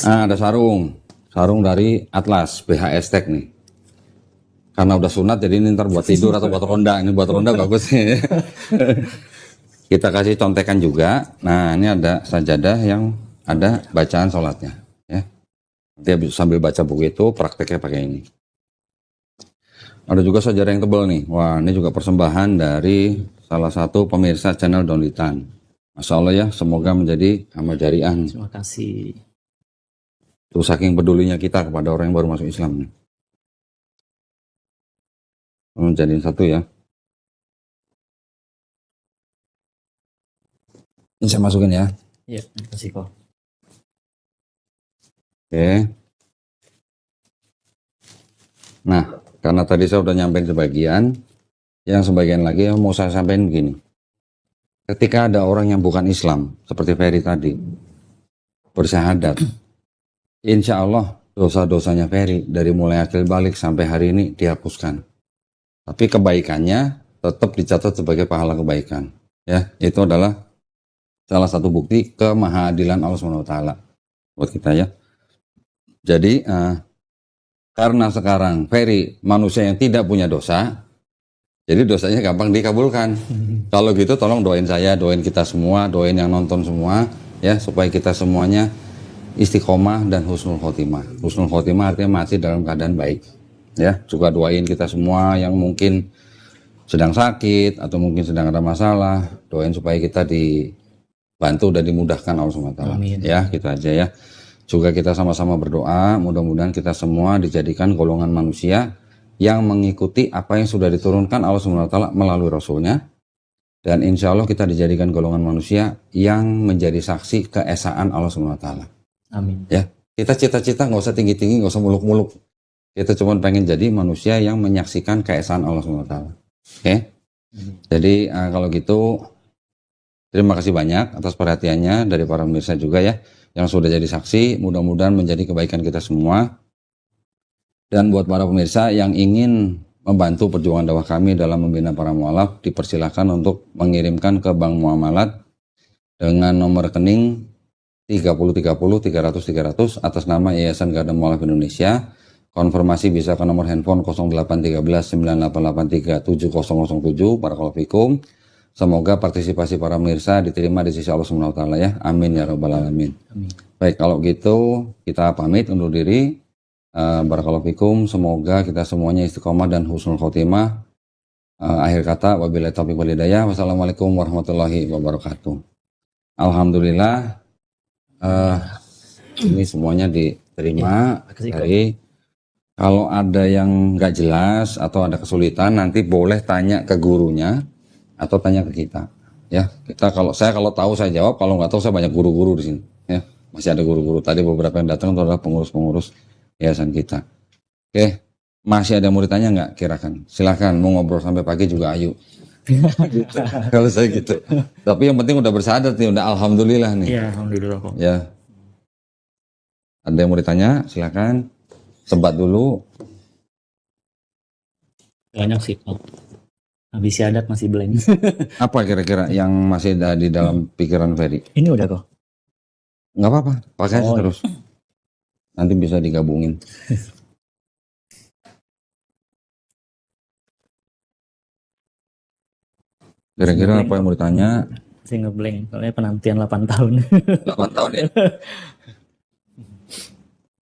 Nah, ada sarung dari Atlas BHS Tech nih. Karena udah sunat jadi ini ntar buat tidur atau buat ronda. Ini buat ronda bagus nih. Kita kasih contekan juga. Nah, ini ada sajadah yang ada bacaan sholatnya ya. Nanti sambil baca buku itu prakteknya pakai ini. Ada juga sajadah yang tebal nih. Wah, ini juga persembahan dari salah satu pemirsa channel Donitan. Masya Allah ya, semoga menjadi amal jariah. Terima kasih. Itu saking pedulinya kita kepada orang yang baru masuk Islam nih. Jadiin satu ya. Ini saya masukin ya. Iya, terima kasih kok. Oke. Nah, karena tadi saya udah nyampein sebagian, yang sebagian lagi mau saya sampaikan begini. Ketika ada orang yang bukan Islam, seperti Ferry tadi, bersyahadat, insya Allah dosa-dosanya Ferry dari mulai akil balik sampai hari ini dihapuskan. Tapi kebaikannya tetap dicatat sebagai pahala kebaikan. Ya, itu adalah salah satu bukti kemahadilan Allah SWT buat kita ya. Jadi karena sekarang Ferry manusia yang tidak punya dosa, jadi dosanya gampang dikabulkan. Kalau gitu tolong doain saya, doain kita semua, doain yang nonton semua ya, supaya kita semuanya istiqomah dan husnul khotimah. Husnul khotimah artinya mati dalam keadaan baik. Ya, juga doain kita semua yang mungkin sedang sakit atau mungkin sedang ada masalah, doain supaya kita dibantu dan dimudahkan Allah SWT. Ya, gitu aja ya. Juga kita sama-sama berdoa, mudah-mudahan kita semua dijadikan golongan manusia yang mengikuti apa yang sudah diturunkan Allah SWT melalui Rasulnya. Dan insya Allah kita dijadikan golongan manusia yang menjadi saksi keesaan Allah SWT. Amin. Ya, kita cita-cita nggak usah tinggi-tinggi, nggak usah muluk-muluk. Kita cuma pengen jadi manusia yang menyaksikan keesaan Allah SWT. Oke? Jadi kalau gitu, terima kasih banyak atas perhatiannya dari para pemirsa juga ya, yang sudah jadi saksi. Mudah-mudahan menjadi kebaikan kita semua. Dan buat para pemirsa yang ingin membantu perjuangan dakwah kami dalam membina para mualaf, dipersilahkan untuk mengirimkan ke Bank Muamalat dengan nomor rekening 3030 300 300 atas nama Yayasan Garda Mualaf Indonesia. Konfirmasi bisa ke nomor handphone 0813 9883 7007. Barakallahu fikum. Semoga partisipasi para pemirsa diterima di sisi Allah Subhanahu wa taala ya. Amin ya rabbal alamin. Amin. Baik, kalau gitu kita pamit undur diri. Barakallahu fikum. Semoga kita semuanya istiqomah dan husnul khotimah. Akhir kata, wabillahi taufiq wal hidayah. Wassalamualaikum warahmatullahi wabarakatuh. Alhamdulillah, ini semuanya diterima. Dari kalau ada yang nggak jelas atau ada kesulitan, nanti boleh tanya ke gurunya atau tanya ke kita. Ya, kita kalau tahu saya jawab, kalau nggak tahu saya banyak guru-guru di sini. Ya, masih ada guru-guru. Tadi beberapa yang datang itu adalah pengurus-pengurus yayasan kita. Oke, masih ada yang mau ditanya nggak? Kirakan, silahkan mau ngobrol sampai pagi juga ayo. Kalau saya gitu. Tapi yang penting udah bersyahadat nih, udah alhamdulillah nih. Iya, alhamdulillah kok. Ya. Ada yang mau ditanya? Silakan. Sebat dulu. Banyak sih Pak. Habis syahadat masih blank. Apa kira-kira yang masih ada di dalam pikiran Ferry? Ini udah kok. Nggak apa-apa, pakai aja Oh, terus. Nanti bisa digabungin. Kira-kira apa yang mau ditanya? Masih ngeblank. Soalnya penantian 8 tahun. 8 tahun ya.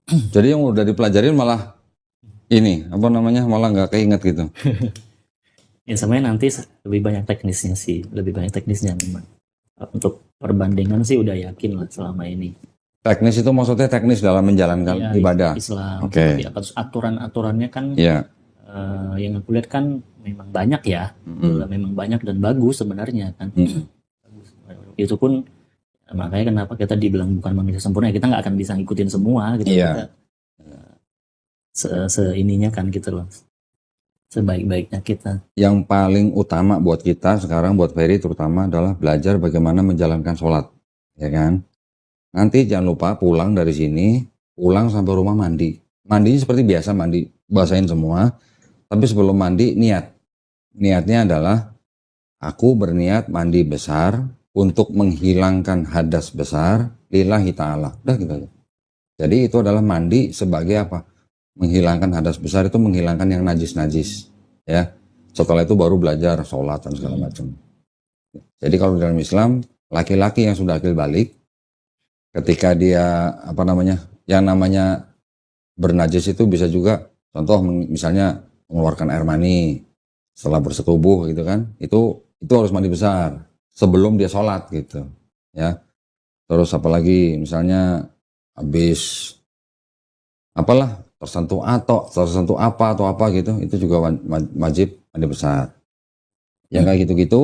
Jadi yang udah dipelajarin malah ini, apa namanya, malah nggak keinget gitu. Ya sebenarnya nanti lebih banyak teknisnya sih. Lebih banyak teknisnya memang. Untuk perbandingan sih udah yakin lah selama ini. Teknis itu maksudnya teknis dalam menjalankan Ya, ibadah. Islam. Oke. Ya, aturan-aturannya kan Ya. yang aku lihat kan memang banyak ya. Memang banyak dan bagus sebenarnya kan. Itu pun makanya kenapa kita dibilang bukan manusia sempurna, kita nggak akan bisa ngikutin semua gitu. Iya. Kita seininya kan gitu loh, sebaik-baiknya kita. Yang paling utama buat kita sekarang, buat Ferry terutama, adalah belajar bagaimana menjalankan sholat, ya kan? Nanti jangan lupa pulang dari sini, pulang sampai rumah mandi. Mandinya seperti biasa, mandi, basahin semua. Tapi sebelum mandi, niatnya adalah aku berniat mandi besar untuk menghilangkan hadas besar lillahi ta'ala. Udah gitu aja. Jadi itu adalah mandi sebagai apa? Menghilangkan hadas besar, itu menghilangkan yang najis-najis, ya. Setelah itu baru belajar sholat dan segala macam. Jadi kalau dalam Islam, laki-laki yang sudah akil balik, ketika dia apa namanya, yang namanya bernajis itu bisa juga, contoh misalnya mengeluarkan air mani setelah bersetubuh gitu kan, itu harus mandi besar sebelum dia sholat gitu, ya. Terus apalagi misalnya habis apalah tersentuh apa atau apa gitu, itu juga wajib mandi besar. Yang kayak gitu-gitu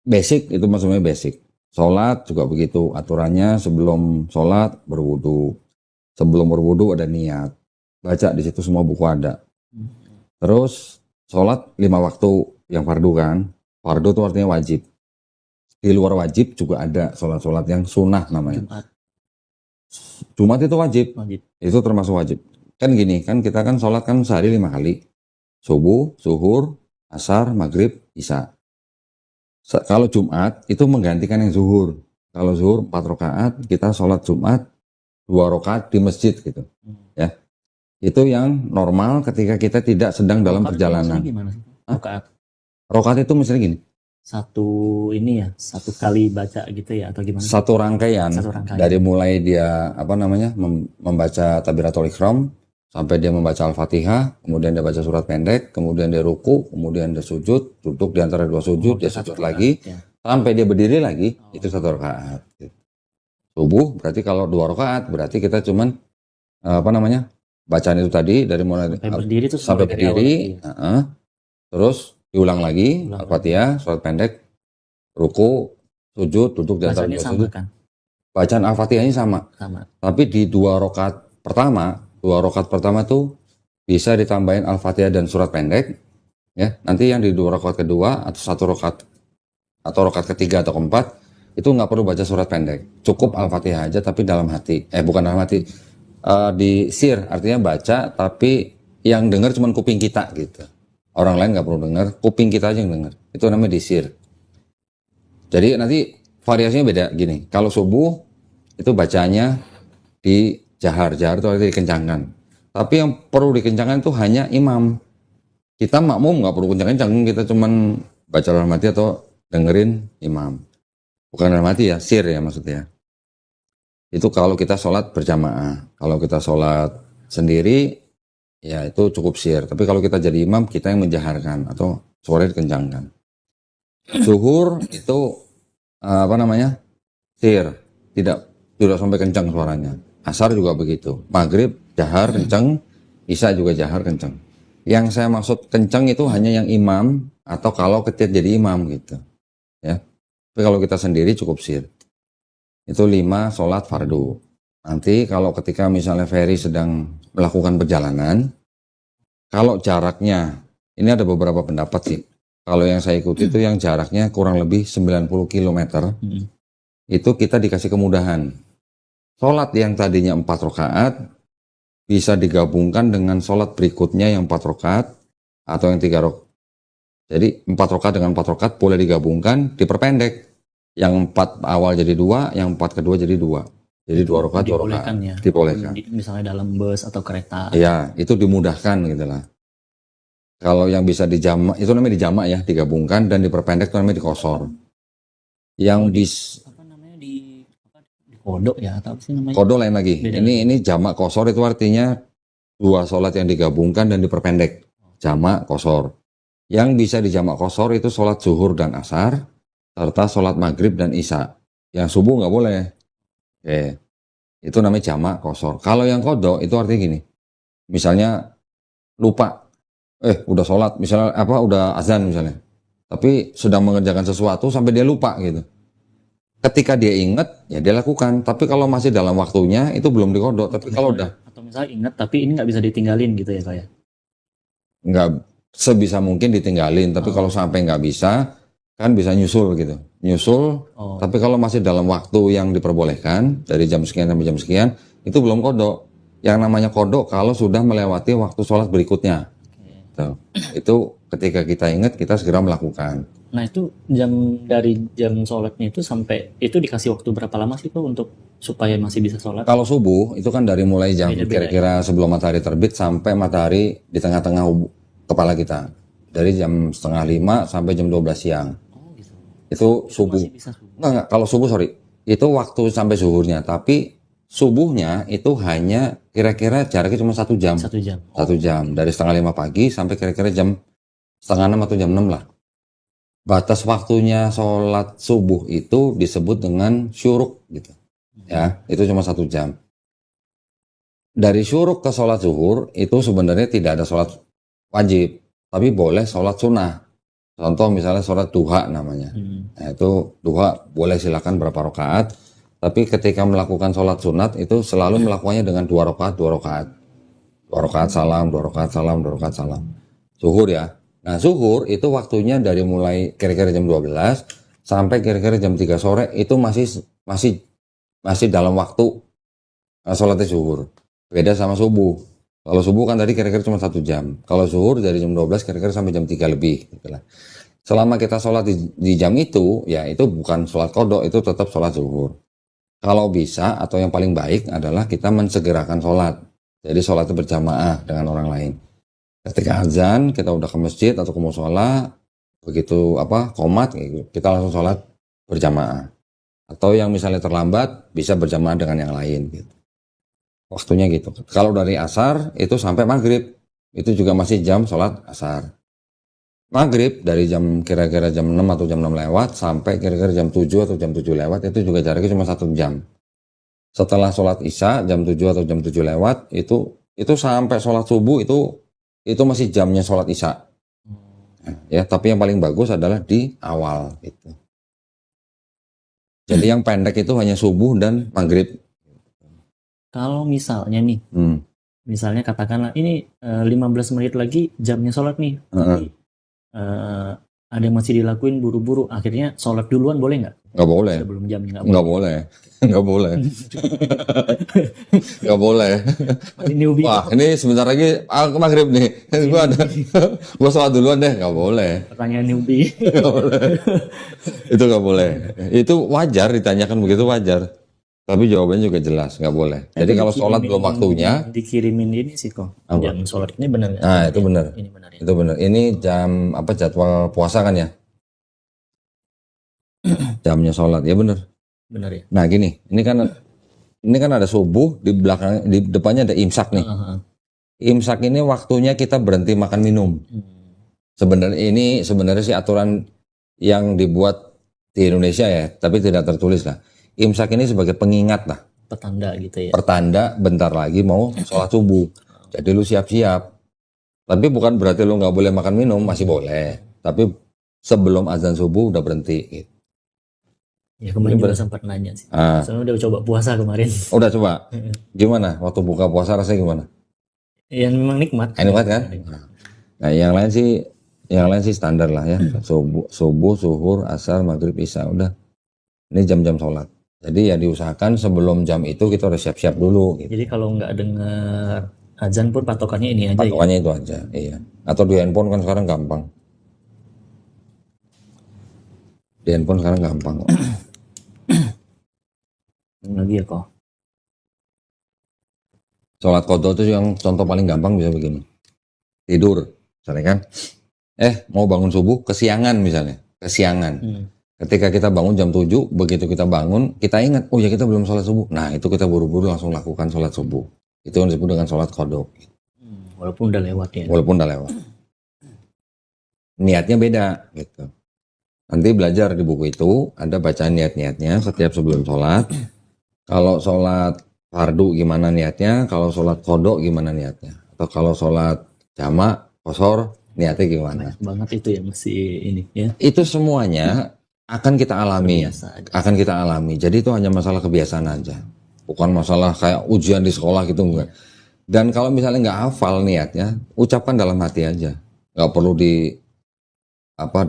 basic, itu maksudnya basic. Sholat juga begitu aturannya, sebelum sholat berwudu, sebelum berwudu ada niat, baca di situ semua buku ada. Terus sholat 5 waktu yang fardu kan, fardu itu artinya wajib. Di luar wajib juga ada sholat-sholat yang sunnah namanya. Jumat itu wajib. Itu termasuk wajib. Kan gini, kan kita kan sholat kan sehari 5 kali. Subuh, zuhur, asar, maghrib, isya. Kalau Jumat itu menggantikan yang zuhur. Kalau zuhur 4 rakaat, kita sholat Jumat 2 rakaat di masjid gitu. Ya. Itu yang normal ketika kita tidak sedang dalam perjalanan. Rakaat itu misalnya gini. Satu kali baca gitu ya atau gimana? Satu rangkaian. Dari mulai dia membaca takbiratul ihram sampai dia membaca Al-Fatihah, kemudian dia baca surat pendek, kemudian dia ruku, kemudian dia sujud, duduk di antara 2 sujud, dia sujud lagi, sampai dia berdiri lagi, itu 1 rakaat. Subuh berarti kalau 2 rakaat berarti kita cuman bacaan itu tadi dari mulai sampai berdiri, terus diulang lagi, Al-Fatihah, surat pendek, ruku, sujud, duduk di antara 2 sujud. Kan? Bacaan Al-Fatihahnya sama. Tapi di 2 rakaat pertama tuh bisa ditambahin Al-Fatihah dan surat pendek. Ya, nanti yang di 2 rakaat kedua atau 1 rakaat atau rakaat ketiga atau keempat itu nggak perlu baca surat pendek. Cukup Al-Fatihah aja tapi dalam hati. Bukan dalam hati. Di sir artinya baca tapi yang dengar cuma kuping kita gitu. Orang lain nggak perlu dengar, kuping kita aja yang dengar. Itu namanya disir. Jadi nanti variasinya beda gini. Kalau subuh itu bacanya di jahar itu artinya dikencangkan. Tapi yang perlu dikencangkan itu hanya imam. Kita makmum nggak perlu kencang-kencang, kita cuman baca dalam hati atau dengerin imam. Bukan dalam hati ya, sir ya maksudnya. Itu kalau kita sholat berjamaah. Kalau kita sholat sendiri, ya itu cukup sir. Tapi kalau kita jadi imam, kita yang menjaharkan atau suara dikencangkan. Zuhur itu sir, tidak sampai kencang suaranya. Asar juga begitu. Maghrib jahar kencang, isya juga jahar kencang. Yang saya maksud kencang itu hanya yang imam atau kalau kita jadi imam gitu. Ya. Tapi kalau kita sendiri cukup sir. Itu 5 sholat fardu. Nanti kalau ketika misalnya Ferry sedang melakukan perjalanan, kalau jaraknya, ini ada beberapa pendapat sih. Kalau yang saya ikuti itu yang jaraknya kurang lebih 90 km, itu kita dikasih kemudahan. sholat yang tadinya 4 rakaat bisa digabungkan dengan sholat berikutnya yang 4 rakaat atau yang 3 rakaat. Jadi 4 rakaat dengan 4 rakaat boleh digabungkan, diperpendek. Yang 4 awal jadi 2, yang 4 kedua jadi 2. Jadi 2 rakaat, 2 rakaat. Ya. Dibolehkan. Misalnya dalam bus atau kereta. Iya, itu dimudahkan gitu lah. Kalau yang bisa dijamak, itu namanya dijamak ya, digabungkan dan diperpendek itu namanya dikosor. Yang di kodok ya atau apa sih namanya? Kodok lain lagi. Beda. Ini jamak kosor itu artinya 2 sholat yang digabungkan dan diperpendek. Jamak kosor. Yang bisa dijamak kosor itu sholat zuhur dan asar serta sholat maghrib dan isya. Yang subuh nggak boleh. Oke. Itu namanya jamak kosor. Kalau yang kodok itu artinya gini. Misalnya lupa. Udah sholat, misalnya udah azan misalnya. Tapi sedang mengerjakan sesuatu sampai dia lupa gitu. Ketika dia ingat, ya dia lakukan. Tapi kalau masih dalam waktunya, itu belum dikodok. Tapi kalau udah... Atau misalnya ingat, tapi ini nggak bisa ditinggalin gitu ya kayak? Nggak, sebisa mungkin ditinggalin. Tapi kalau sampai nggak bisa, kan bisa nyusul gitu. Nyusul, tapi kalau masih dalam waktu yang diperbolehkan, dari jam sekian sampai jam sekian, itu belum kodok. Yang namanya kodok kalau sudah melewati waktu sholat berikutnya. Itu ketika kita ingat, kita segera melakukan. Nah itu dari jam sholatnya itu sampai itu dikasih waktu berapa lama sih Pak untuk supaya masih bisa sholat? Kalau subuh itu kan dari mulai jam kira-kira sebelum matahari terbit sampai matahari di tengah-tengah kepala kita. Dari jam 4:30 sampai jam 12 siang. Gitu. Itu subuh. Masih bisa subuh. Enggak, kalau subuh itu waktu sampai zuhurnya. Tapi subuhnya itu hanya kira-kira jaraknya cuma 1 jam. 1 jam. 1 jam dari 4:30 pagi sampai kira-kira jam 5:30 atau jam 6 lah. Batas waktunya sholat subuh itu disebut dengan syuruk gitu. Ya, itu cuma 1 jam. Dari syuruk ke sholat zuhur itu sebenarnya tidak ada sholat wajib, tapi boleh sholat sunnah. Contoh misalnya sholat duha namanya. Nah, itu duha boleh silakan berapa rakaat, tapi ketika melakukan sholat sunat itu selalu melakukannya dengan 2 rakaat, 2 rakaat. 2 rakaat salam, 2 rakaat salam, 2 rakaat salam. Zuhur ya. Nah, zuhur itu waktunya dari mulai kira-kira jam 12 sampai kira-kira jam 3 sore itu masih dalam waktu sholatnya zuhur. Beda sama subuh. Kalau subuh kan tadi kira-kira cuma 1 jam. Kalau zuhur dari jam 12 kira-kira sampai jam 3 lebih. Gitu lah. Selama kita sholat di jam itu, ya itu bukan sholat kodok, itu tetap sholat zuhur. Kalau bisa atau yang paling baik adalah kita mensegerakan sholat. Jadi sholatnya berjamaah dengan orang lain. Ketika azan kita udah ke masjid atau ke mushola, begitu qomat kita langsung sholat berjamaah. Atau yang misalnya terlambat bisa berjamaah dengan yang lain gitu. Waktunya gitu. Kalau dari asar itu sampai maghrib itu juga masih jam sholat asar. Maghrib dari kira-kira jam 6 atau jam 6 lewat sampai kira-kira jam 7 atau jam 7 lewat itu juga jaraknya cuma 1 jam. Setelah sholat isya jam 7 atau jam 7 lewat itu sampai sholat subuh itu masih jamnya sholat isya. Ya, tapi yang paling bagus adalah di awal gitu. Jadi yang pendek itu hanya subuh dan maghrib. Kalau misalnya nih, misalnya katakanlah ini 15 menit lagi jamnya sholat nih, tapi ada yang masih dilakuin buru-buru, akhirnya sholat duluan boleh nggak? Nggak boleh. Sebelum jamnya nggak boleh. Nggak boleh. Nggak boleh. Wah, ini sebentar lagi maghrib nih. Gua sholat duluan deh. Nggak boleh. Pertanyaan newbie. Nggak boleh. Itu nggak boleh. Itu wajar ditanyakan begitu, wajar. Tapi jawabannya juga jelas, nggak boleh. Jadi kalau sholat belum waktunya, dikirimin ini sih kok. Jam sholat ini benar nggak? Nah, itu benar. Ini benar ya. Itu benar. Ini jam jadwal puasa kan ya? Jamnya sholat, ya benar. Benar ya. Nah gini, ini kan ada subuh, di belakang, di depannya ada imsak nih. Imsak ini waktunya kita berhenti makan minum. Sebenarnya sih aturan yang dibuat di Indonesia ya, tapi tidak tertulis lah. Imsak ini sebagai pengingat lah. Petanda gitu ya. Pertanda bentar lagi mau sholat subuh. Jadi lu siap-siap. Tapi bukan berarti lu nggak boleh makan minum, masih boleh. Tapi sebelum azan subuh udah berhenti. Gitu. Ya kemarin juga sempat nanya sih. Soalnya udah coba puasa kemarin. Udah coba? Gimana? Waktu buka puasa rasanya gimana? Ya memang nikmat. Nikmat kan? Nah yang lain sih standar lah ya. Subuh, zuhur, asar, maghrib, isya. Udah. Ini jam-jam sholat. Jadi ya diusahakan sebelum jam itu kita udah siap-siap dulu. Gitu. Jadi kalau nggak dengar azan pun patokannya ini aja patokannya itu aja, iya. Atau di handphone kan sekarang gampang. Di handphone sekarang gampang kok. Lagi ya kok. Sholat qadha itu yang contoh paling gampang bisa begini. Tidur, misalnya kan. Mau bangun subuh, kesiangan misalnya. Kesiangan. Ketika kita bangun jam 7, begitu kita bangun, kita ingat, oh ya kita belum sholat subuh. Nah itu kita buru-buru langsung lakukan sholat subuh. Itu yang disebut dengan sholat qadha. Walaupun udah lewat ya. Walaupun udah lewat. Niatnya beda gitu. Nanti belajar di buku itu, ada bacaan niat-niatnya setiap sebelum sholat. Kalau sholat fardu gimana niatnya, kalau sholat qadha gimana niatnya. Atau kalau sholat jamak, qashar, niatnya gimana. Banyak banget itu ya mesti ini ya. Itu semuanya akan kita alami. Akan kita alami. Jadi itu hanya masalah kebiasaan aja. Bukan masalah kayak ujian di sekolah gitu enggak. Dan kalau misalnya nggak hafal niatnya, ucapkan dalam hati aja. Nggak perlu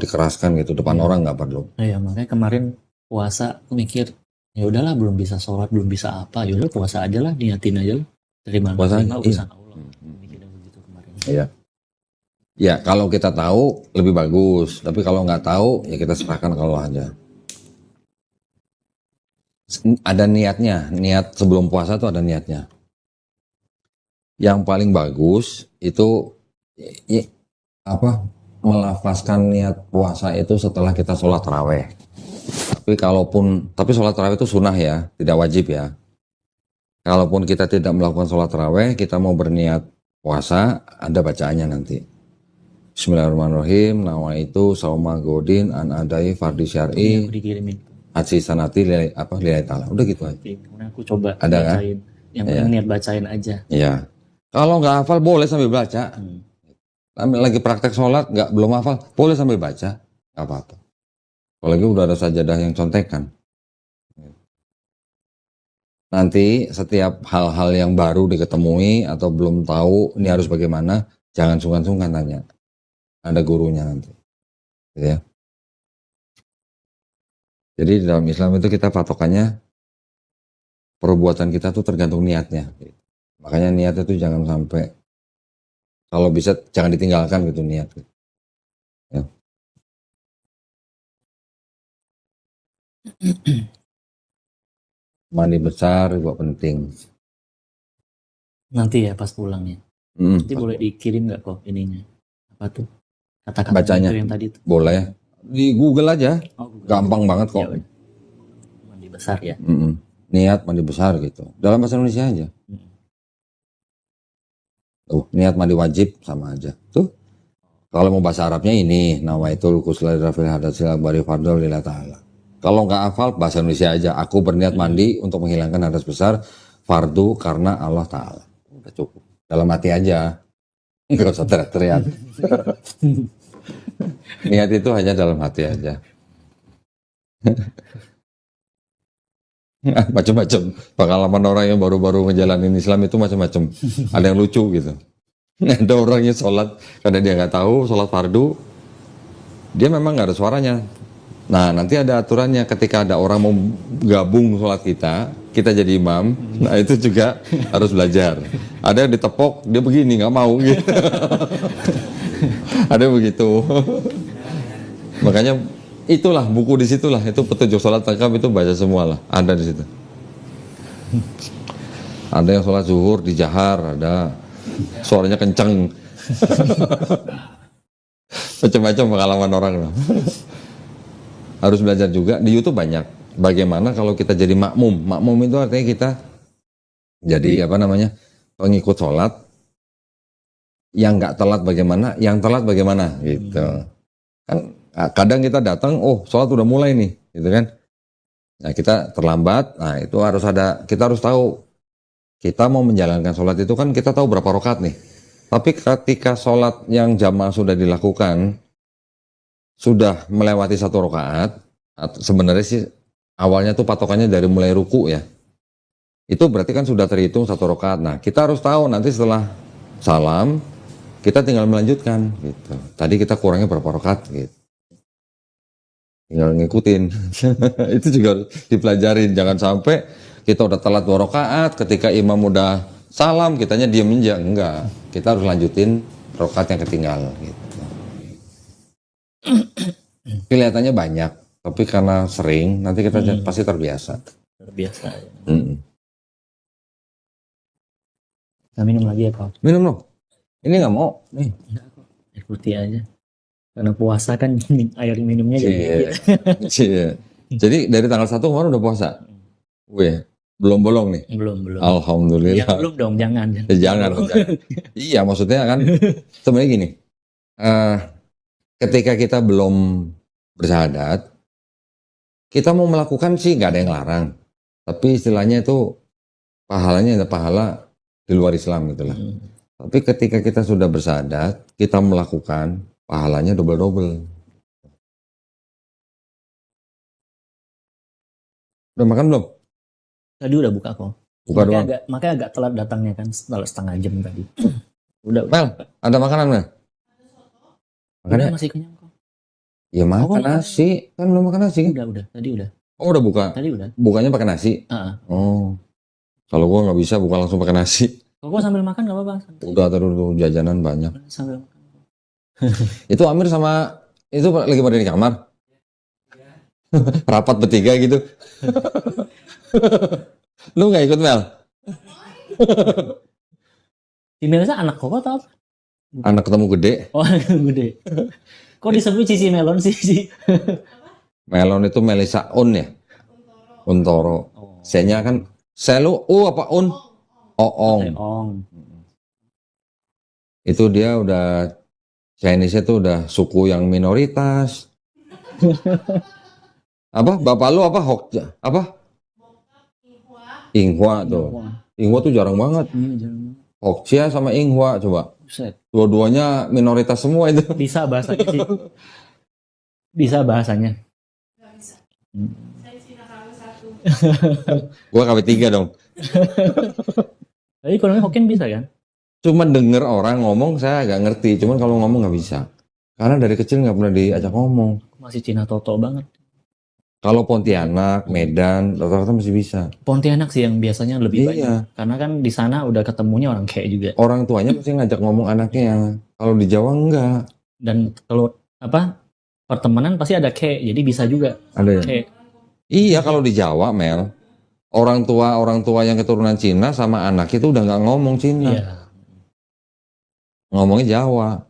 dikeraskan gitu depan orang, nggak perlu. Nah, ya makanya kemarin puasa aku mikir ya udahlah belum bisa sholat belum bisa apa ya udah puasa aja lah niatin aja lah terima urusan Allah. Mikirnya begitu kemarin. Iya. Ya kalau kita tahu lebih bagus, tapi kalau nggak tahu ya kita serahkan ke Allah aja. Ada niatnya, niat sebelum puasa tuh ada niatnya. Yang paling bagus itu melafazkan niat puasa itu setelah kita sholat taraweh. Tapi sholat taraweh itu sunnah ya, tidak wajib ya. Kalaupun kita tidak melakukan sholat taraweh, kita mau berniat puasa, ada bacaannya nanti. Bismillahirrahmanirrahim. Nawaitu sauma godin an adai fardi syar'i. Haji sanati lillahi ta'ala. Udah gitu aja. Aku coba ada bacain. Kan? Yang penting niat bacain aja. Iya. Kalau nggak hafal boleh sambil baca. Lagi praktek sholat belum hafal, boleh sambil baca. Nggak apa-apa. Apalagi udah ada sajadah yang contekan. Nanti setiap hal-hal yang baru diketemui atau belum tahu ini harus bagaimana, jangan sungkan-sungkan tanya. Ada gurunya nanti. Ya. Jadi di dalam Islam itu kita patokannya perbuatan kita tuh tergantung niatnya. Makanya niatnya tuh jangan sampai, kalau bisa jangan ditinggalkan gitu niat. Ya. Mandi besar juga penting. Nanti ya pas pulangnya. Nanti boleh dikirim nggak kok ininya? Apa tuh? Kata-kata bacanya yang tadi tuh. Boleh. Di Google aja. Google. Gampang banget kok. Ya, mandi besar ya. Niat mandi besar gitu. Dalam bahasa Indonesia aja. Tuh, niat mandi wajib sama aja. Tuh. Kalau mau bahasa Arabnya ini, nawaitul ghusla rafil hadatsil akbari fardhu lillahi ta'ala. Kalau nggak hafal bahasa Indonesia aja. Aku berniat mandi untuk menghilangkan hadas besar fardu karena Allah Ta'ala. Udah cukup. Dalam hati aja. Nggak usah teriak-teriak. Niat itu hanya dalam hati aja. Macam-macam pengalaman orang yang baru-baru ngejalanin Islam itu macam-macam. Ada yang lucu gitu. Ada orangnya sholat karena dia nggak tahu sholat fardu, dia memang nggak ada suaranya. Nah nanti ada aturannya ketika ada orang mau gabung sholat kita jadi imam. Nah itu juga harus belajar. Ada yang ditepok dia begini nggak mau gitu. Ada begitu. Makanya itulah buku disitulah itu petunjuk sholat lengkap itu baca semua lah ada di situ. Ada yang sholat zuhur di jahar, ada suaranya kenceng. Macam-macam pengalaman orang lah. Harus belajar juga di YouTube banyak. Bagaimana kalau kita jadi makmum? Makmum itu artinya kita jadi pengikut sholat yang nggak telat bagaimana, yang telat bagaimana gitu. Kan kadang kita datang, sholat udah mulai nih, gitu kan? Nah kita terlambat, nah itu kita harus tahu. Kita mau menjalankan sholat itu kan kita tahu berapa rakaat nih. Tapi ketika sholat yang jamaah sudah dilakukan, sudah melewati 1 rakaat, sebenarnya sih awalnya tuh patokannya dari mulai ruku ya. Itu berarti kan sudah terhitung 1 rakaat. Nah kita harus tahu nanti setelah salam, kita tinggal melanjutkan gitu. Tadi kita kurangnya berapa rakaat gitu. tinggal ngikutin. Itu juga harus dipelajarin, jangan sampai kita udah telat 2 rakaat, ketika imam udah salam kitanya diem aja. Enggak, kita harus lanjutin rakaat yang ketinggalan gitu. Kelihatannya banyak, tapi karena sering nanti kita pasti terbiasa. Terbiasa. Kita minum lagi ya Pak? Minum loh. Ini nggak mau. Nih. Enggak kok. Air putih aja. Karena puasa kan air minumnya jadi dikit. Jadi dari tanggal 1 kemarin udah puasa? Wih, belum bolong nih? Belum. Alhamdulillah. Ya, belum dong, jangan. Jangan. Iya, maksudnya kan sebenarnya gini. Ketika kita belum bersyahadat, kita mau melakukan sih nggak ada yang larang. Tapi istilahnya itu pahalanya ada pahala di luar Islam gitu lah. Tapi ketika kita sudah bersyahadat, kita melakukan, pahalanya double-double. Udah makan belum? Tadi udah buka kok. Buka doang. Makanya agak telat datangnya kan, setelah setengah jam tadi. Udah. Mel, ada makanan Mel? Makannya masih kenyang kok. Ya makan nasi, kan belum makan nasi kan? Udah, tadi udah. Oh udah buka? Tadi udah. Bukanya pakai nasi? Oh, kalau gua nggak bisa buka langsung pakai nasi. Kok sambil makan nggak apa-apa? Udah terus jajanan banyak. Sambil makan. Itu Amir sama itu lagi pada di kamar? Rapat bertiga gitu. Lu nggak ikut Mel? Si Melisa anak kok atau apa? Anak ketemu gede. Oh, anak gede. Kok disebut Cici Melon sih? Melon itu Melisa Un ya? Untoro. C-nya kan Selu apa Un? Oong. Itu dia udah Chinese itu udah suku yang minoritas. Apa? Bapak lu apa? Hokja? Apa? Inghua tuh. Inghua tuh jarang banget. Hokja sama Inghua coba. Dua-duanya minoritas semua itu. Bisa bahasanya sih. Bisa bahasanya. Gak bisa. Saya Cina KW1. Gua KW3 dong. Tapi kalau Hokkien bisa kan? Cuma denger orang ngomong saya agak ngerti. Cuman kalau ngomong nggak bisa. Karena dari kecil nggak pernah diajak ngomong. Masih Cina Toto banget. Kalau Pontianak, Medan, rata-rata masih bisa. Pontianak sih yang biasanya lebih banyak. Karena kan di sana udah ketemunya orang kayak juga. Orang tuanya pasti ngajak ngomong anaknya. Kalau di Jawa enggak. Dan kalau pertemanan pasti ada kayak, jadi bisa juga. Ada ya? Kayak. Iya kalau di Jawa Mel, orang tua yang keturunan Cina sama anak itu udah nggak ngomong Cina. Iya. Ngomongnya Jawa.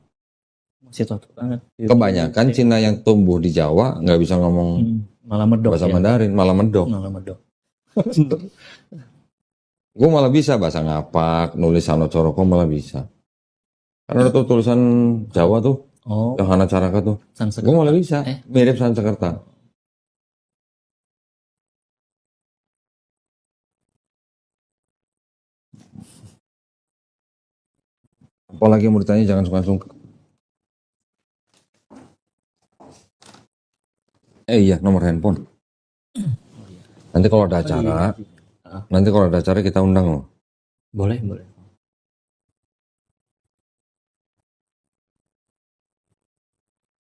Masih Toto banget. Kebanyakan Cina yang tumbuh di Jawa nggak bisa ngomong. Malah medok bahasa Mandarin, malah medok. Gue malah bisa bahasa ngapak, nulis Sano Coroko malah bisa. Karena itu tulisan Jawa tuh, yang Hana Caraka tuh. Gue malah bisa, mirip Sansekerta. Apalagi mau ditanya jangan sungkan-sungkan. Iya, nomor handphone. Nanti kalau ada acara, kita undang loh. Boleh.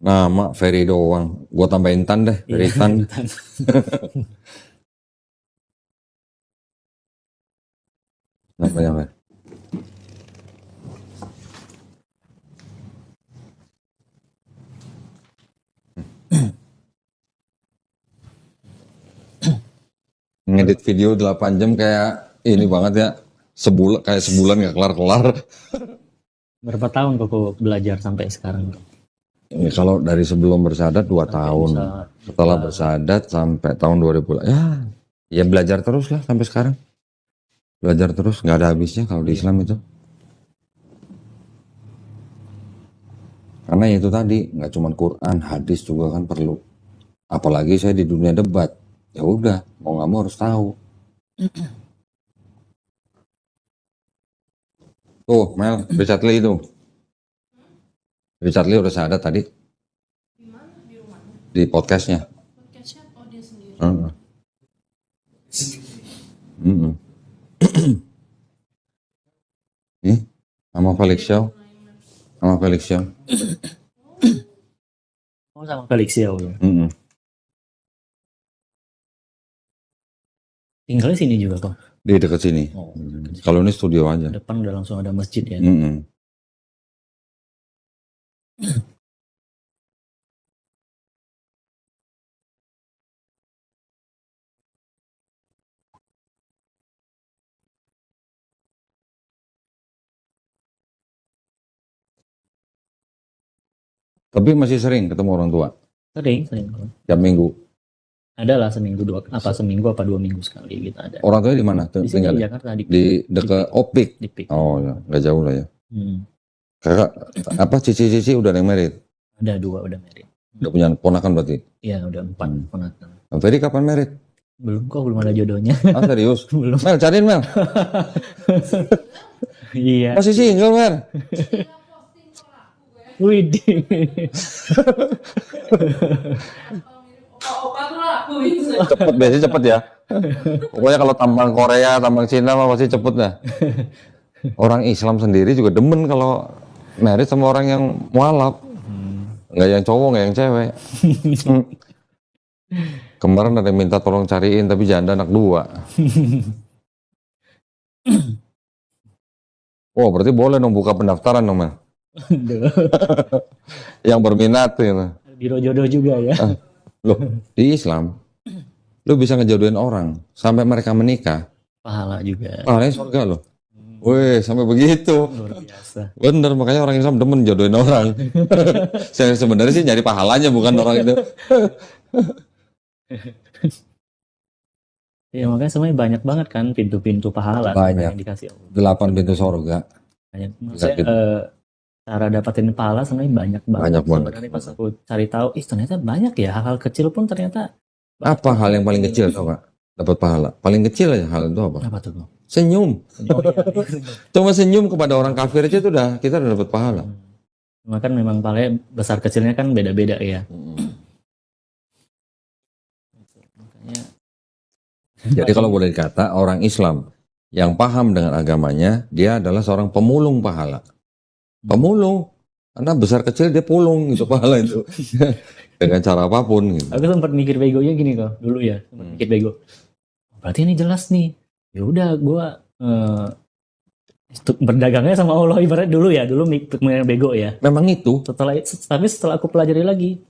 Nama Ferry doang. Gua tambahin Tan deh, Ferry Tan. Namanya apa? Ngedit video 8 jam kayak ini banget ya. Sebulan gak kelar-kelar. Berapa tahun kok belajar sampai sekarang? Ini kalau dari sebelum bersyahadat 2 tahun. Setelah bersyahadat sampai tahun 2000. Ya belajar terus lah sampai sekarang. Belajar terus, nggak ada habisnya kalau di Islam itu. Karena itu tadi, nggak cuma Quran, hadis juga kan perlu. Apalagi saya di dunia debat. Ya udah, mau nggak mau harus tahu. Tuh, Mel, Richard Lee itu. Richard Lee udah syahadat tadi. Di mana? Di rumah? Di podcastnya. Podcastnya? Oh, dia sendiri. Nih, sama Felix Xiao. Sama Felix Xiao. Oh, sama Felix Xiao ya. Tinggalnya sini juga kok. Di dekat sini. Oh, Kalau ini studio aja. depan udah langsung ada masjid ya. Tapi masih sering ketemu orang tua. Sering. Tiap minggu. Ada lah seminggu apa 2 minggu sekali gitu ada. Orang tuanya di mana? Di sini Tinggal di Jakarta di dekat Opik. Di Pik. Oh ya, nggak jauh lah ya. Hmm. Kakak, apa cici-cici udah ada yang married? Ada 2 udah married. Udah punya ponakan berarti? Iya udah 4 ponakan. Nah, Ferry kapan married? Belum ada jodohnya. Ah serius? Belum. Mel, cariin Mel. Iya. Masih single Mel? Widih. Opa tuh aku gitu. Cepet, biasanya cepet ya. Pokoknya kalau tambang Korea, tambang Cina mah pasti cepet dah. Orang Islam sendiri juga demen kalau married sama orang yang mualaf. Nggak yang cowok, nggak yang cewek. Kemarin ada yang minta tolong cariin, tapi janda anak 2. Oh, berarti boleh dong buka pendaftaran dong, Mel. Yang berminat gitu. Biro jodoh juga ya. Loh, di Islam, lu bisa ngejodohin orang sampai mereka menikah. Pahala juga. Pahalanya surga loh. Wih, sampai begitu. Luar biasa. Bener, makanya orang Islam demen jodohin orang. Saya sebenarnya sih nyari pahalanya, bukan orang itu. Ya makanya sebenarnya banyak banget kan pintu-pintu pahala Banyak. yang dikasih Allah. 8 pintu surga. Banyak. Maksudnya cara dapatin pahala sebenarnya banyak banget. Banyak banget. Sebenarnya pas aku cari tahu, ternyata banyak ya hal-hal kecil pun ternyata. Apa hal yang paling kecil tau gak? Dapat pahala. Paling kecil aja hal itu apa? Apa tuh? Senyum. Oh, iya. Cuma senyum kepada orang kafir aja itu kita udah dapat pahala. Cuma kan memang pahalanya besar kecilnya kan beda-beda ya. Makanya Jadi kalau boleh dikata orang Islam yang paham dengan agamanya, dia adalah seorang pemulung pahala. Pemulung. Karena besar kecil dia pulung gitu pahala itu. Dengan cara apapun gitu. aku sempat mikir begonya gini kok dulu ya, sempat mikir bego. Berarti ini jelas nih. Ya udah gua berdagangnya sama Allah ibarat dulu mikir bego ya. Memang itu. Tapi setelah aku pelajari lagi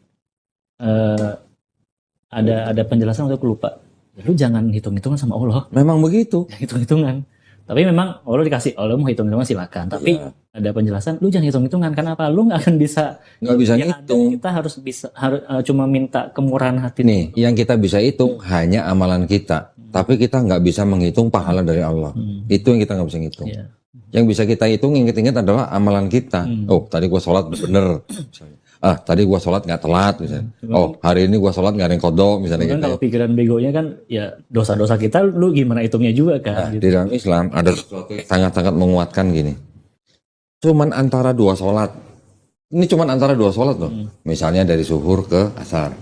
ada penjelasan aku lupa. Ya, lu jangan hitung-hitungan sama Allah. Memang begitu. Hitung-hitungan. Tapi memang Allah dikasih, Allah mau hitung-hitungan silakan. Tapi ada penjelasan, lu jangan hitung-hitungan. Kenapa? Lu nggak akan bisa. Nggak bisa ngitung. Kita harus cuma minta kemurahan hati. Nih, yang kita bisa hitung hanya amalan kita. Tapi kita nggak bisa menghitung pahala dari Allah. Itu yang kita nggak bisa ngitung. Yeah. Yang bisa kita hitung, inget-inget adalah amalan kita. Oh, tadi gua sholat bener. Tadi gua sholat nggak telat misalnya. Oh, hari ini gua sholat nggak ada yang kodok misalnya gitu. Kalau pikiran begonya kan ya dosa-dosa kita lu gimana hitungnya juga kan. Nah, di dalam Islam ada sesuatu yang sangat-sangat menguatkan gini. Cuman antara 2 sholat. Ini cuman antara 2 sholat loh. Misalnya dari zuhur ke asar.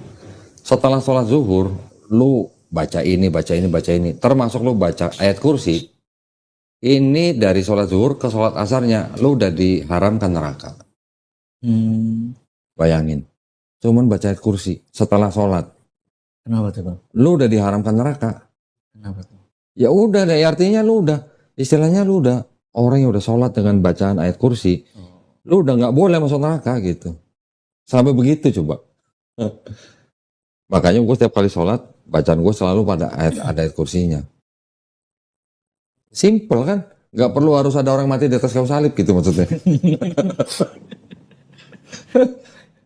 Setelah sholat zuhur, lu baca ini. Termasuk lu baca ayat kursi. Ini dari sholat zuhur ke sholat asarnya, lu udah diharamkan neraka. Bayangin, cuman baca ayat kursi setelah sholat. Kenapa tuh Bang? Lu udah diharamkan neraka. Kenapa tuh? Ya udah deh, artinya lu udah, istilahnya lu udah, orang yang udah sholat dengan bacaan ayat kursi, lu udah nggak boleh masuk neraka gitu. Sampai begitu coba. Makanya gue setiap kali sholat, bacaan gue selalu pada ayat kursinya. Simple kan? Nggak perlu harus ada orang mati di atas kayu salib gitu maksudnya.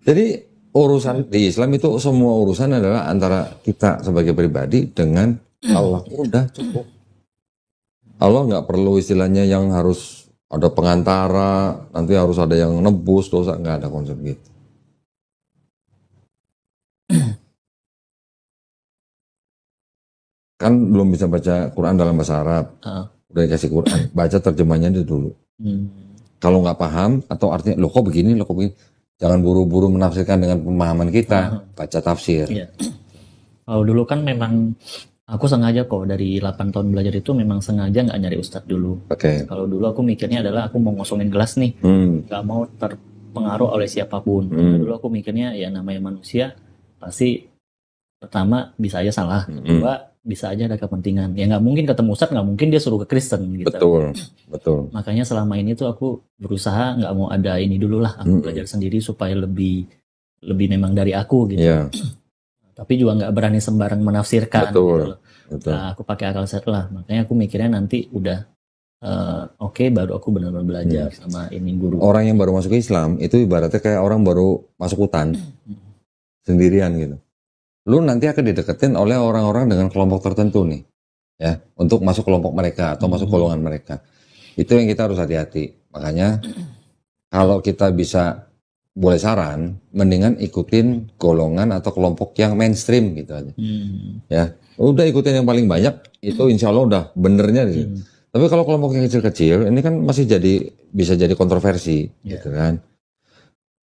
Jadi urusan di Islam itu semua urusan adalah antara kita sebagai pribadi dengan Allah. Udah cukup. Allah nggak perlu istilahnya yang harus ada pengantara, nanti harus ada yang nebus dosa, nggak ada konsep gitu. Kan belum bisa baca Quran dalam bahasa Arab. Udah dikasih Quran, baca terjemahnya dulu. Kalau nggak paham atau artinya lo kok begini, jangan buru-buru menafsirkan dengan pemahaman kita, baca tafsir. Iya. Kalau dulu kan memang aku sengaja kok dari 8 tahun belajar itu memang sengaja nggak nyari ustadz dulu. Oke. Kalau dulu aku mikirnya adalah aku mau ngosongin gelas nih, nggak mau terpengaruh oleh siapapun. Dulu aku mikirnya ya namanya manusia pasti pertama bisa aja salah, kedua bisa aja ada kepentingan. Ya nggak mungkin ketemu Ustadz, nggak mungkin dia suruh ke Kristen gitu. Betul. Makanya selama ini tuh aku berusaha nggak mau ada ini dulu lah. Aku belajar sendiri supaya lebih memang dari aku gitu. Iya. Tapi juga nggak berani sembarang menafsirkan. Betul. Gitu. Nah, aku pakai akal sehat lah. Makanya aku mikirnya nanti udah oke, baru aku benar-benar belajar sama ini guru. Orang yang baru masuk Islam itu ibaratnya kayak orang baru masuk hutan sendirian gitu. Lu nanti akan dideketin oleh orang-orang dengan kelompok tertentu nih, ya, untuk masuk kelompok mereka atau masuk golongan mereka. Itu yang kita harus hati-hati. Makanya kalau kita bisa, boleh saran, mendingan ikutin golongan atau kelompok yang mainstream gitu aja. Ya, udah ikutin yang paling banyak, itu insya Allah udah benernya di situ. Tapi kalau kelompok yang kecil-kecil, ini kan masih bisa jadi kontroversi, gitu kan.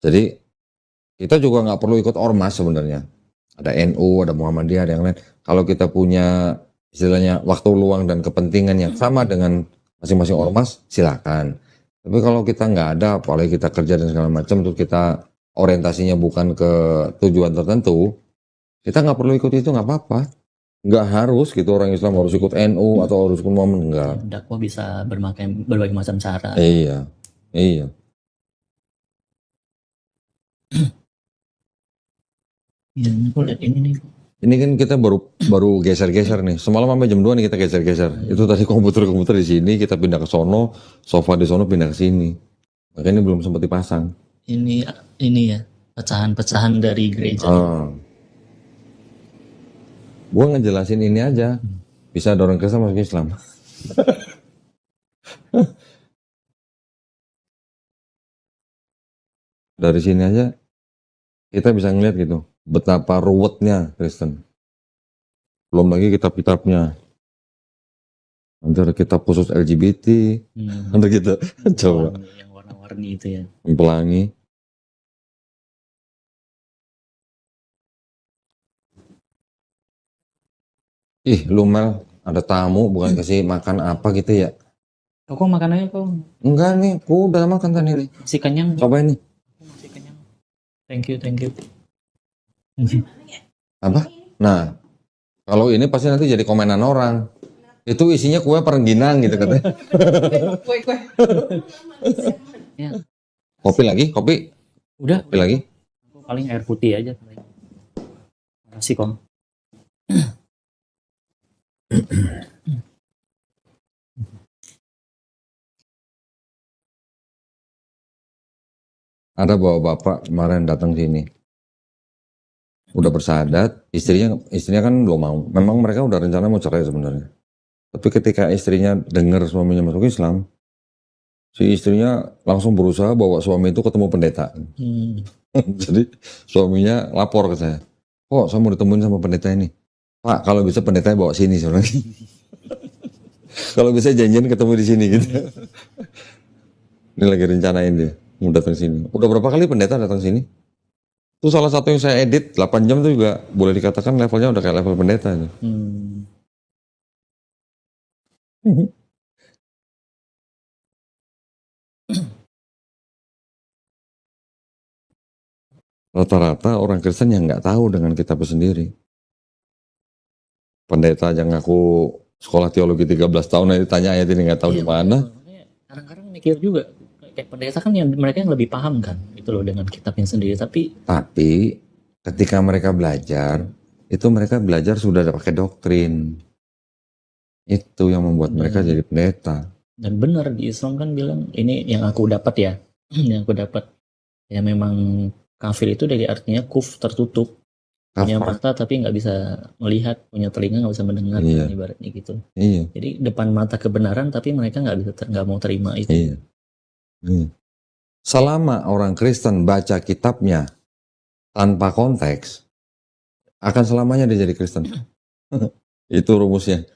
Jadi kita juga nggak perlu ikut ormas sebenarnya. Ada NU, ada Muhammadiyah, ada yang lain. Kalau kita punya istilahnya waktu luang dan kepentingan yang sama dengan masing-masing ormas, silakan. Tapi kalau kita nggak ada, apalagi kita kerja dan segala macam, terus kita orientasinya bukan ke tujuan tertentu, kita nggak perlu ikut itu, nggak apa-apa. Nggak harus gitu orang Islam harus ikut NU atau harus ikut Muhammad, enggak. Dakwah bisa berbagai macam cara. Iya. Ya, aku lihat ini nih. Ini kan kita baru geser-geser nih. Semalam sampai jam 2 nih kita geser-geser. Itu tadi komputer di sini, kita pindah ke sono, sofa di sono pindah ke sini. Makanya belum sempat dipasang. Ini ya, pecahan-pecahan dari gereja. Gua ngejelasin ini aja. Bisa ada orang Kristen masuk Islam. Dari sini aja kita bisa ngeliat gitu betapa ruwetnya Kristen. Belum lagi kitab-kitabnya. Nanti ada kitab khusus LGBT. Nanti kita coba. Yang warna-warni itu ya. Pelangi. Ih, lu Mel, ada tamu bukan kasih makan apa gitu ya? Kok makanannya kok? Enggak nih, gua udah makan tadi nih. Masih kenyang. Coba ini. Masih kenyang. Thank you. Apa? Nah, kalau ini pasti nanti jadi komenan orang. Itu isinya kue perengginang gitu katanya. Kue. Ya. Kopi lagi? Kopi? Udah. Kopi lagi? Paling air putih aja. Makasih Kom. Ada bapak kemarin datang sini. Udah bersahadat, istrinya kan belum mau. Memang mereka udah rencana mau cerai sebenarnya. Tapi ketika istrinya dengar suaminya masuk Islam, si istrinya langsung berusaha bawa suami itu ketemu pendeta. Jadi suaminya lapor ke saya. Kok saya mau ditemuin sama pendeta ini? Pak, kalau bisa pendetanya bawa sini sebenarnya. Kalau bisa janjian ketemu di sini gitu. Ini lagi rencanain dia mau datang sini. Udah berapa kali pendeta datang sini? Itu salah satu yang saya edit 8 jam itu juga boleh dikatakan levelnya udah kayak level pendeta. Rata-rata orang Kristen yang nggak tahu dengan kitab sendiri. Pendeta yang ngaku sekolah teologi 13 tahun nanti tanya ayat ini nggak tahu di mana. Kadang-kadang mikir juga kayak pendeta kan yang mereka yang lebih paham kan itu loh dengan kitabnya sendiri. Tapi ketika mereka belajar itu mereka belajar sudah ada pakai doktrin. Itu yang membuat mereka jadi pendeta. Dan benar di Islam kan bilang ini yang aku dapat ya. Yang aku dapat ya memang kafir itu dari artinya kuf tertutup. Punya mata tapi nggak bisa melihat, punya telinga nggak bisa mendengar, ibaratnya gitu. Iya. Jadi depan mata kebenaran tapi mereka nggak mau terima itu. Iya. Selama orang Kristen baca kitabnya tanpa konteks, akan selamanya dia jadi Kristen. Itu rumusnya.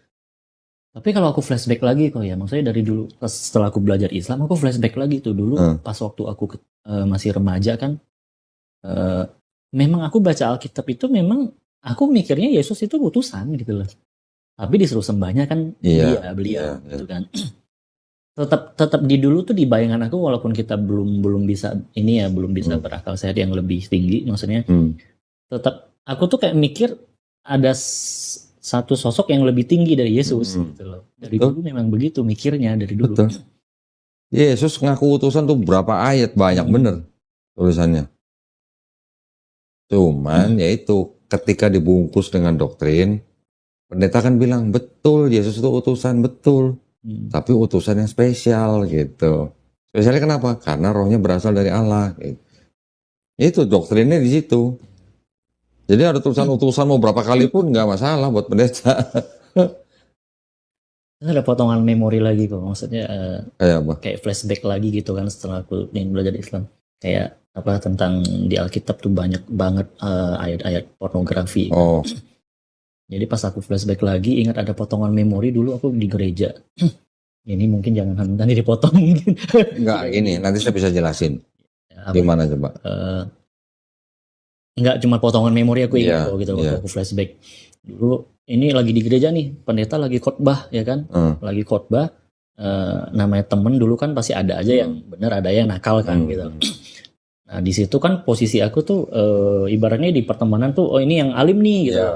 Tapi kalau aku flashback lagi kok ya, maksudnya dari dulu setelah aku belajar Islam, aku flashback lagi tuh dulu pas waktu aku masih remaja kan. Memang aku baca Alkitab itu memang aku mikirnya Yesus itu utusan gitu loh. Tapi disuruh sembahnya kan beliau gitu kan. Tetap di dulu tuh di bayangan aku walaupun kita belum bisa berakal sehat yang lebih tinggi maksudnya. Tetap aku tuh kayak mikir ada satu sosok yang lebih tinggi dari Yesus gitu loh. Dari dulu memang begitu mikirnya dari dulu. Betul. Yesus ngaku utusan tuh berapa ayat, banyak bener tulisannya. Cuman yaitu ketika dibungkus dengan doktrin, pendeta kan bilang betul Yesus itu utusan, betul. Tapi utusan yang spesial gitu. Spesialnya kenapa? Karena rohnya berasal dari Allah. Gitu. Itu doktrinnya di situ. Jadi ada tulisan utusan mau berapa kali pun nggak masalah buat pendeta. Ada potongan memori lagi kok, maksudnya Kayak apa? Kayak flashback lagi gitu kan setelah aku belajar Islam. Kayak apa tentang di Alkitab tuh banyak banget ayat-ayat pornografi. Oh. Jadi pas aku flashback lagi ingat ada potongan memori dulu aku di gereja. Ini mungkin jangan nanti dipotong mungkin. Enggak, ini nanti saya bisa jelasin. Gimana coba? Enggak cuma potongan memori aku ingat gitu waktu aku flashback. Dulu ini lagi di gereja nih, pendeta lagi khotbah ya kan? Lagi khotbah, namanya temen dulu kan pasti ada aja yang benar, ada yang nakal kan gitu. Nah di situ kan posisi aku tuh ibaratnya di pertemanan tuh, oh ini yang alim nih gitu,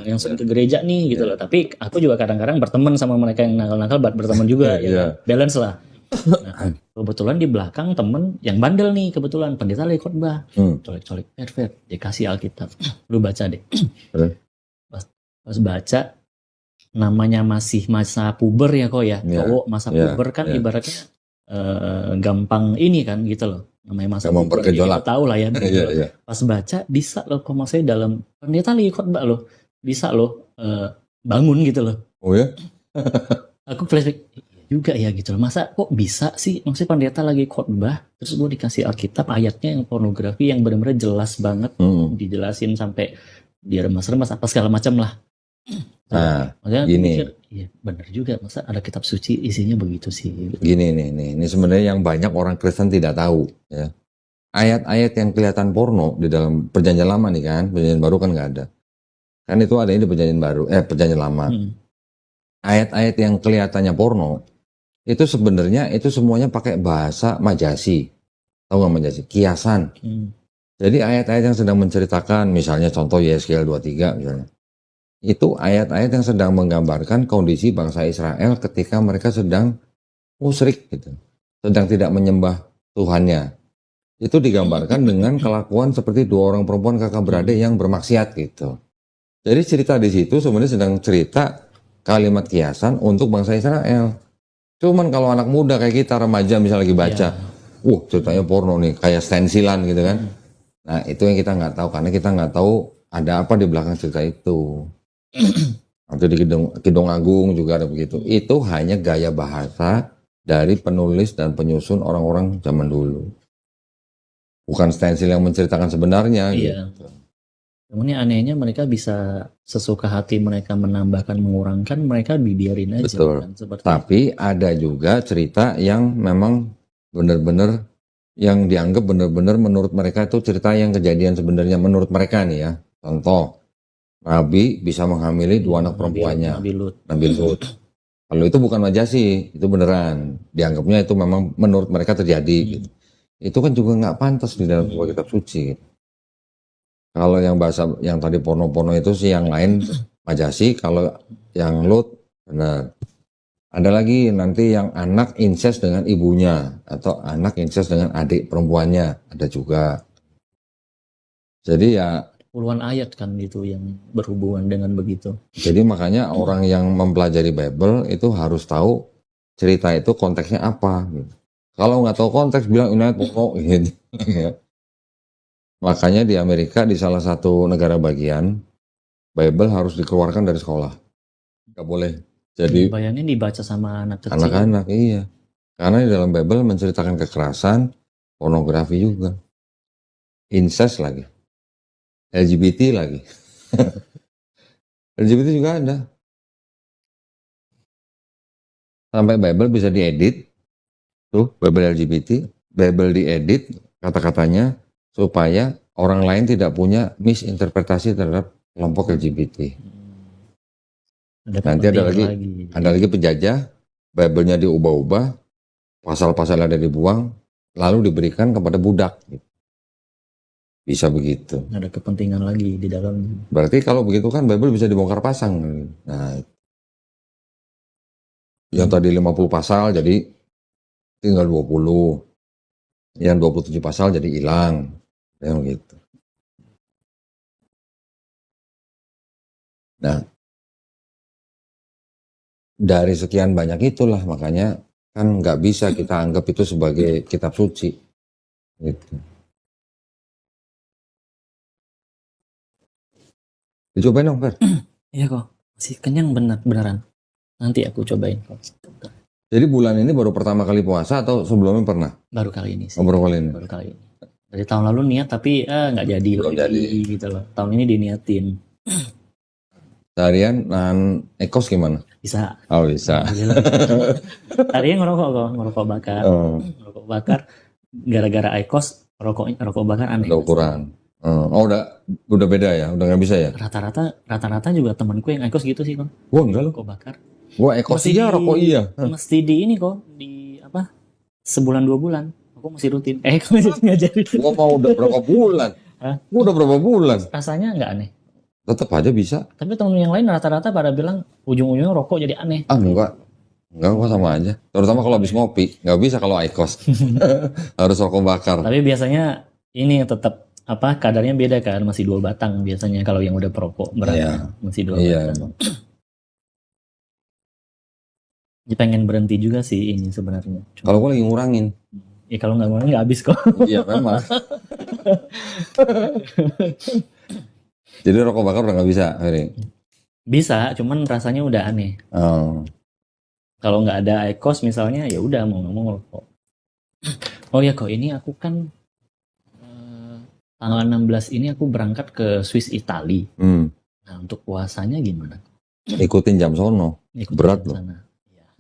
yang sering ke gereja nih gitu loh. Tapi aku juga kadang-kadang berteman sama mereka yang nakal-nakal, berteman juga, ya, balance lah. Nah, kebetulan di belakang temen yang bandel nih, kebetulan pendeta lagi khotbah, colek-colek, dikasih Alkitab, lu baca deh. Pas baca, namanya masih masa puber ya kok ya, cowok masa puber kan ibaratnya gampang ini kan gitu loh, namanya masa puber, kita tahu lah ya. Pas baca bisa loh kok saya dalam pendeta lagi khotbah loh, bisa loh bangun gitu loh. Oh ya? Aku flashback juga ya gitu loh, masa kok bisa sih, maksudnya pendeta lagi khotbah terus gue dikasih Alkitab ayatnya yang pornografi yang benar-benar jelas banget, dijelasin sampai dia remas-remas apa segala macam lah. Nah, makanya gini, mikir, iya benar juga, masa ada kitab suci isinya begitu sih. Gitu. Gini nih, ini sebenarnya yang banyak orang Kristen tidak tahu. Ya. Ayat-ayat yang kelihatan porno di dalam Perjanjian Lama nih kan, Perjanjian Baru kan nggak ada. Kan itu ada di Perjanjian Baru, Perjanjian Lama. Ayat-ayat yang kelihatannya porno itu sebenarnya itu semuanya pakai bahasa majasi, tahu nggak majasi? Kiasan. Jadi ayat-ayat yang sedang menceritakan, misalnya contoh Yeskel 23 misalnya. Itu ayat-ayat yang sedang menggambarkan kondisi bangsa Israel ketika mereka sedang musyrik gitu. Sedang tidak menyembah Tuhannya. Itu digambarkan dengan kelakuan seperti dua orang perempuan kakak beradik yang bermaksiat gitu. Jadi cerita di situ sebenarnya sedang cerita kalimat kiasan untuk bangsa Israel. Cuman kalau anak muda kayak kita, remaja misalnya lagi baca, ceritanya porno nih, kayak stensilan gitu kan. Nah itu yang kita nggak tahu, karena kita nggak tahu ada apa di belakang cerita itu. Atau di Kidung Agung juga ada begitu. Itu hanya gaya bahasa dari penulis dan penyusun orang-orang zaman dulu. Bukan stensil yang menceritakan sebenarnya. Iya. Gitu. Namun anehnya mereka bisa sesuka hati mereka menambahkan, mengurangkan, mereka biarin aja. Betul. Kan, tapi ada juga cerita yang memang benar-benar yang dianggap benar-benar menurut mereka itu cerita yang kejadian sebenarnya menurut mereka nih ya. Contoh, Nabi bisa menghamili dua anak perempuannya. Nabi Lut. Kalau itu bukan majasi, itu beneran. Dianggapnya itu memang menurut mereka terjadi. Gitu. Itu kan juga nggak pantas di dalam sebuah kitab suci. Gitu. Kalau yang bahasa yang tadi porno-porno itu sih yang lain majasi. Kalau yang Lut benar. Ada lagi nanti yang anak incest dengan ibunya atau anak incest dengan adik perempuannya, ada juga. Jadi ya puluhan ayat kan itu yang berhubungan dengan begitu. Jadi makanya orang yang mempelajari Bible itu harus tahu cerita itu konteksnya apa. Gitu. Kalau nggak tahu konteks bilang ini porno gitu. Makanya di Amerika di salah satu negara bagian Bible harus dikeluarkan dari sekolah. Nggak boleh. Jadi bayangin dibaca sama anak kecil. Anak-anak iya. Karena di dalam Bible menceritakan kekerasan, pornografi juga. Incest lagi. LGBT lagi. LGBT juga ada. Sampai Bible bisa diedit. Tuh, Bible LGBT. Bible diedit kata-katanya supaya orang lain tidak punya misinterpretasi terhadap kelompok LGBT. Nanti ada lagi penjajah, Bible-nya diubah-ubah, pasal-pasalnya ada dibuang, lalu diberikan kepada budak. bisa begitu. Ada kepentingan lagi di dalamnya. Berarti kalau begitu kan Bible bisa dibongkar pasang. Nah, yang tadi 50 pasal jadi tinggal 20. Yang 27 pasal jadi hilang. Yang gitu. Nah, dari sekian banyak itulah makanya kan nggak bisa kita anggap itu sebagai kitab suci. Gitu. Dicobain dong, Fer. Iya kok, masih kenyang beneran. Nanti aku cobain kok. Jadi bulan ini baru pertama kali puasa atau sebelumnya pernah? Baru kali ini sih. Baru kali ini. Baru kali ini. Dari tahun lalu niat tapi nggak jadi Belum lagi jadi. gitu loh. Tahun ini diniatin. Seharian nahan ekos gimana? Bisa. Oh bisa. Alhamdulillah. Tadinya ngerokok kok, ngerokok bakar. Oh, Ngerokok bakar gara-gara IQOS rokok bakar aneh. udah ukuran. Oh udah beda ya, udah nggak bisa ya? Rata-rata juga temanku yang IQOS gitu sih kok. Gua enggak loh. Rokok bakar. Gua ekos Mesti iya, di- rokok iya. Mesti di ini kok, di apa? Sebulan 2 bulan. Aku masih rutin. Aku masih ngajarin. Gua mau udah berapa bulan? Hah? Gua udah berapa bulan? Rasanya nggak aneh. Tetap aja bisa. Tapi temen yang lain rata-rata pada bilang ujung-ujungnya rokok jadi aneh. Ah enggak. Enggak, gua sama aja. Terutama kalau habis ngopi, nggak bisa kalau ekos. Harus rokok bakar. Tapi biasanya ini tetap apa kadarnya beda kan, masih 2 batang biasanya kalau yang udah perokok beratnya masih 2 Iya. batang. Ya, pengen berhenti juga sih ini sebenarnya. Cuma, Kalau gua lagi ngurangin. ya kalau nggak mau nggak habis kok. Iya memang. Jadi rokok bakar udah nggak bisa, Ferry. Bisa, cuman rasanya udah aneh. Oh. Kalau nggak ada IQOS misalnya ya udah mau nggak mau ngerokok. Oh ya kok ini aku kan tanggal 16 ini aku berangkat ke Swiss Italy. Nah untuk puasanya gimana? Ikutin jam sono. Ikutin Berat ke loh. sana.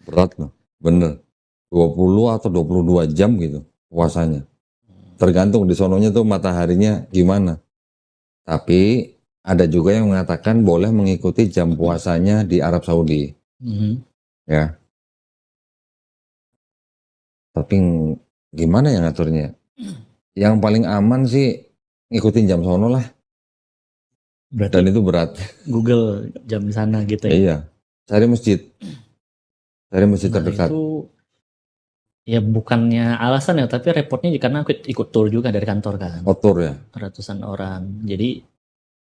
Berat loh. Bener. 20 atau 22 jam gitu puasanya. Tergantung di sononya tuh mataharinya gimana. Tapi ada juga yang mengatakan boleh mengikuti jam puasanya di Arab Saudi. Mhm. Ya. Tapi gimana ya ngaturnya? Yang paling aman sih ngikutin jam sono lah. Berarti Dan itu berat. Google jam sana gitu ya. Iya. Cari masjid. Cari masjid Nah, terdekat. itu ya bukannya alasan ya, tapi repotnya karena aku ikut tour juga dari kantor kan, Kotor ya. ratusan orang. Jadi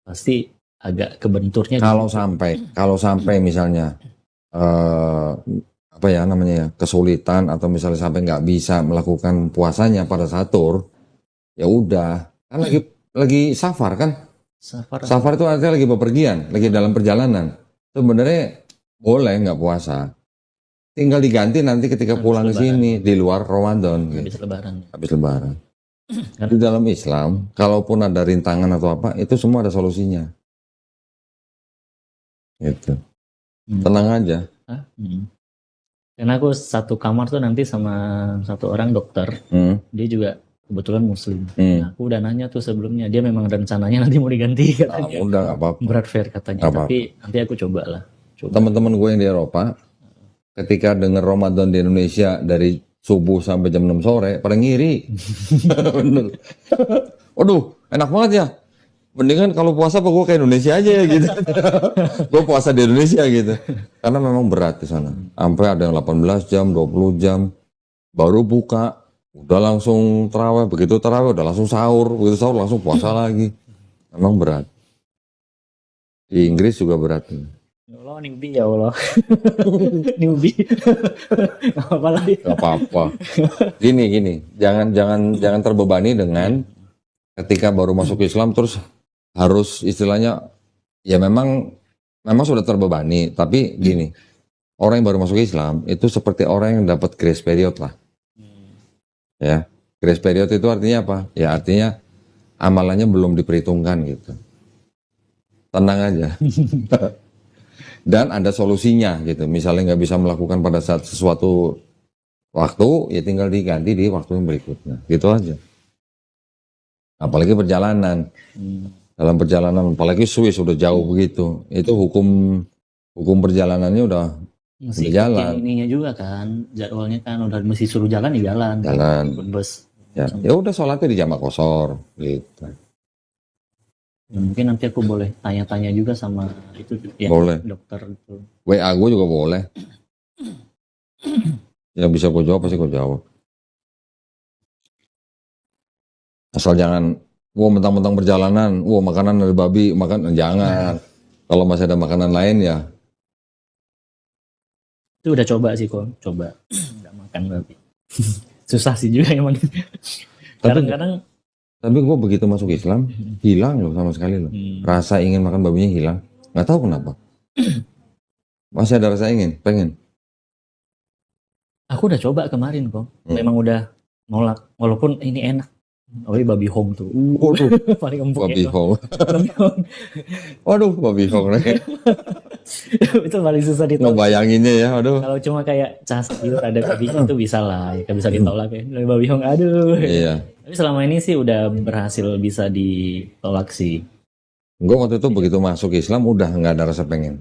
pasti agak kebenturnya. Kalau gitu. sampai misalnya apa ya namanya ya, kesulitan atau misalnya sampai nggak bisa melakukan puasanya pada saat tour, ya udah kan lagi safar kan. Safar. Safar itu artinya lagi bepergian, lagi dalam perjalanan. Sebenarnya boleh nggak puasa. Tinggal diganti nanti ketika Habis pulang ke Lebaran. sini di luar Ramadan habis gitu. Lebaran. Habis lebaran. Di dalam Islam, kalaupun ada rintangan atau apa, itu semua ada solusinya. Gitu. Hmm. Tenang aja. Karena aku satu kamar tuh nanti sama satu orang dokter, dia juga kebetulan Muslim. Nah, aku udah nanya tuh sebelumnya, dia memang rencananya nanti mau diganti Nah, katanya. udah nggak apa-apa. Berat fair katanya, Nggak apa-apa. tapi nanti aku coba lah. Teman-teman gue yang di Eropa, ketika denger Ramadan di Indonesia dari subuh sampai jam 6 sore, pada ngiri. Bener. Waduh, enak banget ya. Mendingan kalau puasa apa gue ke Indonesia aja ya gitu. Gue puasa di Indonesia gitu. Karena memang berat di sana. Sampai ada yang 18 jam, 20 jam. Baru buka, udah langsung terawih. Begitu terawih udah langsung sahur. Begitu sahur langsung puasa lagi. Memang berat. Di Inggris juga berat. Ya Allah, newbie ya Allah. Newbie. Gak apa-apa lah. Gak apa-apa. Gini. Jangan terbebani dengan ketika baru masuk Islam terus harus istilahnya ya memang sudah terbebani, tapi gini, orang yang baru masuk Islam itu seperti orang yang dapat grace period lah. Ya, grace period itu artinya apa? Ya artinya amalannya belum diperhitungkan gitu. Tenang aja. Dan ada solusinya gitu. Misalnya nggak bisa melakukan pada saat sesuatu waktu, ya tinggal diganti di waktu yang berikutnya. Gitu aja. Apalagi perjalanan. Dalam perjalanan, apalagi Swiss udah jauh begitu. Itu hukum perjalanannya udah Masih jalan. ininya juga kan, jadwalnya kan udah mesti suruh jalan ya jalan. Jalan. Ikut bus. Ya udah sholatnya di jamak kosor gitu. Mungkin nanti aku boleh tanya-tanya juga sama itu ya, Boleh. dokter itu. WA gue juga boleh. Yang bisa gue jawab pasti gue jawab. Asal jangan, mentang-mentang perjalanan, makanan dari babi, jangan. Kalau masih ada makanan lain ya. Itu udah coba sih kok, coba nggak makan babi. Susah sih juga emang. Kadang-kadang. Tapi gue begitu masuk Islam, hilang loh sama sekali loh. Rasa ingin makan babinya hilang. Nggak tahu kenapa. Masih ada rasa pengen. Aku udah coba kemarin kok. Memang udah nolak. Walaupun ini enak. Babi hong tuh. Paling empuk babi ya. hong. Waduh, babi hong. Itu paling susah ditolak. Ngebayanginnya ya, aduh. Kalau cuma kayak sayur ada babinya itu bisa lah, ya bisa ditolak ya. Babi hong, aduh. Iya. Tapi selama ini sih udah berhasil bisa ditolak sih. Gue waktu itu begitu masuk Islam udah nggak ada rasa pengen.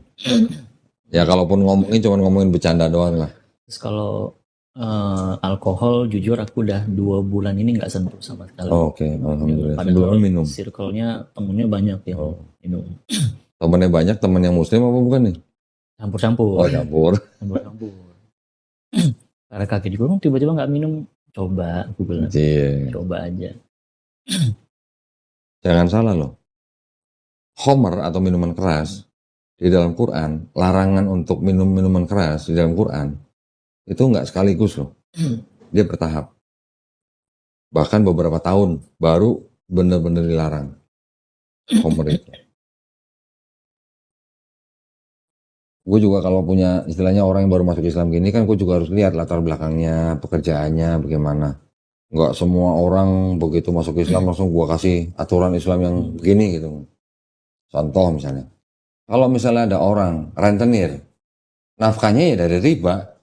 Ya kalaupun cuma ngomongin bercanda doang lah. Terus kalau alkohol jujur aku udah 2 bulan ini nggak sentuh sama sekali. Oke, alhamdulillah. Padahal minum. Circle-nya temennya banyak yang minum. Temennya banyak, temen yang muslim apa bukan nih? Campur-campur. Campur. Campur-campur. Karena kaget juga tiba-tiba nggak minum, coba aku bilang. Coba aja. Jangan salah loh. Khamr atau minuman keras di dalam Quran, larangan untuk minum minuman keras di dalam Quran itu nggak sekaligus loh. Dia bertahap. Bahkan beberapa tahun baru benar-benar dilarang Khamr itu. Gue juga kalau punya istilahnya orang yang baru masuk Islam gini kan gue juga harus lihat latar belakangnya, pekerjaannya bagaimana. Nggak semua orang begitu masuk Islam langsung gue kasih aturan Islam yang begini gitu. Contoh misalnya, kalau misalnya ada orang rentenir, nafkahnya ya dari riba,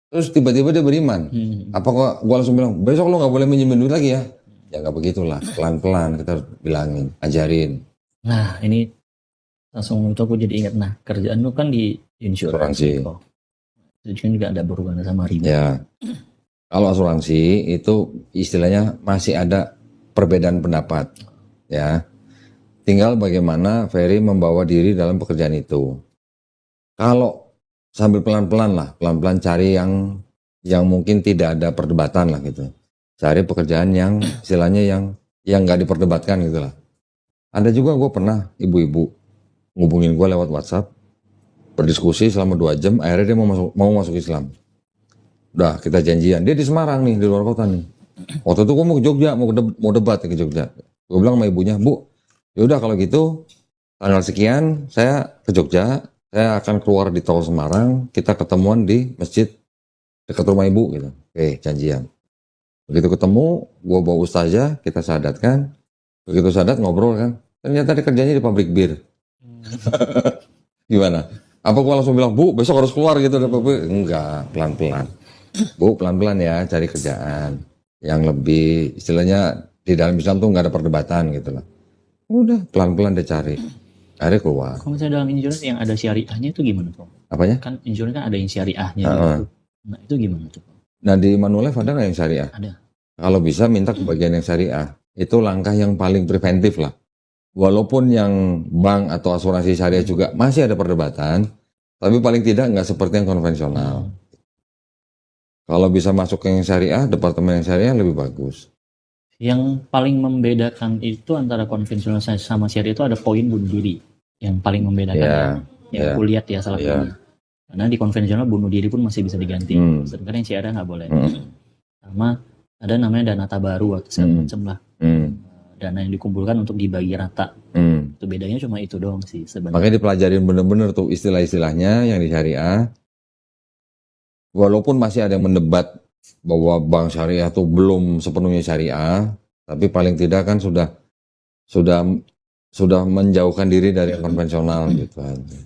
terus tiba-tiba dia beriman, apakah gue langsung bilang, besok lo nggak boleh minjemin duit lagi ya? Ya nggak begitulah, pelan-pelan kita harus bilangin, ajarin. Nah ini langsung itu aku jadi ingat, nah kerjaan lu kan di asuransi. Itu kan juga ada berhubungan sama riba. Ya, kalau asuransi itu istilahnya masih ada perbedaan pendapat, ya. Tinggal bagaimana Ferry membawa diri dalam pekerjaan itu. Kalau sambil pelan-pelan cari yang mungkin tidak ada perdebatan lah gitu. Cari pekerjaan yang istilahnya yang nggak diperdebatkan gitu lah. Ada juga gue pernah ibu-ibu ngubungin gue lewat WhatsApp, berdiskusi selama 2 jam, akhirnya dia mau masuk Islam. Udah kita janjian, dia di Semarang nih, di luar kota nih. Waktu itu gue mau ke Jogja, mau debat ke Jogja. Gue bilang sama ibunya, Bu, yaudah kalau gitu tanggal sekian saya ke Jogja, saya akan keluar di tol Semarang, kita ketemuan di masjid dekat rumah ibu gitu. Oke, janjian. Begitu ketemu, gue bawa ustazah, kita syahadatkan. Begitu syahadat ngobrol kan, ternyata dia kerjanya di pabrik bir. Gimana? Apa gue langsung bilang, Bu, besok harus keluar gitu? Enggak, pelan-pelan. Bu, pelan-pelan ya, cari kerjaan yang lebih, istilahnya di dalam Islam tuh nggak ada perdebatan gitu lah. Udah, pelan-pelan dia cari. Akhirnya keluar. Kalau misalnya dalam insurance yang ada syariahnya itu gimana tuh? Apanya? Kan insurance kan ada yang syariahnya gitu. Nah itu gimana tuh? Nah di Manulife ada nggak yang syariah? Ada. Kalau bisa minta ke bagian yang syariah. Itu langkah yang paling preventif lah. Walaupun yang bank atau asuransi syariah juga masih ada perdebatan, tapi paling tidak nggak seperti yang konvensional. Kalau bisa masuk ke yang syariah, departemen yang syariah lebih bagus. Yang paling membedakan itu antara konvensional sama syariah itu ada poin bunuh diri. Yang paling membedakan yang aku lihat ya salah satunya. Karena di konvensional bunuh diri pun masih bisa diganti. Sedangkan yang syariah nggak boleh. Sama ada namanya dana tabaru atau segala macam lah. Dana yang dikumpulkan untuk dibagi rata. Itu bedanya cuma itu doang sih sebenarnya. Makanya dipelajarin bener-bener tuh istilah-istilahnya yang di syariah. Walaupun masih ada yang mendebat bahwa bank syariah tuh belum sepenuhnya syariah, tapi paling tidak kan sudah menjauhkan diri dari konvensional gitu aja.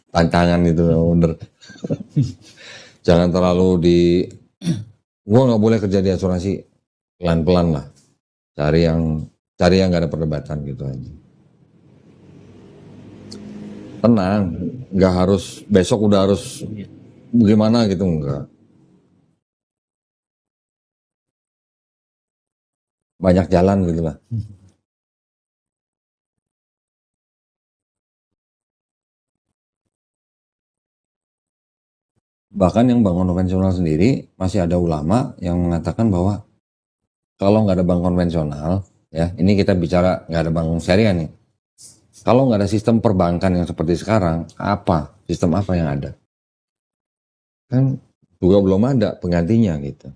Tantangan itu bener. Jangan terlalu gua nggak boleh kerja di asuransi, pelan-pelan lah. Cari yang nggak ada perdebatan gitu aja. Tenang, nggak harus besok udah harus bagaimana gitu, enggak. Banyak jalan gitu lah. Bahkan yang bank konvensional sendiri masih ada ulama yang mengatakan bahwa kalau nggak ada bank konvensional, ya ini kita bicara nggak ada bank syariah nih. Kalau nggak ada sistem perbankan yang seperti sekarang, sistem apa yang ada? Kan juga belum ada penggantinya gitu.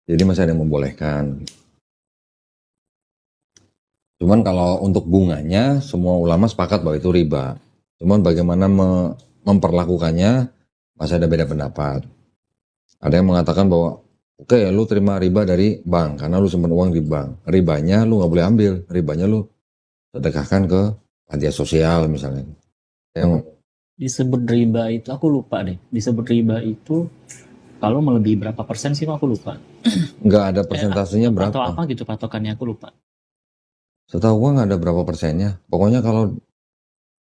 Jadi masih ada yang membolehkan. Cuman kalau untuk bunganya, semua ulama sepakat bahwa itu riba. Cuman bagaimana memperlakukannya, masih ada beda pendapat. Ada yang mengatakan bahwa, oke, lu terima riba dari bank, karena lu simpan uang di bank. Ribanya lu nggak boleh ambil, ribanya lu sedekahkan ke panti sosial misalnya. Yang Disebut riba itu, aku lupa deh. Disebut riba itu kalau melebihi berapa persen sih, aku lupa. nggak ada persentasenya berapa. Atau apa gitu patokannya, aku lupa. Setahu gua nggak ada berapa persennya. Pokoknya kalau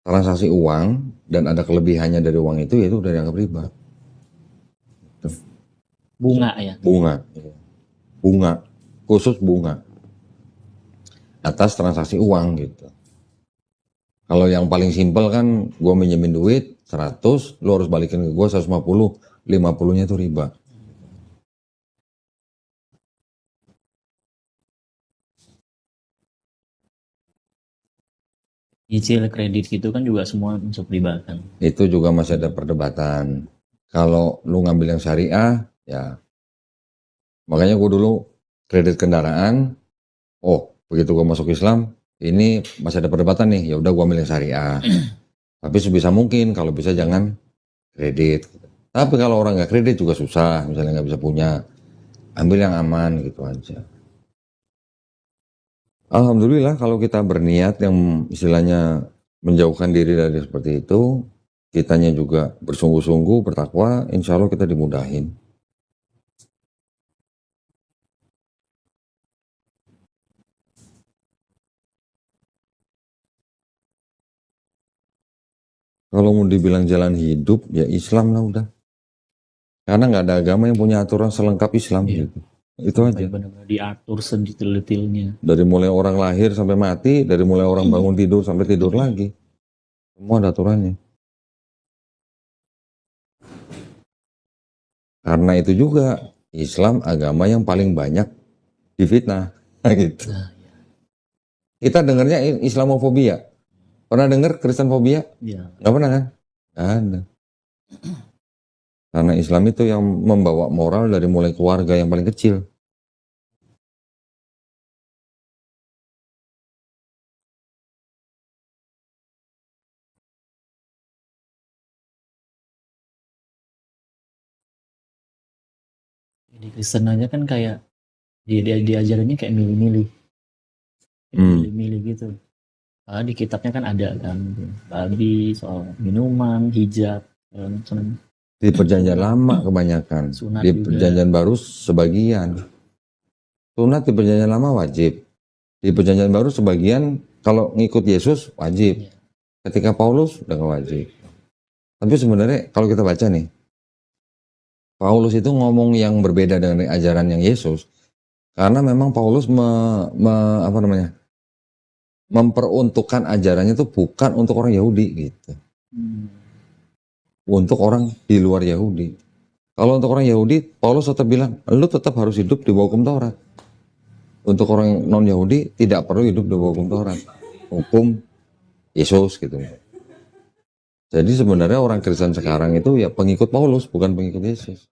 transaksi uang dan ada kelebihannya dari uang itu, ya itu udah dianggap riba. Bunga ya. Bunga, khusus bunga atas transaksi uang gitu. Kalau yang paling simpel kan, gue minjemin duit 100, lo harus balikin ke gue 150, 50-nya itu riba. Nyicil kredit gitu kan juga semua masuk riba kan. Itu juga masih ada perdebatan. Kalau lu ngambil yang syariah, ya makanya gue dulu kredit kendaraan, begitu gue masuk Islam, ini masih ada perdebatan nih, ya udah gue ambil yang syariah. Tapi sebisa mungkin kalau bisa jangan kredit. Tapi kalau orang nggak kredit juga susah, misalnya nggak bisa punya, ambil yang aman gitu aja. Alhamdulillah kalau kita berniat yang istilahnya menjauhkan diri dari seperti itu, kitanya juga bersungguh-sungguh bertakwa, insya Allah kita dimudahin. Kalau mau dibilang jalan hidup, ya Islam lah udah. Karena nggak ada agama yang punya aturan selengkap Islam gitu. Itu aja. Benar-benar diatur sedetail-detailnya. Dari mulai orang lahir sampai mati, dari mulai orang bangun tidur sampai tidur lagi. Semua ada aturannya. Karena itu juga Islam agama yang paling banyak difitnah. Gitu. Kita dengarnya Islamofobia. Pernah dengar Kristenfobia? Iya. Nggak pernah kan? Nggak ada. Karena Islam itu yang membawa moral dari mulai keluarga yang paling kecil. Di Kristen aja kan kayak diajarinnya kayak milih-milih. Milih-milih gitu. Di kitabnya kan ada kan babi, soal minuman, hijab, macam. Di perjanjian lama kebanyakan. Sunat di juga. Perjanjian baru sebagian. Sunat di perjanjian lama wajib. Di perjanjian baru sebagian kalau ngikut Yesus wajib. Ketika Paulus udah gak wajib. Tapi sebenarnya kalau kita baca nih, Paulus itu ngomong yang berbeda dengan ajaran yang Yesus. Karena memang Paulus memperuntukkan ajarannya itu bukan untuk orang Yahudi gitu. Untuk orang di luar Yahudi. Kalau untuk orang Yahudi, Paulus tetap bilang, lu tetap harus hidup di bawah hukum Taurat. Untuk orang non Yahudi tidak perlu hidup di bawah hukum Taurat. Hukum Yesus gitu. Jadi sebenarnya orang Kristen sekarang itu ya pengikut Paulus, bukan pengikut Yesus.